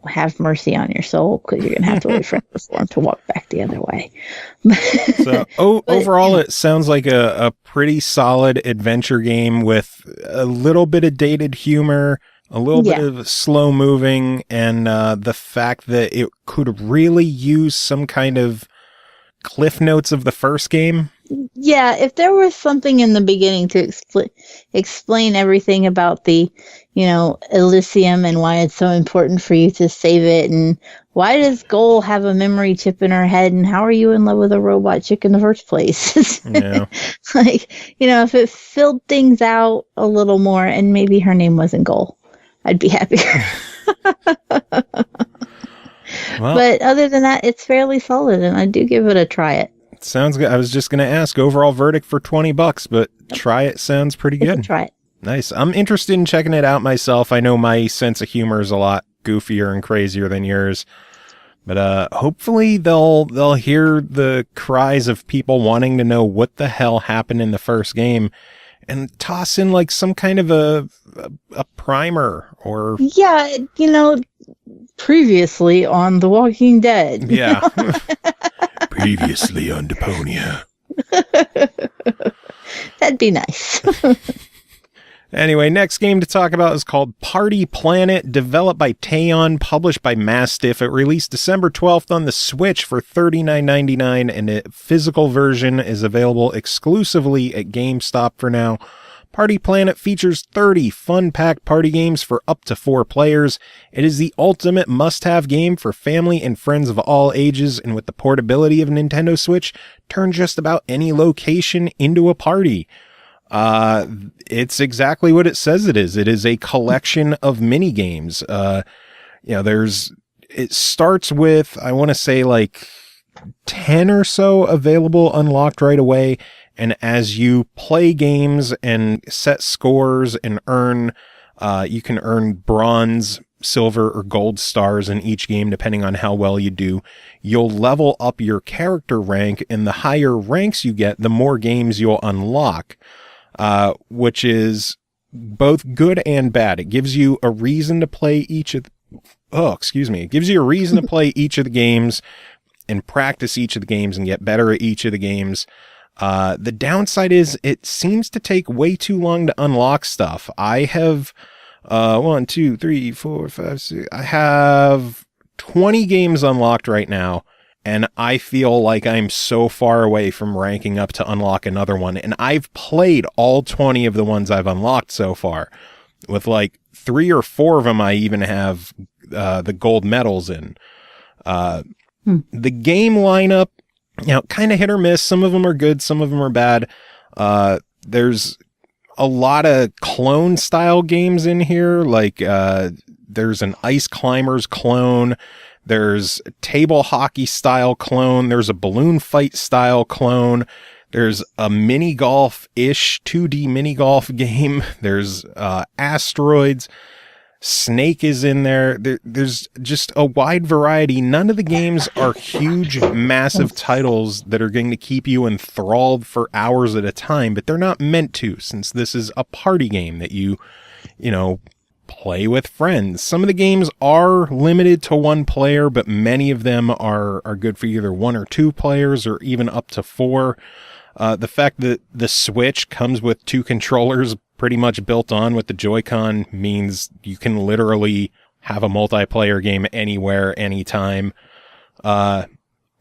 have mercy on your soul, because you're going to have to wait for him to walk back the other way. So overall, it sounds like a pretty solid adventure game with a little bit of dated humor, a little bit of slow moving, and the fact that it could really use some kind of cliff notes of the first game. Yeah, if there was something in the beginning to explain everything about the, Ailsean and why it's so important for you to save it, and why does Goal have a memory chip in her head, and how are you in love with a robot chick in the first place? Yeah. If it filled things out a little more, and maybe her name wasn't Goal, I'd be happier. Well, but other than that, it's fairly solid, and I do give it a try it. Sounds good. I was just going to ask overall verdict for $20, but try it sounds pretty good. Try it. Nice. I'm interested in checking it out myself. I know my sense of humor is a lot goofier and crazier than yours, but hopefully they'll hear the cries of people wanting to know what the hell happened in the first game and toss in like some kind of a primer or previously on The Walking Dead. Yeah. Previously on Deponia. That'd be nice. Anyway, next game to talk about is called Party Planet, developed by Taeon, published by Mastiff. It released December 12th on the Switch for $39.99, and a physical version is available exclusively at GameStop for now. Party Planet features 30 fun-packed party games for up to 4 players. It is the ultimate must-have game for family and friends of all ages, and with the portability of Nintendo Switch, turn just about any location into a party. It's exactly what it says it is. It is a collection of mini games. It starts with, I want to say like 10 or so available unlocked right away. And as you play games and set scores and you can earn bronze, silver, or gold stars in each game, depending on how well you do. You'll level up your character rank, and the higher ranks you get, the more games you'll unlock. Which is both good and bad. It gives you a reason to play It gives you a reason to play each of the games and practice each of the games and get better at each of the games. The downside is it seems to take way too long to unlock stuff. I have 1, 2, 3, 4, 5, 6. I have 20 games unlocked right now. And I feel like I'm so far away from ranking up to unlock another one. And I've played all 20 of the ones I've unlocked so far. With like 3 or 4 of them I even have the gold medals in. The game lineup kind of hit or miss. Some of them are good, some of them are bad. There's a lot of clone style games in here. Like, there's an Ice Climbers clone. There's a table hockey style clone. There's a balloon fight style clone. There's a mini golf-ish 2D mini golf game. There's asteroids. Snake is in there. There's just a wide variety. None of the games are huge, massive titles that are going to keep you enthralled for hours at a time, but they're not meant to, since this is a party game that you play with friends. Some of the games are limited to one player, but many of them are good for either one or two players, or even up to four. The fact that the Switch comes with two controllers pretty much built on with the Joy-Con means you can literally have a multiplayer game anywhere, anytime. My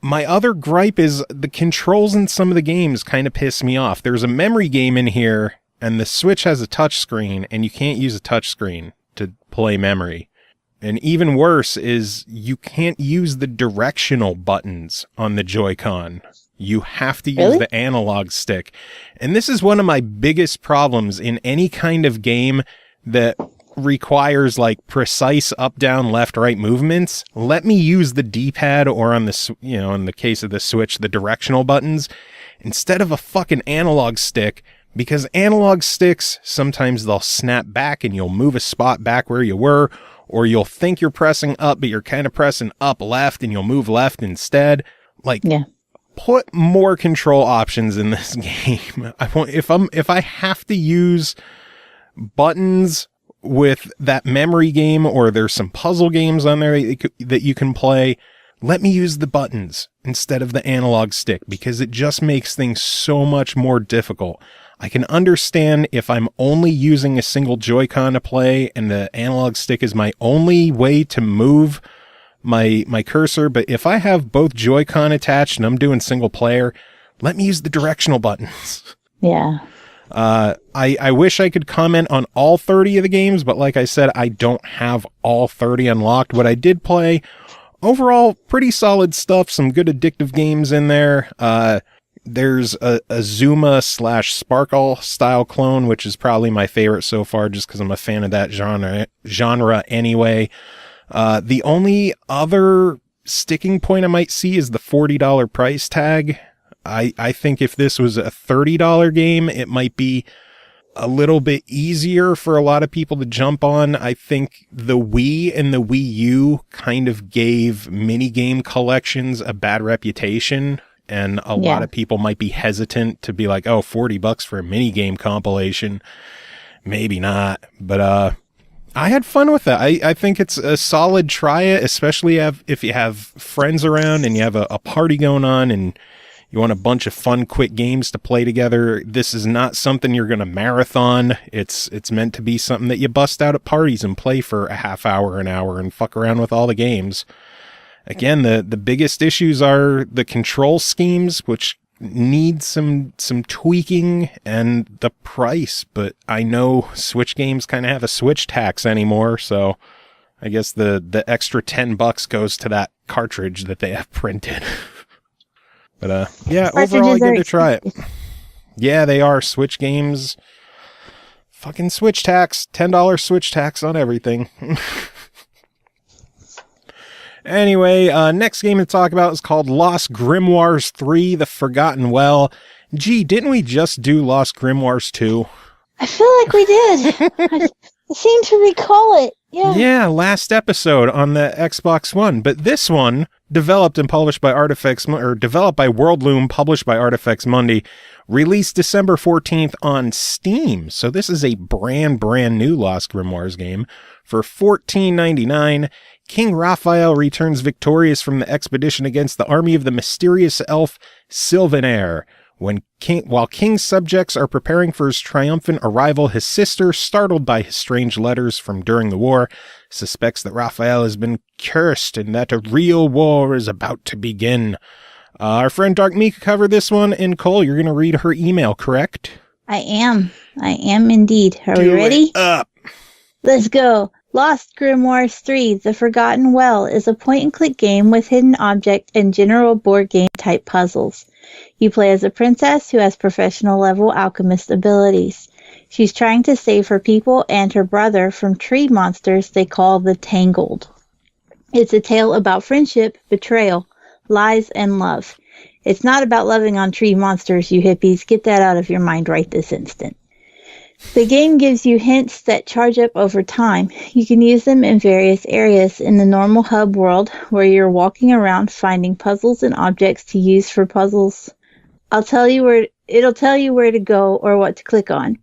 other gripe is the controls in some of the games kind of piss me off. There's a memory game in here, and the Switch has a touchscreen, and you can't use a touchscreen to play memory. And even worse is you can't use the directional buttons on the Joy-Con. You have to use the analog stick. And this is one of my biggest problems in any kind of game that requires like precise up, down, left, right movements. Let me use the D-pad, or on the, in the case of the Switch, the directional buttons, instead of a fucking analog stick, because analog sticks, sometimes they'll snap back and you'll move a spot back where you were, or you'll think you're pressing up, but you're kind of pressing up left and you'll move left instead. Like, put more control options in this game. If I have to use buttons with that memory game, or there's some puzzle games on there that you can play, let me use the buttons instead of the analog stick, because it just makes things so much more difficult. I can understand if I'm only using a single Joy-Con to play and the analog stick is my only way to move my cursor, but if I have both Joy-Con attached and I'm doing single player, let me use the directional buttons. Yeah. I wish I could comment on all 30 of the games, but like I said, I don't have all 30 unlocked. What I did play, overall, pretty solid stuff. Some good addictive games in there. There's a Zuma/Sparkle style clone, which is probably my favorite so far, just because I'm a fan of that genre anyway. The only other sticking point I might see is the $40 price tag. I think if this was a $30 game, it might be a little bit easier for a lot of people to jump on. I think the Wii and the Wii U kind of gave minigame collections a bad reputation, and a lot of people might be hesitant to be like, oh, $40 for a minigame compilation. Maybe not, but I had fun with that. I think it's a solid try it, especially if you have friends around and you have a party going on and you want a bunch of fun, quick games to play together. This is not something you're going to marathon. It's meant to be something that you bust out at parties and play for a half hour, an hour, and fuck around with all the games. Again, the biggest issues are the control schemes, which need some tweaking, and the price, but I know Switch games kind of have a Switch tax anymore, so I guess the extra $10 goes to that cartridge that they have printed. But yeah, overall I give it a try. Yeah, they are Switch games. Fucking Switch tax, $10 Switch tax on everything. Anyway, next game to talk about is called Lost Grimoires 3, The Forgotten Well. Gee, didn't we just do Lost Grimoires 2? I feel like we did. I seem to recall it. Yeah. Yeah, last episode on the Xbox One. But this one, developed and published by developed by Worldloom, published by Artifex Mundi, released December 14th on Steam. So this is a brand new Lost Grimoires game for $14.99. King Raphael returns victorious from the expedition against the army of the mysterious elf Sylvaner. While King's subjects are preparing for his triumphant arrival, his sister, startled by his strange letters from during the war, suspects that Raphael has been cursed and that a real war is about to begin. Our friend Dark Mika covered this one, and Cole, you're going to read her email, correct? I am indeed. Are we ready? Up. Let's go. Lost Grimoires 3, The Forgotten Well is a point-and-click game with hidden object and general board game type puzzles. You play as a princess who has professional level alchemist abilities. She's trying to save her people and her brother from tree monsters they call the Tangled. It's a tale about friendship, betrayal, lies, and love. It's not about loving on tree monsters, you hippies. Get that out of your mind right this instant. The game gives you hints that charge up over time. You can use them in various areas in the normal hub world where you're walking around finding puzzles and objects to use for puzzles. It'll tell you where to go or what to click on.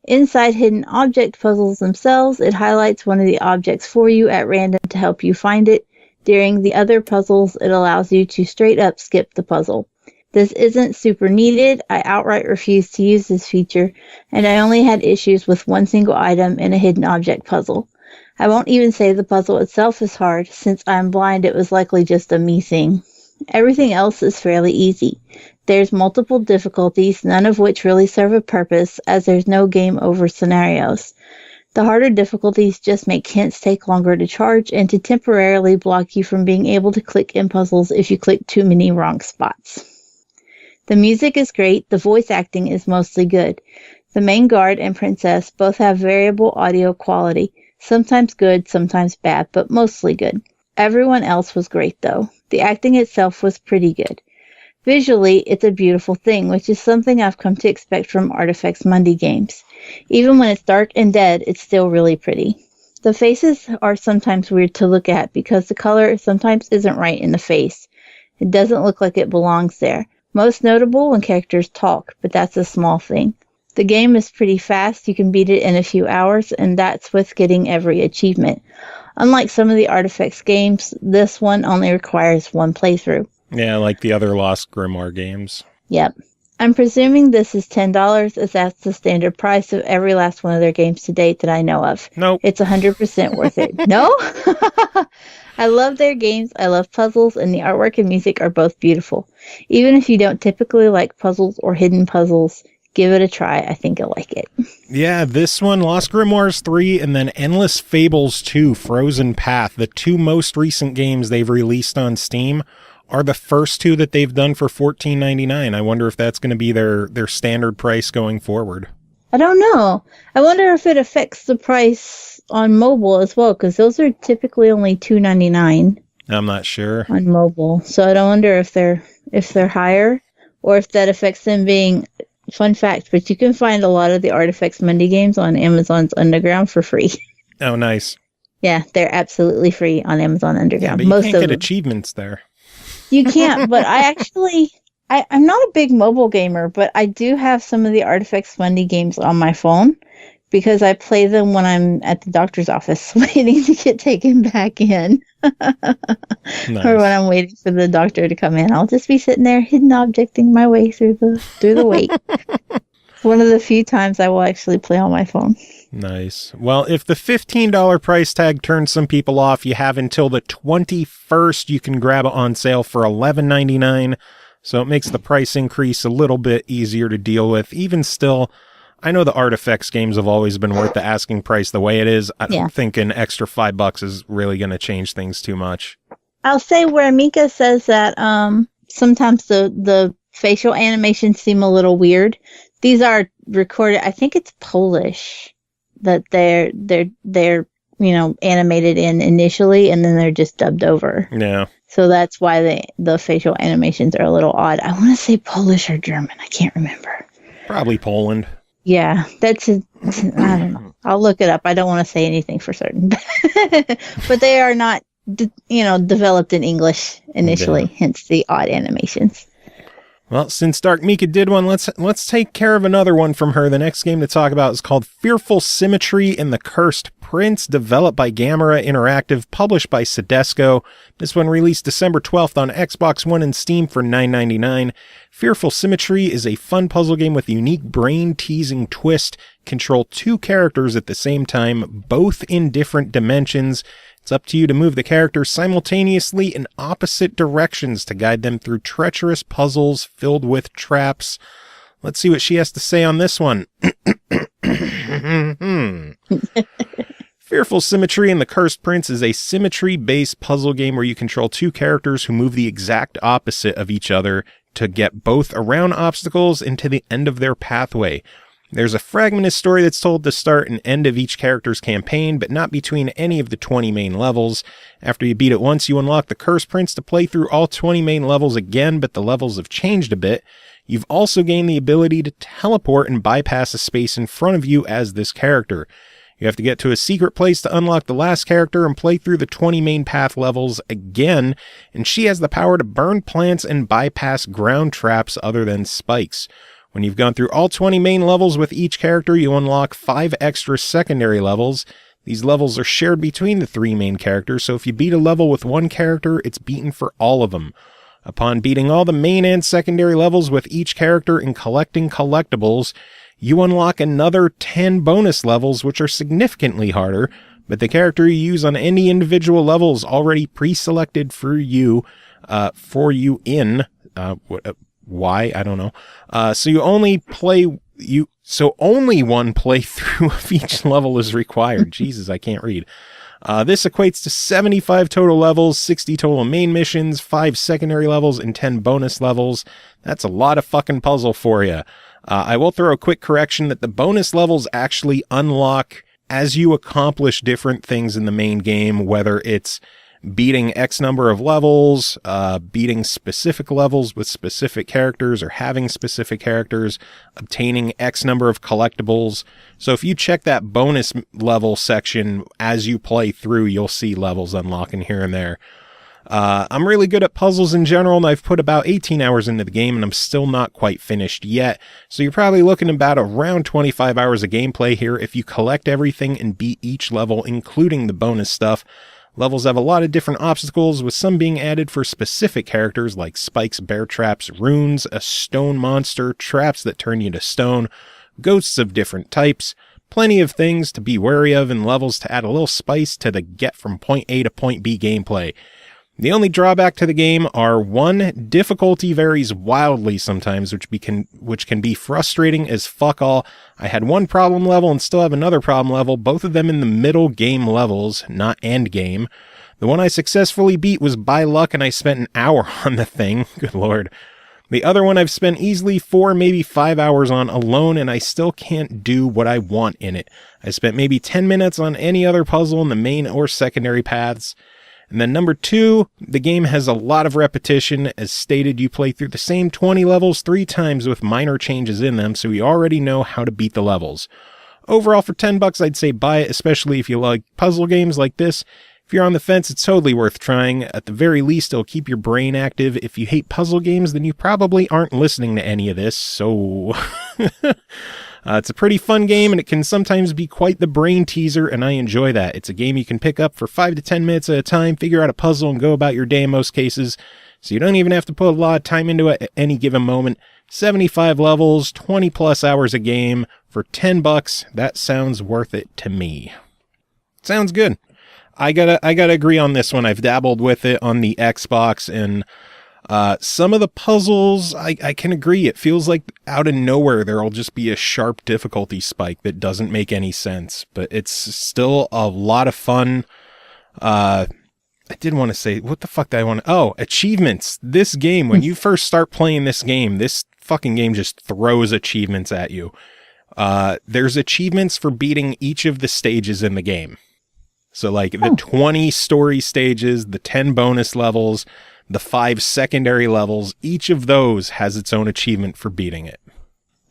Inside hidden object puzzles themselves, it highlights one of the objects for you at random to help you find it. During the other puzzles, it allows you to straight up skip the puzzle. This isn't super needed. I outright refuse to use this feature, and I only had issues with one single item in a hidden object puzzle. I won't even say the puzzle itself is hard. Since I'm blind, it was likely just a me thing. Everything else is fairly easy. There's multiple difficulties, none of which really serve a purpose, as there's no game over scenarios. The harder difficulties just make hints take longer to charge and to temporarily block you from being able to click in puzzles if you click too many wrong spots. The music is great, the voice acting is mostly good. The main guard and princess both have variable audio quality, sometimes good, sometimes bad, but mostly good. Everyone else was great though. The acting itself was pretty good. Visually, it's a beautiful thing, which is something I've come to expect from Artifex Mundi games. Even when it's dark and dead, it's still really pretty. The faces are sometimes weird to look at because the color sometimes isn't right in the face. It doesn't look like it belongs there. Most notable when characters talk, but that's a small thing. The game is pretty fast. You can beat it in a few hours, and that's with getting every achievement. Unlike some of the Artifex games, this one only requires one playthrough. Yeah, like the other Lost Grimoire games. Yep. I'm presuming this is $10, as that's the standard price of every last one of their games to date that I know of. Nope. It's 100% worth it. No? I love their games, I love puzzles, and the artwork and music are both beautiful. Even if you don't typically like puzzles or hidden puzzles, give it a try. I think you'll like it. Yeah, this one, Lost Grimoires 3, and then Endless Fables 2, Frozen Path, the two most recent games they've released on Steam, are the first two that they've done for $14.99. I wonder if that's going to be their standard price going forward. I don't know. I wonder if it affects the price on mobile as well, because those are typically only $2.99. I'm not sure. On mobile. So I don't wonder if they're higher or if that affects them being... Fun fact, but you can find a lot of the Artifex Mundi games on Amazon's Underground for free. Oh, nice. Yeah, they're absolutely free on Amazon Underground. Yeah, but you can't get achievements there. You can't, but I'm not a big mobile gamer, but I do have some of the Artifex Mundi games on my phone because I play them when I'm at the doctor's office waiting to get taken back in. Nice. Or when I'm waiting for the doctor to come in. I'll just be sitting there hidden objecting my way through the wait. One of the few times I will actually play on my phone. Nice. Well, if the $15 price tag turns some people off, you have until the 21st. You can grab it on sale for $11.99. So it makes the price increase a little bit easier to deal with. Even still, I know the Artifex games have always been worth the asking price the way it is. I don't think an extra $5 is really going to change things too much. I'll say where Mika says that sometimes the facial animations seem a little weird. These are recorded. I think it's Polish that they're animated in initially, and then they're just dubbed over. Yeah. So that's why the facial animations are a little odd. I want to say Polish or German. I can't remember. Probably Poland. Yeah, I don't know. I'll look it up. I don't want to say anything for certain. But they are not, developed in English initially, hence the odd animations. Well, since Dark Mika did one, let's take care of another one from her. The next game to talk about is called Fearful Symmetry and the Cursed Prince, developed by Gamera Interactive, published by Sedesco. This one released December 12th on Xbox One and Steam for $9.99. Fearful Symmetry is a fun puzzle game with a unique brain-teasing twist. Control two characters at the same time, both in different dimensions. It's up to you to move the characters simultaneously in opposite directions to guide them through treacherous puzzles filled with traps. Let's see what she has to say on this one. Fearful Symmetry and the Cursed Prince is a symmetry-based puzzle game where you control two characters who move the exact opposite of each other to get both around obstacles and to the end of their pathway. There's a fragmented story that's told at the start and end of each character's campaign, but not between any of the 20 main levels. After you beat it once, you unlock the Cursed Prince to play through all 20 main levels again, but the levels have changed a bit. You've also gained the ability to teleport and bypass a space in front of you as this character. You have to get to a secret place to unlock the last character and play through the 20 main path levels again, and she has the power to burn plants and bypass ground traps other than spikes. When you've gone through all 20 main levels with each character, you unlock 5 extra secondary levels. These levels are shared between the 3 main characters, so if you beat a level with one character, it's beaten for all of them. Upon beating all the main and secondary levels with each character and collecting collectibles, you unlock another 10 bonus levels, which are significantly harder, but the character you use on any individual level is already pre-selected for you in why? I don't know. So only one playthrough of each level is required. Jesus, I can't read. This equates to 75 total levels, 60 total main missions, 5 secondary levels, and 10 bonus levels. That's a lot of fucking puzzle for you. I will throw a quick correction that the bonus levels actually unlock as you accomplish different things in the main game, whether it's beating X number of levels, beating specific levels with specific characters or having specific characters, obtaining X number of collectibles. So if you check that bonus level section as you play through, you'll see levels unlocking here and there. I'm really good at puzzles in general, and I've put about 18 hours into the game, and I'm still not quite finished yet. So you're probably looking about around 25 hours of gameplay here if you collect everything and beat each level, including the bonus stuff. Levels have a lot of different obstacles, with some being added for specific characters like spikes, bear traps, runes, a stone monster, traps that turn you to stone, ghosts of different types, plenty of things to be wary of, and levels to add a little spice to the get from point A to point B gameplay. The only drawback to the game are, 1, difficulty varies wildly sometimes, which can be frustrating as fuck all. I had one problem level and still have another problem level, both of them in the middle game levels, not end game. The one I successfully beat was by luck, and I spent an hour on the thing. Good lord. The other one I've spent easily 4, maybe 5 hours on alone, and I still can't do what I want in it. I spent maybe 10 minutes on any other puzzle in the main or secondary paths. And then number 2, the game has a lot of repetition. As stated, you play through the same 20 levels 3 times with minor changes in them, so you already know how to beat the levels. Overall, for $10, I'd say buy it, especially if you like puzzle games like this. If you're on the fence, it's totally worth trying. At the very least, it'll keep your brain active. If you hate puzzle games, then you probably aren't listening to any of this, so... It's a pretty fun game, and it can sometimes be quite the brain teaser, and I enjoy that. It's a game you can pick up for 5 to 10 minutes at a time, figure out a puzzle, and go about your day in most cases, so you don't even have to put a lot of time into it at any given moment. 75 levels, 20 plus hours a game, for $10, that sounds worth it to me. Sounds good. I gotta agree on this one. I've dabbled with it on the Xbox, and some of the puzzles, I can agree. It feels like out of nowhere there'll just be a sharp difficulty spike that doesn't make any sense, but it's still a lot of fun. I did want to say, what the fuck did I want to... Oh, achievements. This game, when you first start playing this game, this fucking game just throws achievements at you. There's achievements for beating each of the stages in the game. So like the 20 story stages, the 10 bonus levels, the 5 secondary levels, each of those has its own achievement for beating it.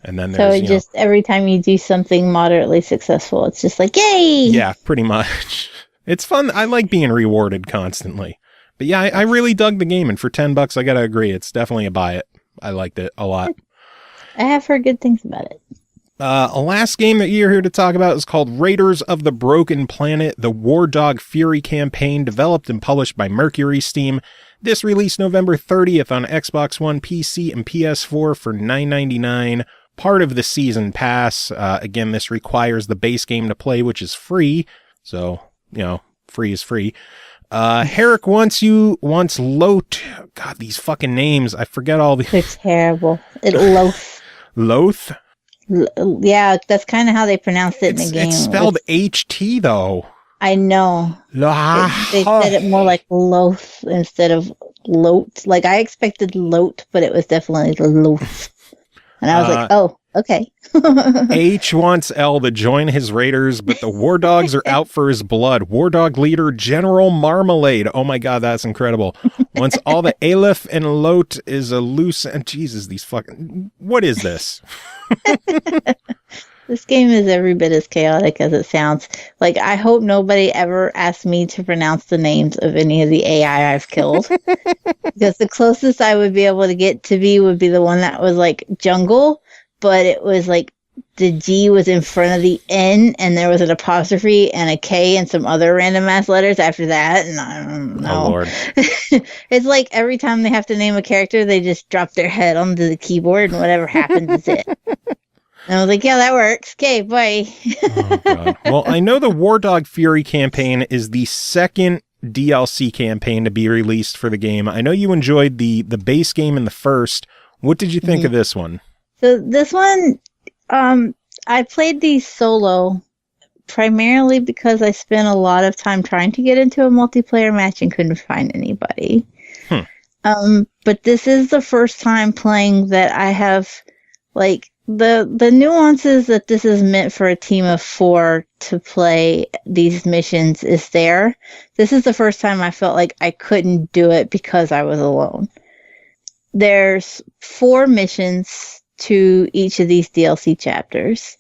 And then there's, every time you do something moderately successful, it's just like, yay! Yeah, pretty much. It's fun. I like being rewarded constantly. But yeah, I really dug the game, and for $10, I gotta agree, it's definitely a buy it. I liked it a lot. I have heard good things about it. A last game that you're here to talk about is called Raiders of the Broken Planet, the War Dog Fury campaign, developed and published by Mercury Steam. This released November 30th on Xbox One, PC, and PS4 for $9.99, part of the season pass. Again, this requires the base game to play, which is free. So, free is free. Erik wants Loth. God, these fucking names. I forget all these. It's terrible. Loth. Loth? Yeah, that's kind of how they pronounced it in the game. It's spelled HT, though. I know. They said it more like loath instead of loat. Like I expected loat, but it was definitely loath. And I was like, oh, okay. H wants L to join his raiders, but the war dogs are out for his blood. War dog leader General Marmalade. Oh my god, that's incredible. Once all the Aleph and Lot is a loose and Jesus, these fucking what is this? This game is every bit as chaotic as it sounds. Like, I hope nobody ever asks me to pronounce the names of any of the AI I've killed. Because the closest I would be able to get to be would be the one that was like jungle, but it was like the G was in front of the N and there was an apostrophe and a K and some other random ass letters after that. And I don't know. Oh, Lord. It's like every time they have to name a character, they just drop their head onto the keyboard and whatever happens is it. And I was like, yeah, that works. Okay, bye. Oh, God. Well, I know the War Dog Fury campaign is the second DLC campaign to be released for the game. I know you enjoyed the base game in the first. What did you think of this one? So this one, I played these solo primarily because I spent a lot of time trying to get into a multiplayer match and couldn't find anybody. But this is the first time playing that I have, like, the nuances that this is meant for a team of 4 to play these missions is there. This is the first time I felt like I couldn't do it because I was alone. There's 4 missions to each of these DLC chapters,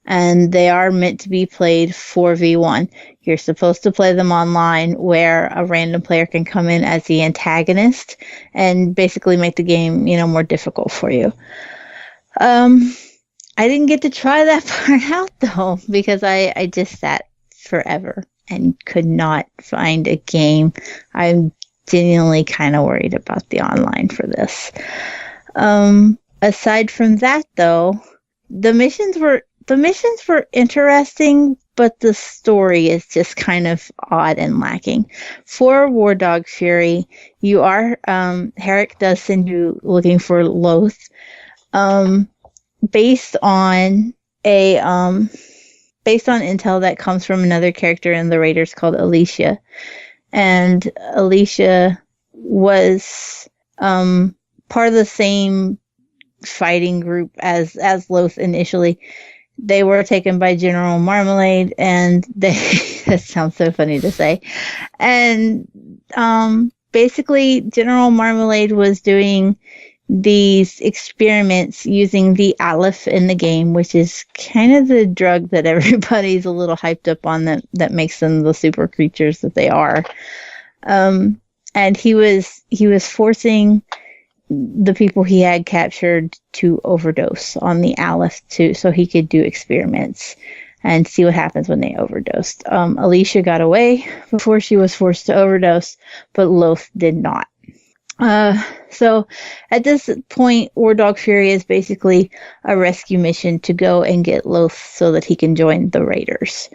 and they are meant to be played 4v1. You're supposed to play them online where a random player can come in as the antagonist and basically make the game, more difficult for you. I didn't get to try that part out though, because I just sat forever and could not find a game. I'm genuinely kind of worried about the online for this. Aside from that though, the missions were interesting, but the story is just kind of odd and lacking. For War Dog Fury, you are, Erik does send you looking for Loth. Based on intel that comes from another character in the Raiders called Ailsean. And Ailsean was part of the same fighting group as Loth initially. They were taken by General Marmalade, and that sounds so funny to say. And basically General Marmalade was doing these experiments using the Aleph in the game, which is kind of the drug that everybody's a little hyped up on that makes them the super creatures that they are. And he was forcing the people he had captured to overdose on the Aleph so he could do experiments and see what happens when they overdosed. Ailsean got away before she was forced to overdose, but Loth did not. So at this point, War Dog Fury is basically a rescue mission to go and get Loth so that he can join the Raiders.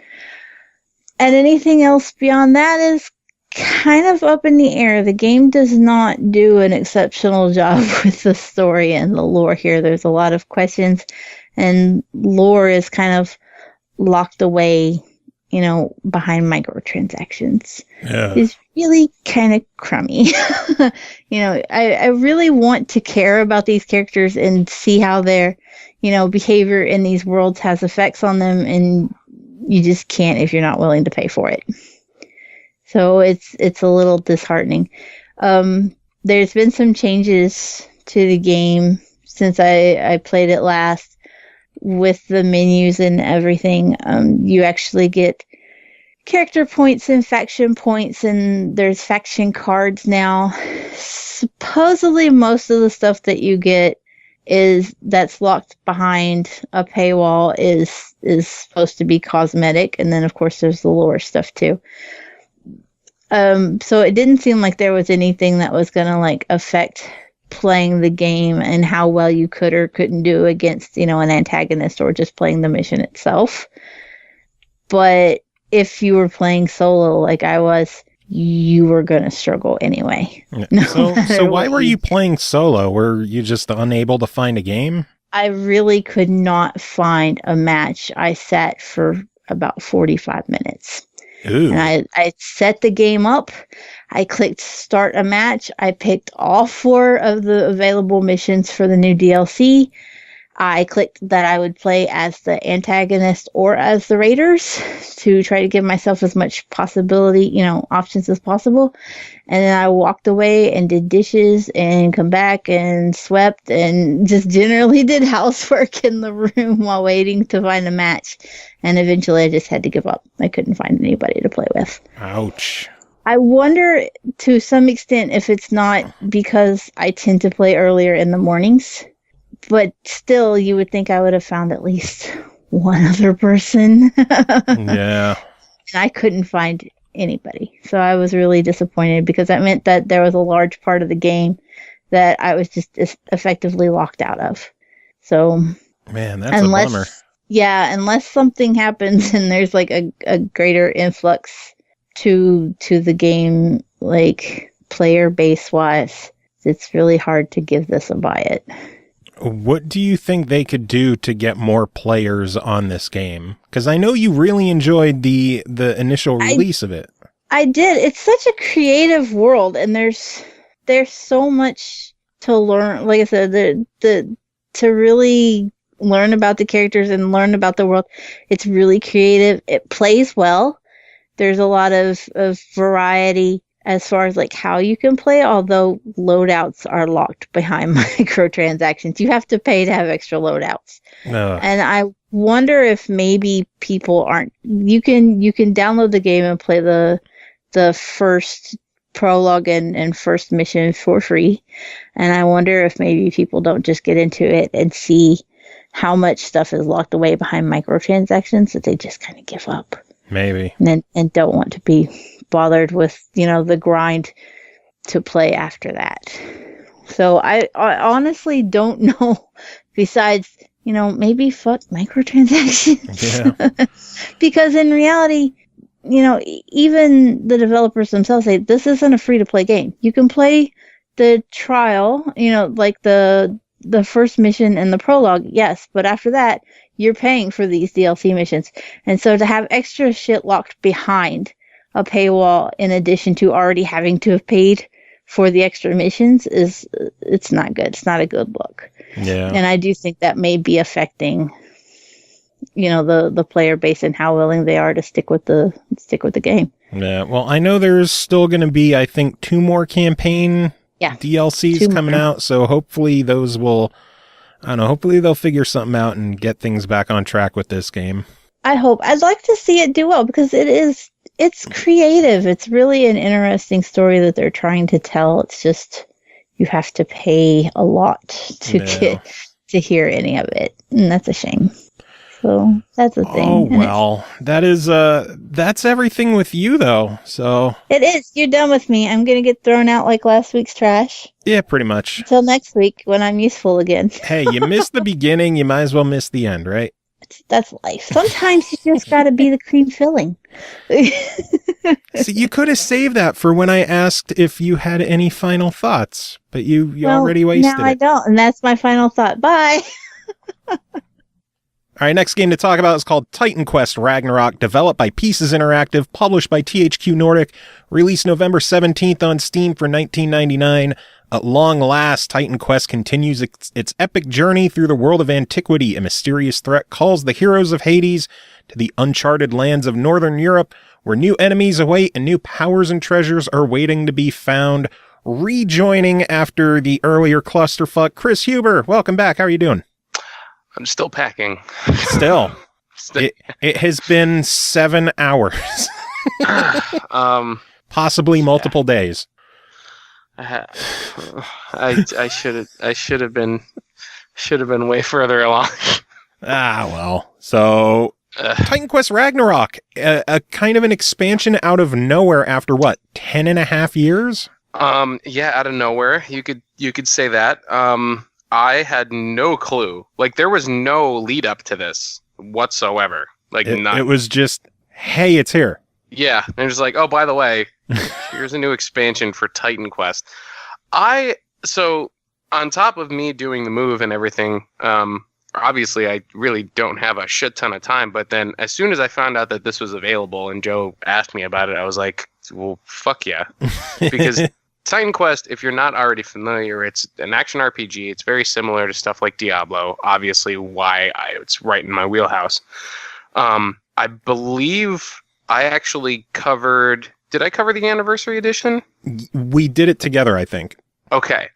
And anything else beyond that is kind of up in the air. The game does not do an exceptional job with the story and the lore here. There's a lot of questions, and lore is kind of locked away, behind microtransactions. Yeah. It's really kind of crummy. I really want to care about these characters and see how their, behavior in these worlds has effects on them, and you just can't if you're not willing to pay for it. So it's a little disheartening. There's been some changes to the game since I played it last. With the menus and everything, you actually get character points and faction points, and there's faction cards now. Supposedly most of the stuff that you get that's locked behind a paywall is supposed to be cosmetic, and then of course there's the lore stuff too. So it didn't seem like there was anything that was gonna affect playing the game and how well you could or couldn't do against, an antagonist or just playing the mission itself. But if you were playing solo like I was, you were going to struggle anyway. So why were you playing solo? Were you just unable to find a game? I really could not find a match. I sat for about 45 minutes. Ooh. And I set the game up. I clicked start a match. I picked all 4 of the available missions for the new DLC. I clicked that I would play as the antagonist or as the raiders to try to give myself as much possibility, options as possible. And then I walked away and did dishes and come back and swept and just generally did housework in the room while waiting to find a match. And eventually I just had to give up. I couldn't find anybody to play with. Ouch. I wonder to some extent if it's not because I tend to play earlier in the mornings. But still, you would think I would have found at least one other person. Yeah. And I couldn't find anybody. So I was really disappointed because that meant that there was a large part of the game that I was just effectively locked out of. So, man, that's a bummer. Yeah, unless something happens and there's like a greater influx to the game, like player base wise, it's really hard to give this a buy it. What do you think they could do to get more players on this game? Because I know you really enjoyed the initial release of it. I did. It's such a creative world, and there's so much to learn. Like I said, to really learn about the characters and learn about the world. It's really creative. It plays well. There's a lot of variety as far as like how you can play, although loadouts are locked behind microtransactions. You have to pay to have extra loadouts. And I wonder if maybe people aren't. You can download the game and play the first prologue and first mission for free. And I wonder if maybe people don't just get into it and see how much stuff is locked away behind microtransactions that they just kind of give up. Maybe. And don't want to be bothered with, the grind to play after that. So I honestly don't know, besides, maybe fuck microtransactions. Yeah. Because in reality, even the developers themselves say this isn't a free-to-play game. You can play the trial, like the first mission and the prologue, yes, but after that, you're paying for these DLC missions. And so to have extra shit locked behind a paywall in addition to already having to have paid for the extra missions it's not good. It's not a good look. Yeah. And I do think that may be affecting, the player base and how willing they are to stick with the game. Yeah. Well, I know there's still going to be, I think, 2 more campaign DLCs coming out. So hopefully those will, hopefully they'll figure something out and get things back on track with this game. I hope. I'd like to see it do well because it's creative. It's really an interesting story that they're trying to tell. It's just you have to pay a lot to get to hear any of it, and that's a shame. So that's the thing. Oh well, that's everything with you though. So it is. You're done with me. I'm gonna get thrown out like last week's trash. Yeah, pretty much. Until next week when I'm useful again. Hey, you missed the beginning. You might as well miss the end, right? That's life. Sometimes you just got to be the cream filling. See, you could have saved that for when I asked if you had any final thoughts, but you already wasted it. No, I don't, and that's my final thought. Bye. All right, next game to talk about is called Titan Quest Ragnarok, developed by Pieces Interactive, published by THQ Nordic, released November 17th on Steam for $19.99. At long last, Titan Quest continues its epic journey through the world of antiquity. A mysterious threat calls the heroes of Hades to the uncharted lands of Northern Europe, where new enemies await and new powers and treasures are waiting to be found. Rejoining after the earlier clusterfuck, Kris Huber. Welcome back. How are you doing? I'm still packing. Still. It has been 7 hours. Possibly multiple days. I should have been way further along. Well. So Titan Quest Ragnarok, a kind of an expansion out of nowhere after what, 10 and a half years? Yeah, out of nowhere. You could say that. I had no clue. Like, there was no lead up to this whatsoever. Like, it was just, hey, it's here. Yeah, and it was like, oh, by the way, here's a new expansion for Titan Quest. So on top of me doing the move and everything, obviously I really don't have a shit ton of time, but then as soon as I found out that this was available and Joe asked me about it, I was like, well, fuck yeah. Because Titan Quest, if you're not already familiar, it's an action RPG. It's very similar to stuff like Diablo, obviously it's right in my wheelhouse. I believe I actually did I cover the anniversary edition? We did it together, I think. Okay.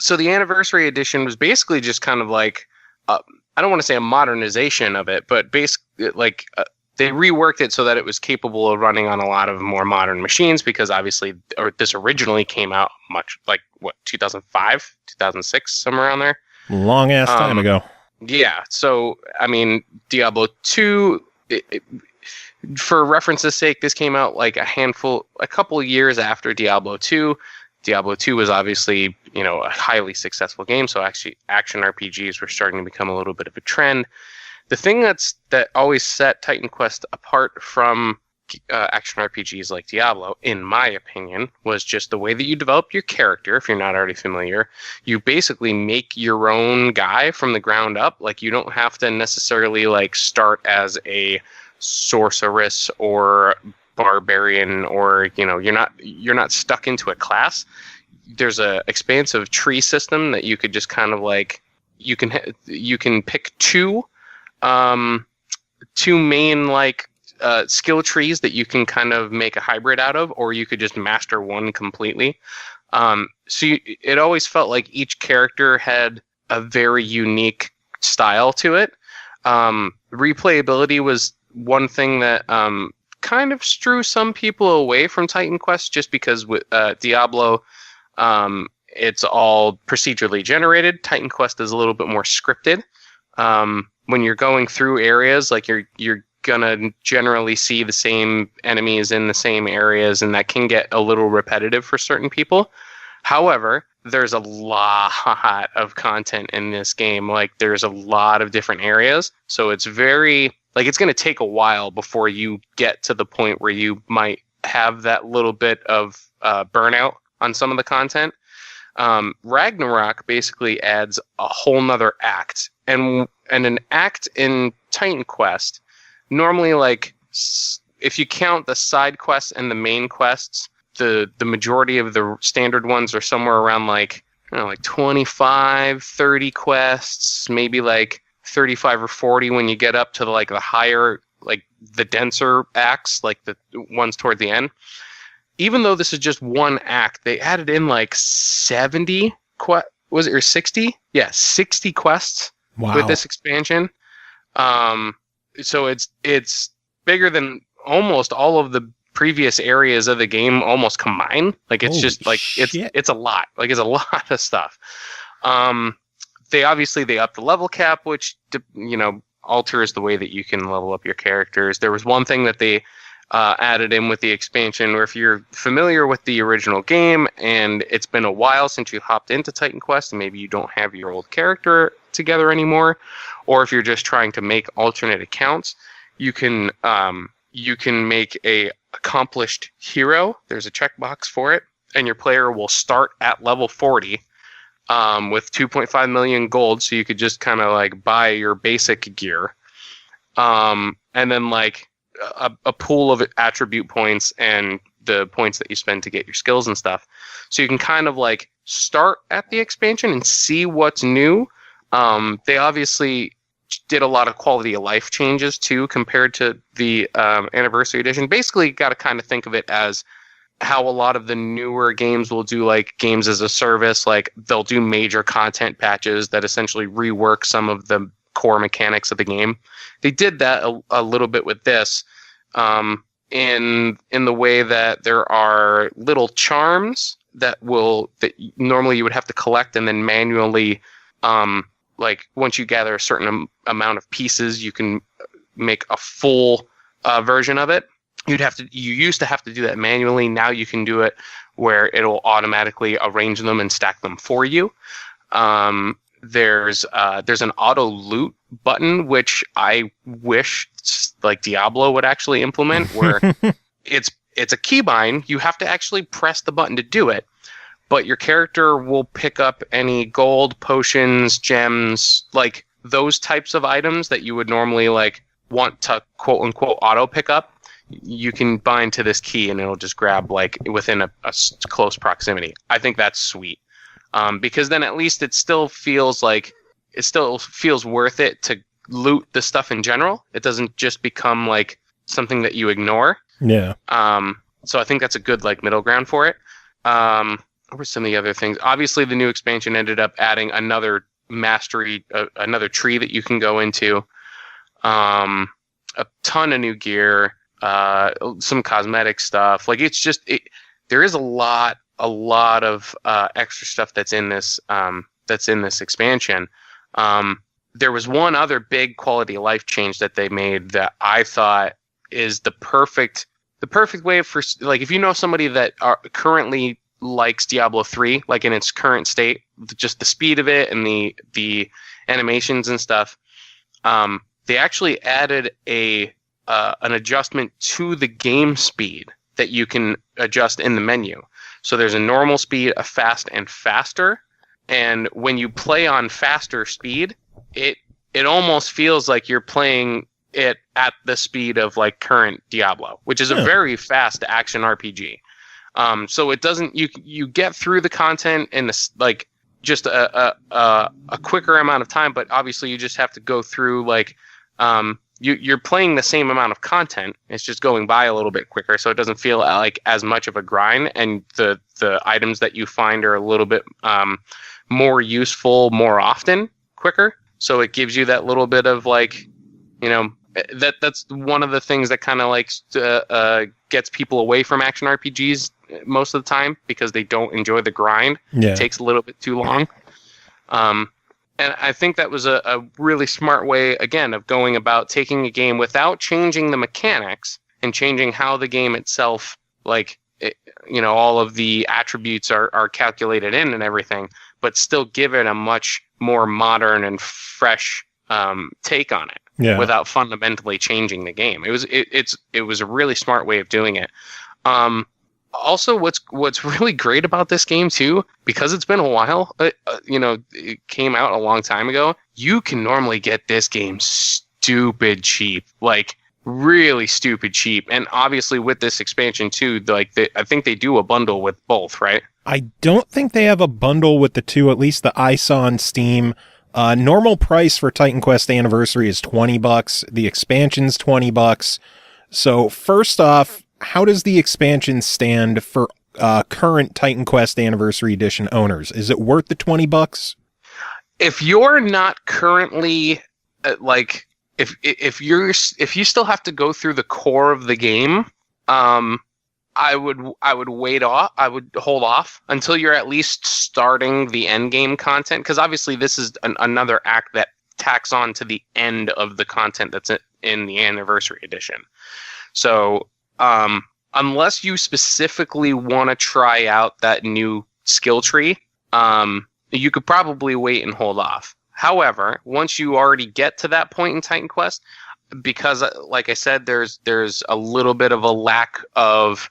So the anniversary edition was basically just kind of like, I don't want to say a modernization of it, but basically like they reworked it so that it was capable of running on a lot of more modern machines because obviously, or this originally came out 2005, 2006, somewhere around there. Long ass time ago. Yeah. So, I mean, Diablo 2, for reference's sake, this came out like a couple of years after Diablo 2. Diablo 2 was obviously, a highly successful game, so actually action RPGs were starting to become a little bit of a trend. The thing that always set Titan Quest apart from action RPGs like Diablo, in my opinion, was just the way that you develop your character. If you're not already familiar, you basically make your own guy from the ground up. Like, you don't have to necessarily like start as a sorceress or barbarian, or you're not stuck into a class. There's a expansive tree system that you could just kind of like you can pick two main like skill trees that you can kind of make a hybrid out of, or you could just master one completely. It always felt like each character had a very unique style to it. Replayability was one thing that kind of drew some people away from Titan Quest, just because with Diablo, it's all procedurally generated. Titan Quest is a little bit more scripted. When you're going through areas, like you're gonna generally see the same enemies in the same areas, and that can get a little repetitive for certain people. However, there's a lot of content in this game. Like, there's a lot of different areas, so it's very like it's gonna take a while before you get to the point where you might have that little bit of burnout on some of the content. Ragnarok basically adds a whole nother act, and an act in Titan Quest, normally, like, if you count the side quests and the main quests, the majority of the standard ones are somewhere around like 25, 30 quests, maybe like 35 or 40 when you get up to the higher, like the denser acts, like the ones toward the end. Even though this is just one act, they added in like 70 was it, or 60? Yeah, 60 quests. Wow. With this expansion. So it's bigger than almost all of the previous areas of the game almost combined. Like, it's just like it's a lot. Like, it's a lot of stuff. They upped the level cap, which alters the way that you can level up your characters. There was one thing that they added in with the expansion, where if you're familiar with the original game and it's been a while since you hopped into Titan Quest and maybe you don't have your old character together anymore, or if you're just trying to make alternate accounts, you can make a accomplished hero. There's a checkbox for it, and your player will start at level 40 with 2.5 million gold, so you could just kind of like buy your basic gear, and then like a pool of attribute points and the points that you spend to get your skills and stuff. So you can kind of like start at the expansion and see what's new. They obviously did a lot of quality of life changes too compared to the anniversary edition. Basically, got to kind of think of it as how a lot of the newer games will do, like games as a service. Like, they'll do major content patches that essentially rework some of the core mechanics of the game. They did that a little bit with this, in the way that there are little charms that normally you would have to collect and then manually, like, once you gather a certain amount of pieces, you can make a full version of it. You used to have to do that manually. Now you can do it where it'll automatically arrange them and stack them for you. There's an auto loot button, which I wish like Diablo would actually implement, where it's a keybind. You have to actually press the button to do it, but your character will pick up any gold, potions, gems, like those types of items that you would normally like want to quote unquote auto pick up. You can bind to this key and it'll just grab like within a close proximity. I think that's sweet, because then at least it still feels worth it to loot the stuff in general. It doesn't just become like something that you ignore. Yeah. So I think that's a good like middle ground for it. What were some of the other things? Obviously, the new expansion ended up adding another mastery, another tree that you can go into, a ton of new gear, some cosmetic stuff. Like it's just there is a lot of extra stuff that's in this expansion. There was one other big quality of life change that they made that I thought is the perfect way for, like, if you know somebody that currently likes Diablo 3, like in its current state, just the speed of it and the animations and stuff. They actually added an adjustment to the game speed that you can adjust in the menu. So there's a normal speed, a fast, and faster. And when you play on faster speed, it almost feels like you're playing it at the speed of like current Diablo, which is a very fast action RPG. So it doesn't, you get through the content in this like just a quicker amount of time, but obviously you just have to go through like you're playing the same amount of content. It's just going by a little bit quicker, so it doesn't feel like as much of a grind, and the items that you find are a little bit more useful more often, quicker. So it gives you that little bit of like, you know, that's one of the things that kind of like gets people away from action RPGs most of the time, because they don't enjoy the grind. Yeah. It takes a little bit too long. And I think that was a really smart way, again, of going about taking a game without changing the mechanics and changing how the game itself, like, all of the attributes are calculated in and everything, but still give it a much more modern and fresh take on it, without fundamentally changing the game. It was a really smart way of doing it. Also, what's really great about this game too, because it's been a while, it came out a long time ago. You can normally get this game stupid cheap, like really stupid cheap. And obviously with this expansion too, like I think they do a bundle with both, right? I don't think they have a bundle with the two, at least the Ailsean on Steam. Normal price for Titan Quest Anniversary is $20. The expansion's $20. So first off, how does the expansion stand for current Titan Quest Anniversary Edition owners? Is it worth the $20? If you're not currently if you still have to go through the core of the game, I would wait off. I would hold off until you're at least starting the end game content, because obviously this is another act that tacks on to the end of the content that's in the Anniversary Edition. So unless you specifically want to try out that new skill tree, you could probably wait and hold off. However, once you already get to that point in Titan Quest, because like I said, there's a little bit of a lack of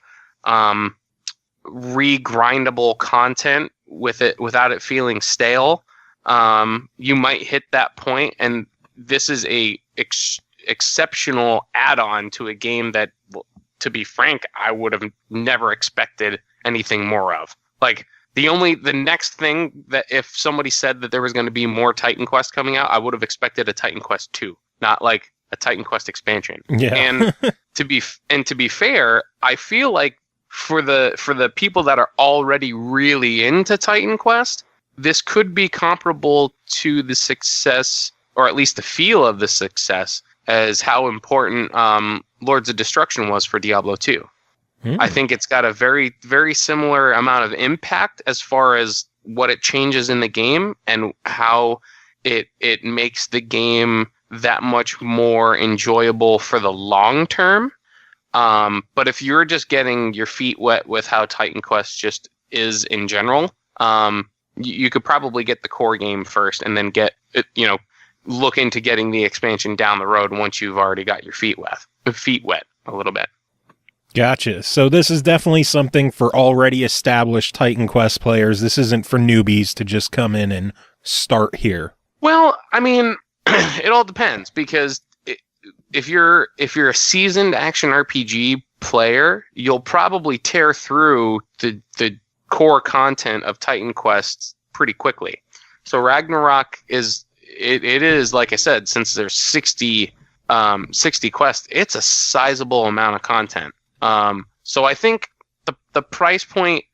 regrindable content with it without it feeling stale. You might hit that point, and this is a exceptional add-on to a game that, to be frank, I would have never expected anything more of. Like, the next thing that if somebody said that there was going to be more Titan Quest coming out, I would have expected a Titan Quest 2, not like a Titan Quest expansion. Yeah. And to be fair, I feel like for the people that are already really into Titan Quest, this could be comparable to the success, or at least the feel of the success, as how important Lords of Destruction was for Diablo 2. I think it's got a very, very similar amount of impact as far as what it changes in the game and how it makes the game that much more enjoyable for the long term. But if you're just getting your feet wet with how Titan Quest just is in general, you could probably get the core game first and then look into getting the expansion down the road once you've already got your feet wet a little bit. Gotcha. So this is definitely something for already established Titan Quest players. This isn't for newbies to just come in and start here. Well, I mean, it all depends, because if you're a seasoned action RPG player, you'll probably tear through the core content of Titan Quest pretty quickly. So Ragnarok is like I said, since there's 60 quests, it's a sizable amount of content. So I think the price point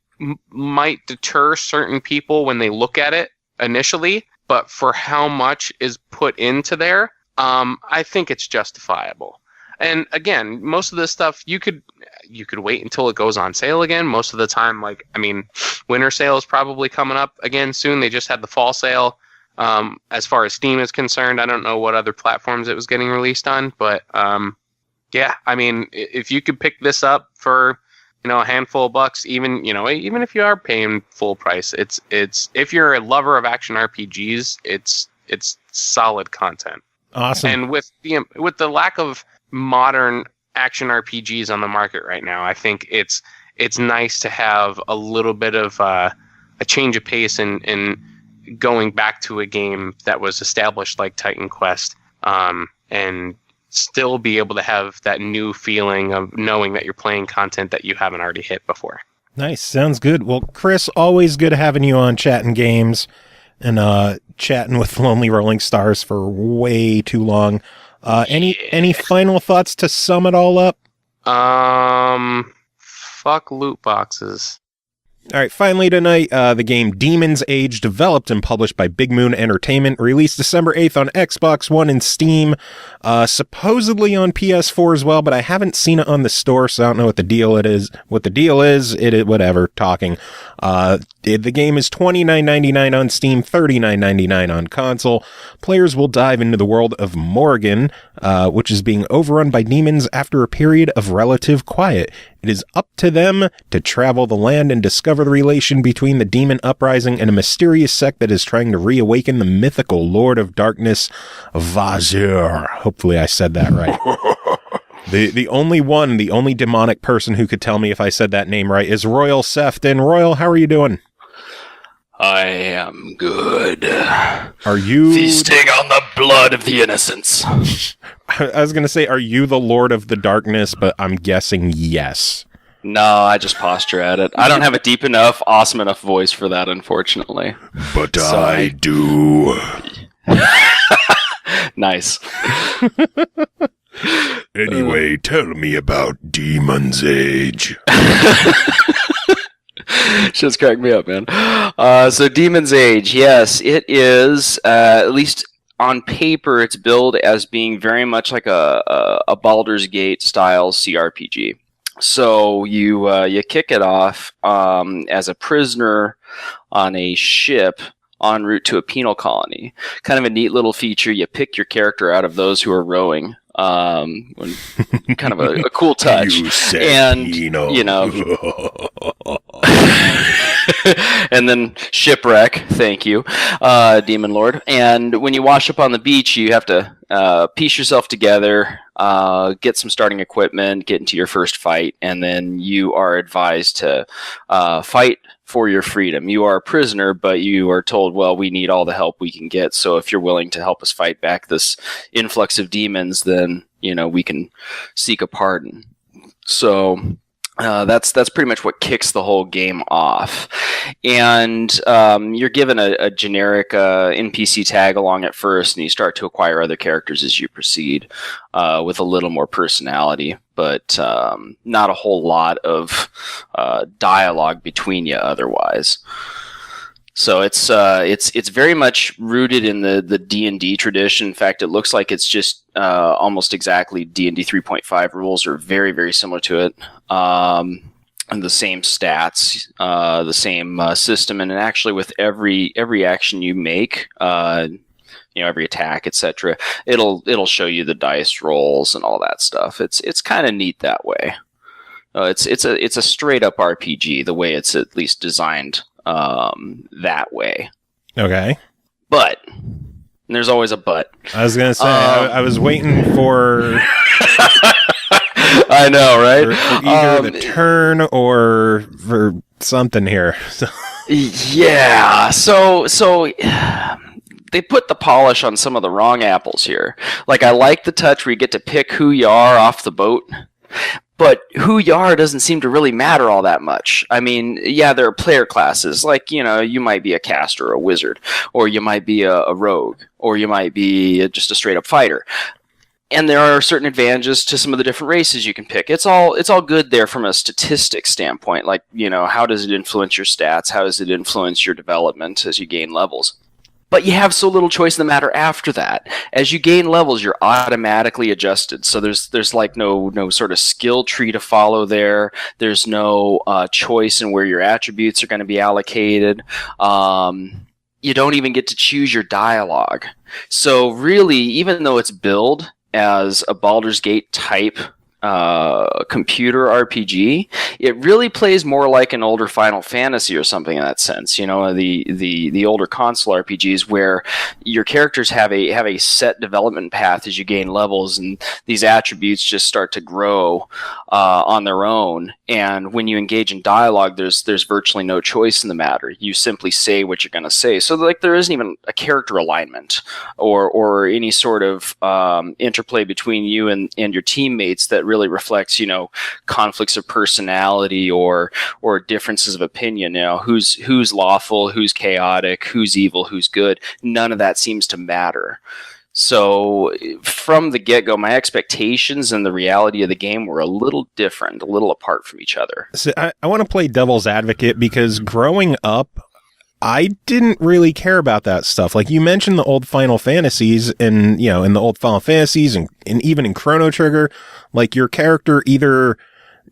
might deter certain people when they look at it initially, but for how much is put into there, I think it's justifiable. And again, most of this stuff you could wait until it goes on sale again. Most of the time, winter sale is probably coming up again soon. They just had the fall sale. As far as Steam is concerned, I don't know what other platforms it was getting released on, but yeah, I mean, if you could pick this up for a handful of bucks, even if you are paying full price, it's if you're a lover of action RPGs, it's solid content. Awesome. And with the lack of modern action RPGs on the market right now, I think it's nice to have a little bit of a change of pace in going back to a game that was established like Titan Quest, and still be able to have that new feeling of knowing that you're playing content that you haven't already hit before. Nice. Sounds good. Well, Kris, always good having you on Chatting Games and chatting with Lonely Rolling Stars for way too long. Any final thoughts to sum it all up? Fuck loot boxes. All right, finally tonight, the game Demon's Age, developed and published by Big Moon Entertainment, released December 8th on Xbox One and Steam, supposedly on PS4 as well, but I haven't seen it on the store, so I don't know what the deal is. Whatever, talking. The game is $29.99 on Steam, $39.99 on console. Players will dive into the world of Morgan, which is being overrun by demons after a period of relative quiet. It is up to them to travel the land and discover the relation between the demon uprising and a mysterious sect that is trying to reawaken the mythical Lord of Darkness, Vazir. Hopefully I said that right. The only demonic person who could tell me if I said that name right is Royal Sefton. Royal, how are you doing? I am good. Are you feasting on the blood of the innocents? I was going to say, are you the Lord of the Darkness? But I'm guessing yes. No, I just posture at it. I don't have a deep enough, awesome enough voice for that, unfortunately. But so I do. Nice. Anyway, tell me about Demon's Age. Just crack me up, man. So Demon's Age, yes, it is, at least on paper, it's billed as being very much like a Baldur's Gate style CRPG. So you kick it off as a prisoner on a ship en route to a penal colony. Kind of a neat little feature. You pick your character out of those who are rowing. Kind of a cool touch. You said and penal. You know, and then shipwreck. Thank you, Demon Lord. And when you wash up on the beach, you have to piece yourself together, get some starting equipment, get into your first fight, and then you are advised to fight for your freedom. You are a prisoner, but you are told, well, we need all the help we can get. So if you're willing to help us fight back this influx of demons, then we can seek a pardon. So that's pretty much what kicks the whole game off. And you're given a generic NPC tag along at first, and you start to acquire other characters as you proceed with a little more personality, but not a whole lot of dialogue between you otherwise. So it's very much rooted in the D&D tradition. In fact, it looks like it's just almost exactly D&D 3.5 rules, are very, very similar to it. And the same stats, the same system, and actually with every action you make, every attack, etc., it'll show you the dice rolls and all that stuff. It's kind of neat that way. It's a straight up RPG the way it's at least designed that way. Okay. But there's always a but. I was gonna say I was waiting for. I know, right? For either the turn or for something here. So. Yeah, so they put the polish on some of the wrong apples here. Like, I like the touch where you get to pick who you are off the boat, but who you are doesn't seem to really matter all that much. I mean, yeah, there are player classes. Like, you know, you might be a caster or a wizard, or you might be a rogue, or you might be just a straight-up fighter. And there are certain advantages to some of the different races you can pick. It's all good there from a statistics standpoint. Like, you know, how does it influence your stats? How does it influence your development as you gain levels? But you have so little choice in the matter after that. As you gain levels, you're automatically adjusted. So there's like no sort of skill tree to follow there. There's no choice in where your attributes are going to be allocated. You don't even get to choose your dialogue. So really, even though it's billed as a Baldur's Gate type computer RPG, it really plays more like an older Final Fantasy or something in that sense. You know, the older console RPGs where your characters have a set development path as you gain levels, and these attributes just start to grow on their own. And when you engage in dialogue, there's virtually no choice in the matter. You simply say what you're going to say. So like there isn't even a character alignment or any sort of interplay between you and your teammates that really reflects, you know, conflicts of personality or differences of opinion. You know, who's lawful, who's chaotic, who's evil, who's good. None of that seems to matter. So from the get-go, my expectations and the reality of the game were a little different, a little apart from each other. So I want to play devil's advocate because growing up, I didn't really care about that stuff. Like you mentioned the old Final Fantasies, and, you know, in the old Final Fantasies and even in Chrono Trigger, like your character either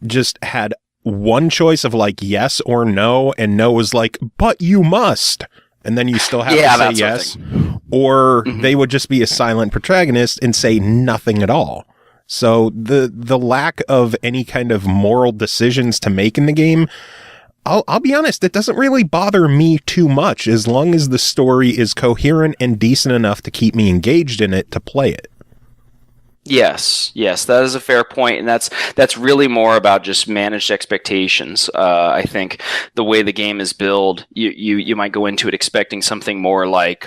just had one choice of like yes or no, and no was like, but you must. And then you still have to say yes. Or they would just be a silent protagonist and say nothing at all. So the lack of any kind of moral decisions to make in the game, I'll be honest, it doesn't really bother me too much as long as the story is coherent and decent enough to keep me engaged in it to play it. Yes, that is a fair point, and that's really more about just managed expectations. I think the way the game is billed, you might go into it expecting something more like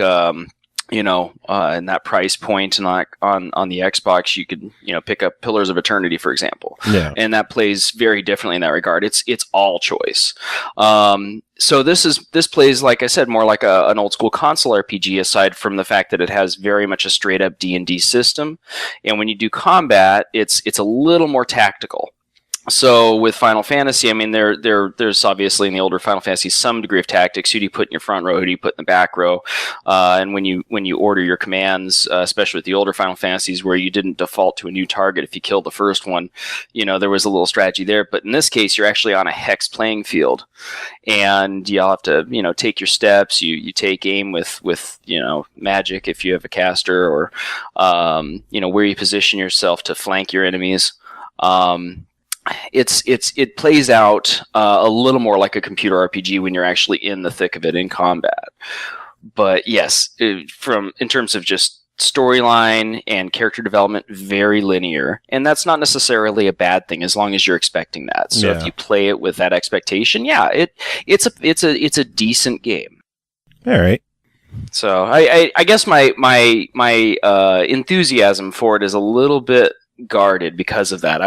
in that price point, and like on the Xbox, you could, you know, pick up Pillars of Eternity, for example. Yeah. And that plays very differently in that regard. It's all choice. So this plays, like I said, more like an old school console RPG, aside from the fact that it has very much a straight up D&D system. And when you do combat, it's a little more tactical. So with Final Fantasy, I mean, there's obviously in the older Final Fantasy some degree of tactics. Who do you put in your front row? Who do you put in the back row? And when you order your commands, especially with the older Final Fantasies, where you didn't default to a new target if you killed the first one, you know, there was a little strategy there. But in this case, you're actually on a hex playing field, and you'll have to, you know, take your steps. You take aim with you know, magic if you have a caster, or you know, where you position yourself to flank your enemies. It plays out a little more like a computer RPG when you're actually in the thick of it in combat. But yes, in terms of just storyline and character development, very linear, and that's not necessarily a bad thing as long as you're expecting that. So if you play it with that expectation, it's a decent game. All right. So I guess my enthusiasm for it is a little bit guarded because of that.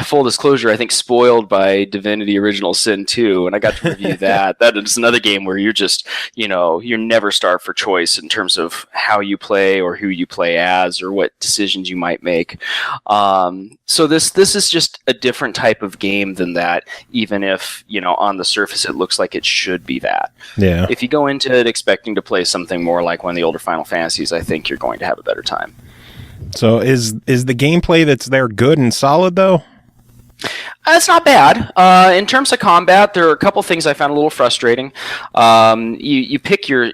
Full disclosure, I think spoiled by Divinity Original Sin 2, and I got to review that. That is another game where you're just, you know, you're never starved for choice in terms of how you play or who you play as or what decisions you might make. So this is just a different type of game than that, even if, you know, on the surface it looks like it should be that. Yeah. If you go into it expecting to play something more like one of the older Final Fantasies, I think you're going to have a better time. So is the gameplay that's there good and solid, though? It's not bad. In terms of combat, there are a couple things I found a little frustrating. You pick your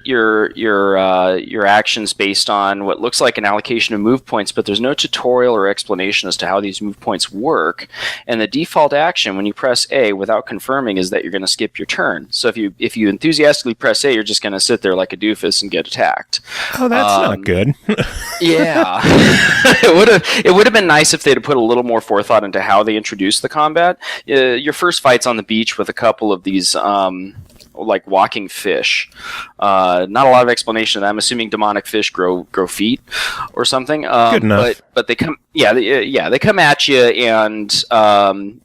actions based on what looks like an allocation of move points, but there's no tutorial or explanation as to how these move points work. And the default action when you press A without confirming is that you're going to skip your turn. So if you enthusiastically press A, you're just going to sit there like a doofus and get attacked. Oh, that's not good. Yeah, it would have been nice if they'd have put a little more forethought into how they introduced the combat. Your first fight's on the beach with a couple of these like walking fish. Not a lot of explanation of that. I'm assuming demonic fish grow feet or something. Good enough. But they come, they come at you, and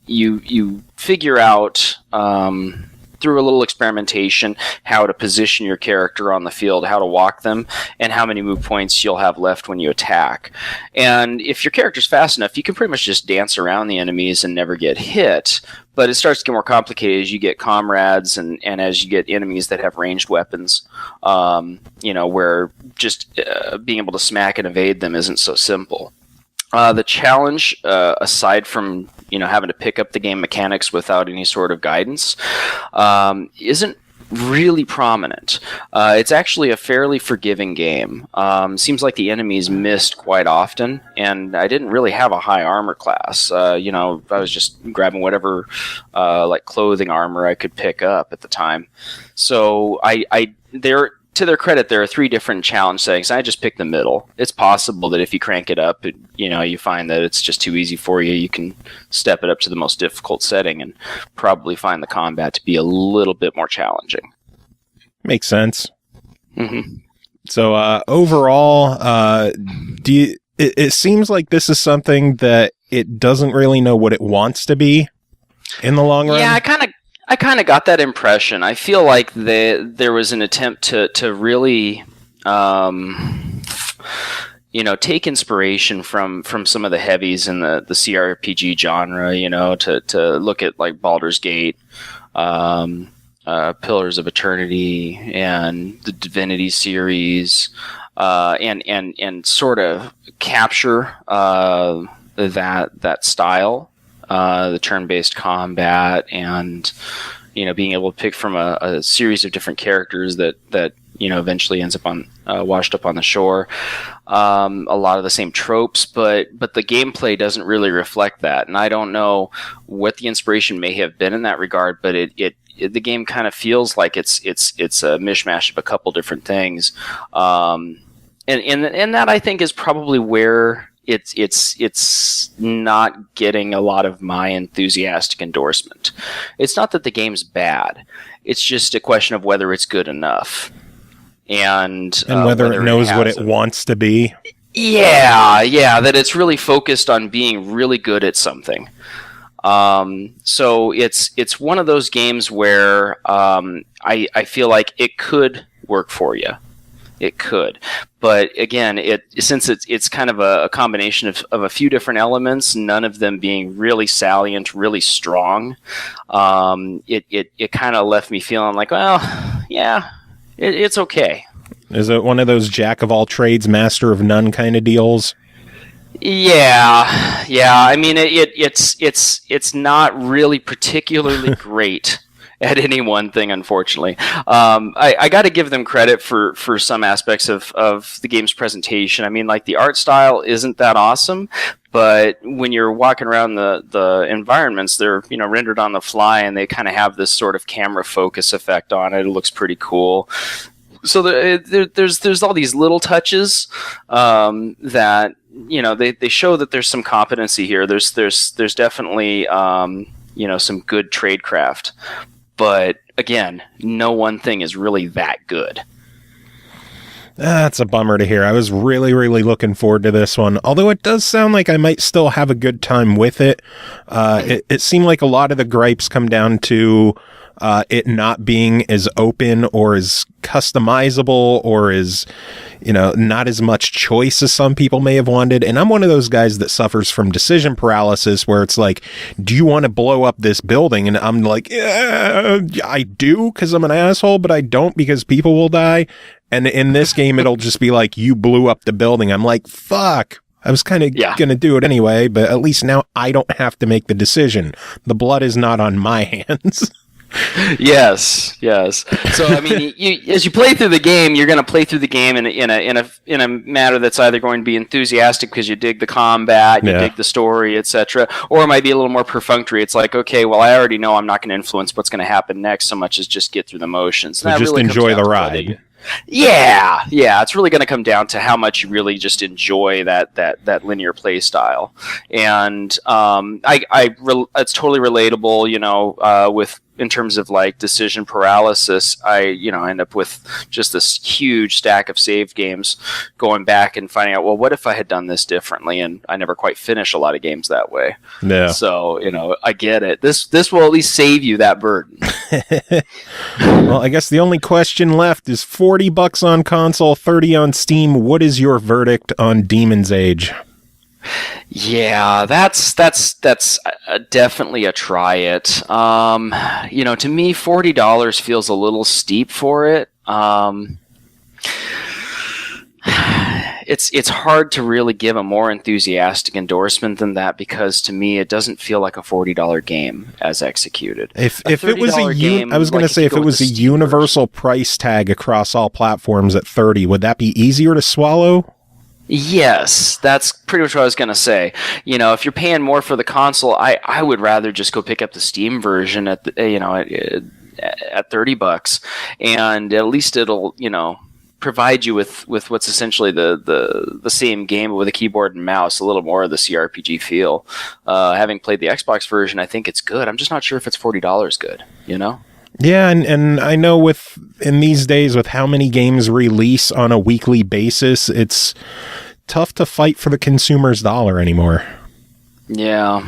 you figure out through a little experimentation how to position your character on the field, how to walk them, and how many move points you'll have left when you attack. And if your character's fast enough, you can pretty much just dance around the enemies and never get hit. But it starts to get more complicated as you get comrades and as you get enemies that have ranged weapons, where just being able to smack and evade them isn't so simple. The challenge, aside from having to pick up the game mechanics without any sort of guidance, isn't really prominent. It's actually a fairly forgiving game. Seems like the enemies missed quite often, and I didn't really have a high armor class. I was just grabbing whatever like clothing armor I could pick up at the time. So to their credit, there are 3 different challenge settings. I just picked the middle. It's possible that if you crank it up, you find that it's just too easy for you. You can step it up to the most difficult setting and probably find the combat to be a little bit more challenging. Makes sense. Mm-hmm. So overall, it seems like this is something that it doesn't really know what it wants to be in the long run. Yeah, I kind of got that impression. I feel like there was an attempt to really, take inspiration from some of the heavies in the CRPG genre. To look at like Baldur's Gate, Pillars of Eternity, and the Divinity series, and sort of capture that style. The turn-based combat, and being able to pick from a series of different characters that eventually ends up on washed up on the shore. A lot of the same tropes, but the gameplay doesn't really reflect that, and I don't know what the inspiration may have been in that regard. But the game kind of feels like it's a mishmash of a couple different things, and that I think is probably where it's not getting a lot of my enthusiastic endorsement. It's not that the game's bad. It's just a question of whether it's good enough. And whether it knows what it wants to be. Yeah, that it's really focused on being really good at something. So it's one of those games where I feel like it could work for you. It could, but again, since it's kind of a combination of a few different elements, none of them being really salient, really strong. It kind of left me feeling like, well, yeah, it's okay. Is it one of those jack of all trades, master of none kind of deals? Yeah. I mean, it's not really particularly great at any one thing, unfortunately. I got to give them credit for some aspects of the game's presentation. I mean, like, the art style isn't that awesome, but when you're walking around the environments, they're rendered on the fly, and they kind of have this sort of camera focus effect on it. It looks pretty cool. So there's all these little touches that they show that there's some competency here. There's definitely some good tradecraft. But again, no one thing is really that good. That's a bummer to hear. I was really, really looking forward to this one. Although it does sound like I might still have a good time with it. It seemed like a lot of the gripes come down to it not being as open or as customizable or as, not as much choice as some people may have wanted. And I'm one of those guys that suffers from decision paralysis where it's like, do you want to blow up this building? And I'm like, yeah, I do because I'm an asshole, but I don't because people will die. And in this game, it'll just be like, you blew up the building. I'm like, fuck. I was kind of going to do it anyway, but at least now I don't have to make the decision. The blood is not on my hands. Yes. So I mean, as you play through the game, you're going to play through the game in a manner that's either going to be enthusiastic because you dig the combat, you dig the story, etc., or it might be a little more perfunctory. It's like, okay, well, I already know I'm not going to influence what's going to happen next so much as just get through the motions. So just really enjoy the ride. Yeah. It's really going to come down to how much you really just enjoy that linear play style, and it's totally relatable. With in terms of like decision paralysis, I end up with just this huge stack of save games, going back and finding out, well, what if I had done this differently? And I never quite finish a lot of games that way. Yeah. So I get it. This will at least save you that burden. Well, I guess the only question left is $40 on console, $30 on Steam. What is your verdict on Demon's Age? Yeah, that's definitely a try it. To me, $40 feels a little steep for it. It's hard to really give a more enthusiastic endorsement than that, because to me it doesn't feel like a $40 game as executed. If it was I was going to say, if it was a universal price tag across all platforms at $30, would that be easier to swallow? Yes, that's pretty much what I was going to say. If you're paying more for the console, I would rather just go pick up the Steam version at $30, and at least it'll, provide you with what's essentially the same game, but with a keyboard and mouse, a little more of the CRPG feel. Having played the Xbox version, I think it's good. I'm just not sure if it's $40 good, Yeah, and I know in these days with how many games release on a weekly basis, it's tough to fight for the consumer's dollar anymore. Yeah.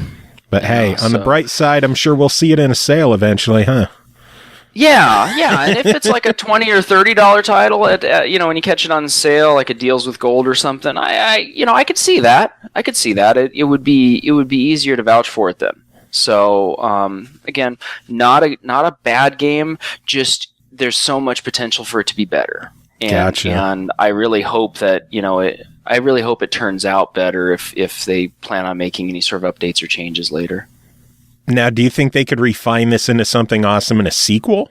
But hey, on the bright side, I'm sure we'll see it in a sale eventually, huh? Yeah, and if it's like a $20 or $30 title at when you catch it on sale, like it deals with gold or something, I could see that. It would be easier to vouch for it then. So again, not a bad game. Just there's so much potential for it to be better. Gotcha. And I really hope that it turns out better if they plan on making any sort of updates or changes later. Now, do you think they could refine this into something awesome in a sequel?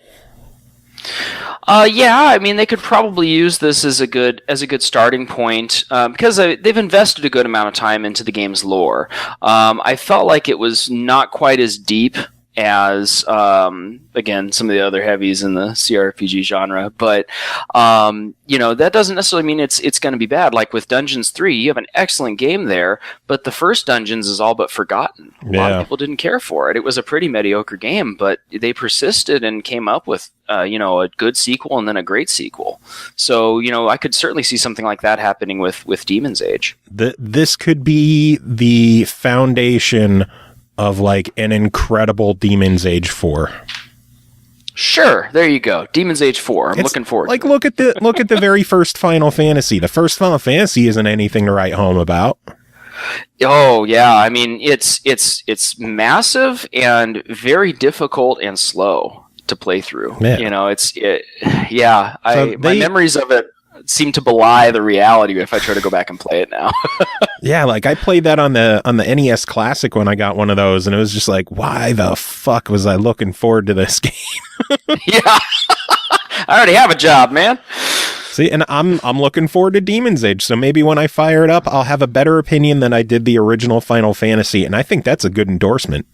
Yeah, I mean, they could probably use this as a good starting point, because they've invested a good amount of time into the game's lore. I felt like it was not quite as deep as again some of the other heavies in the CRPG genre, but that doesn't necessarily mean it's going to be bad. Like with Dungeons 3, you have an excellent game there, but the first Dungeons is all but forgotten. A lot of people didn't care for it. It was a pretty mediocre game, but they persisted and came up with a good sequel and then a great sequel. So I could certainly see something like that happening with Demon's Age. This could be the foundation of like an incredible Demon's Age 4. Sure, there you go. Demon's Age 4. I'm looking forward to it. Look at the very first Final Fantasy. The first Final Fantasy isn't anything to write home about. Oh yeah, I mean it's massive and very difficult and slow to play through. Yeah. My memories of it seem to belie the reality if I try to go back and play it now. Yeah, like I played that on the NES Classic when I got one of those, and it was just like, why the fuck was I looking forward to this game? Yeah, I already have a job, man. See, and I'm looking forward to Demon's Age, so maybe when I fire it up, I'll have a better opinion than I did the original Final Fantasy, and I think that's a good endorsement.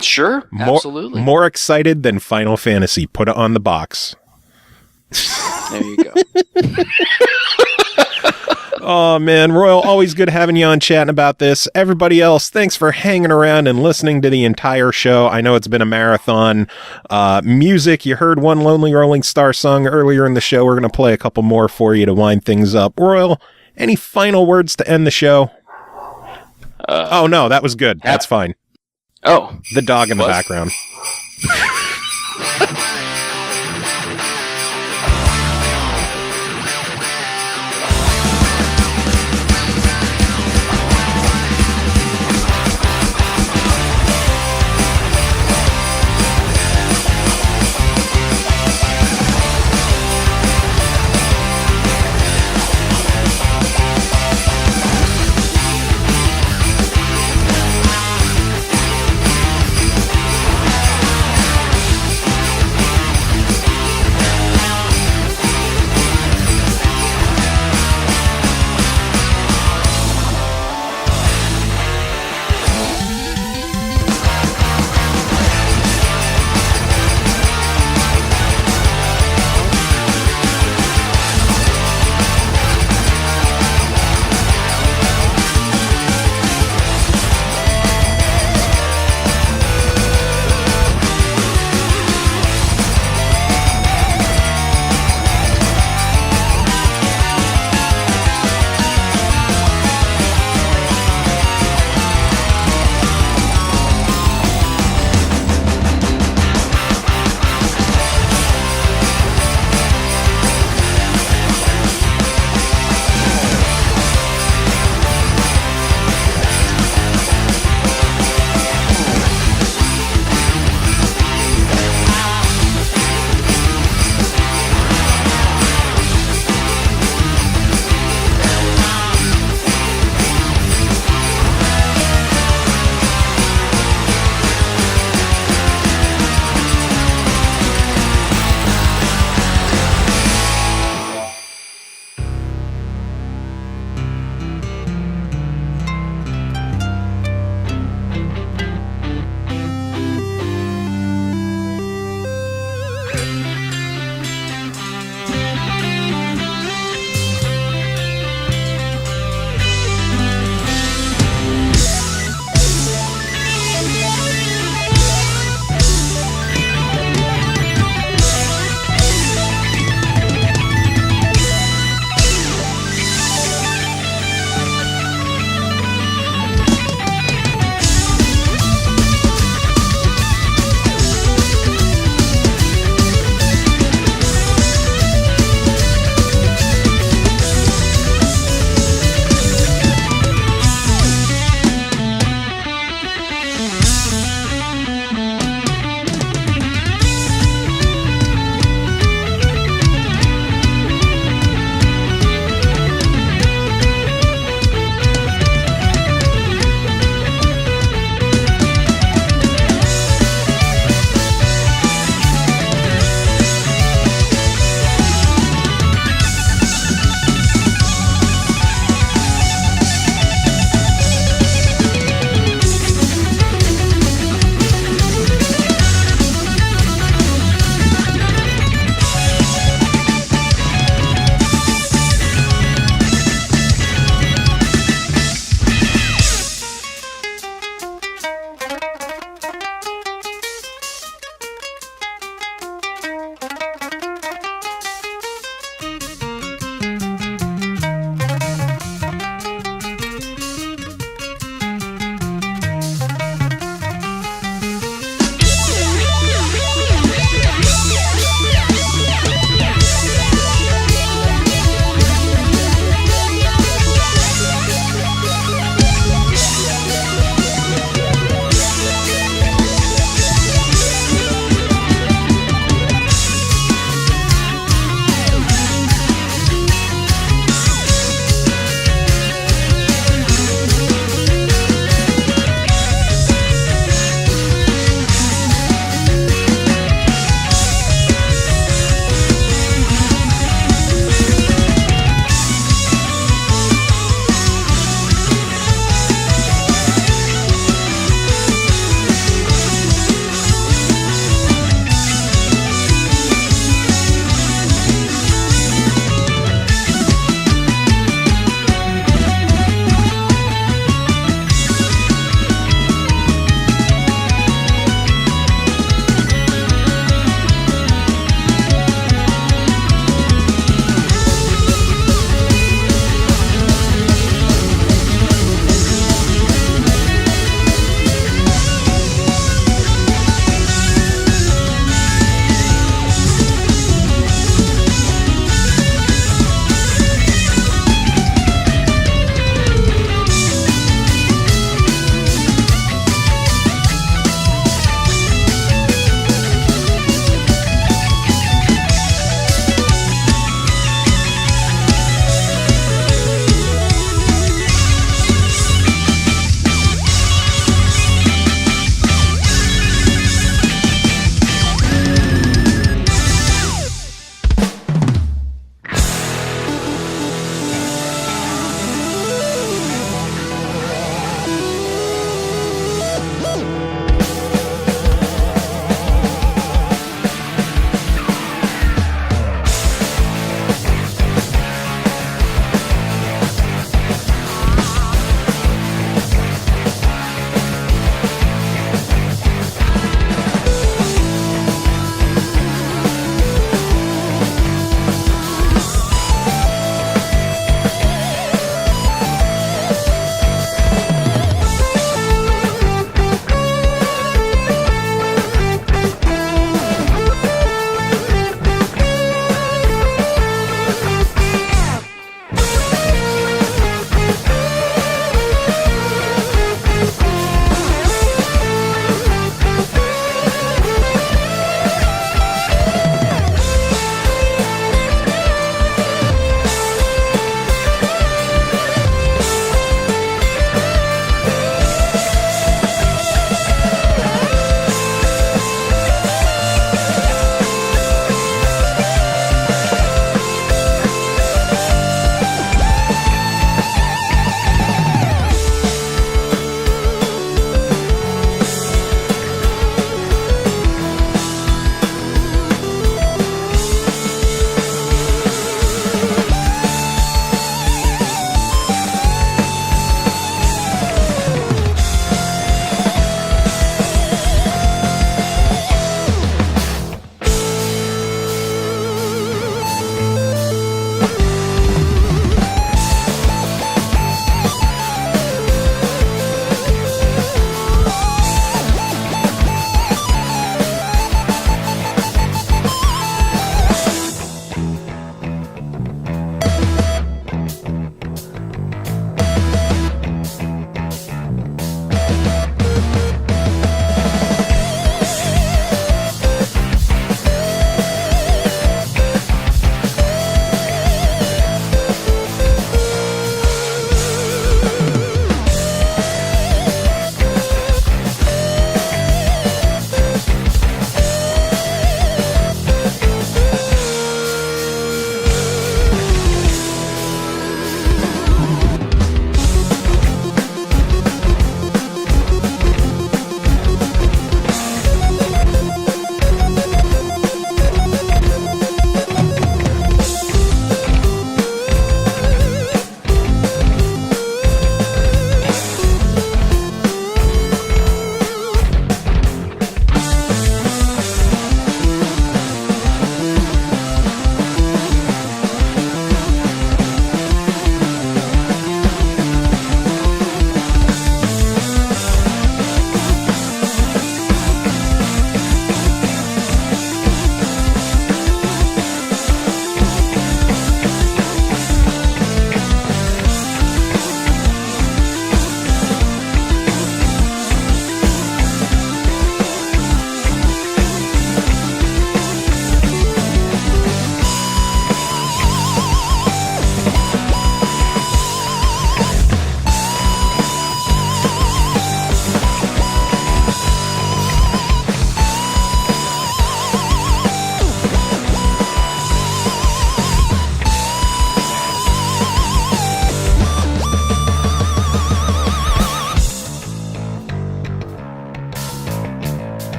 Sure, absolutely. More excited than Final Fantasy. Put it on the box. There you go. Oh, man, Royal, always good having you on chatting about this. Everybody else, thanks for hanging around and listening to the entire show. I know it's been a marathon. Music, you heard one Lonely Rolling Star song earlier in the show. We're going to play a couple more for you to wind things up. Royal, any final words to end the show? Oh, no, that was good. That's fine. Oh. The dog in the background.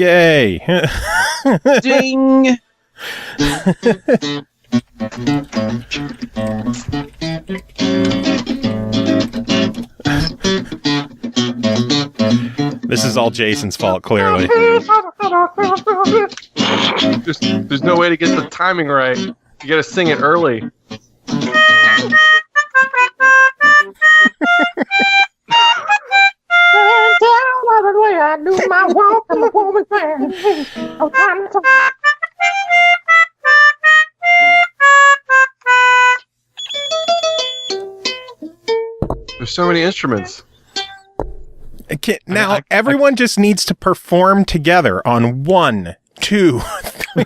Yay! Ding! This is all Jason's fault, clearly. There's no way to get the timing right. You gotta sing it early. There's so many instruments. Okay, now, everyone just needs to perform together on 1, 2, 3.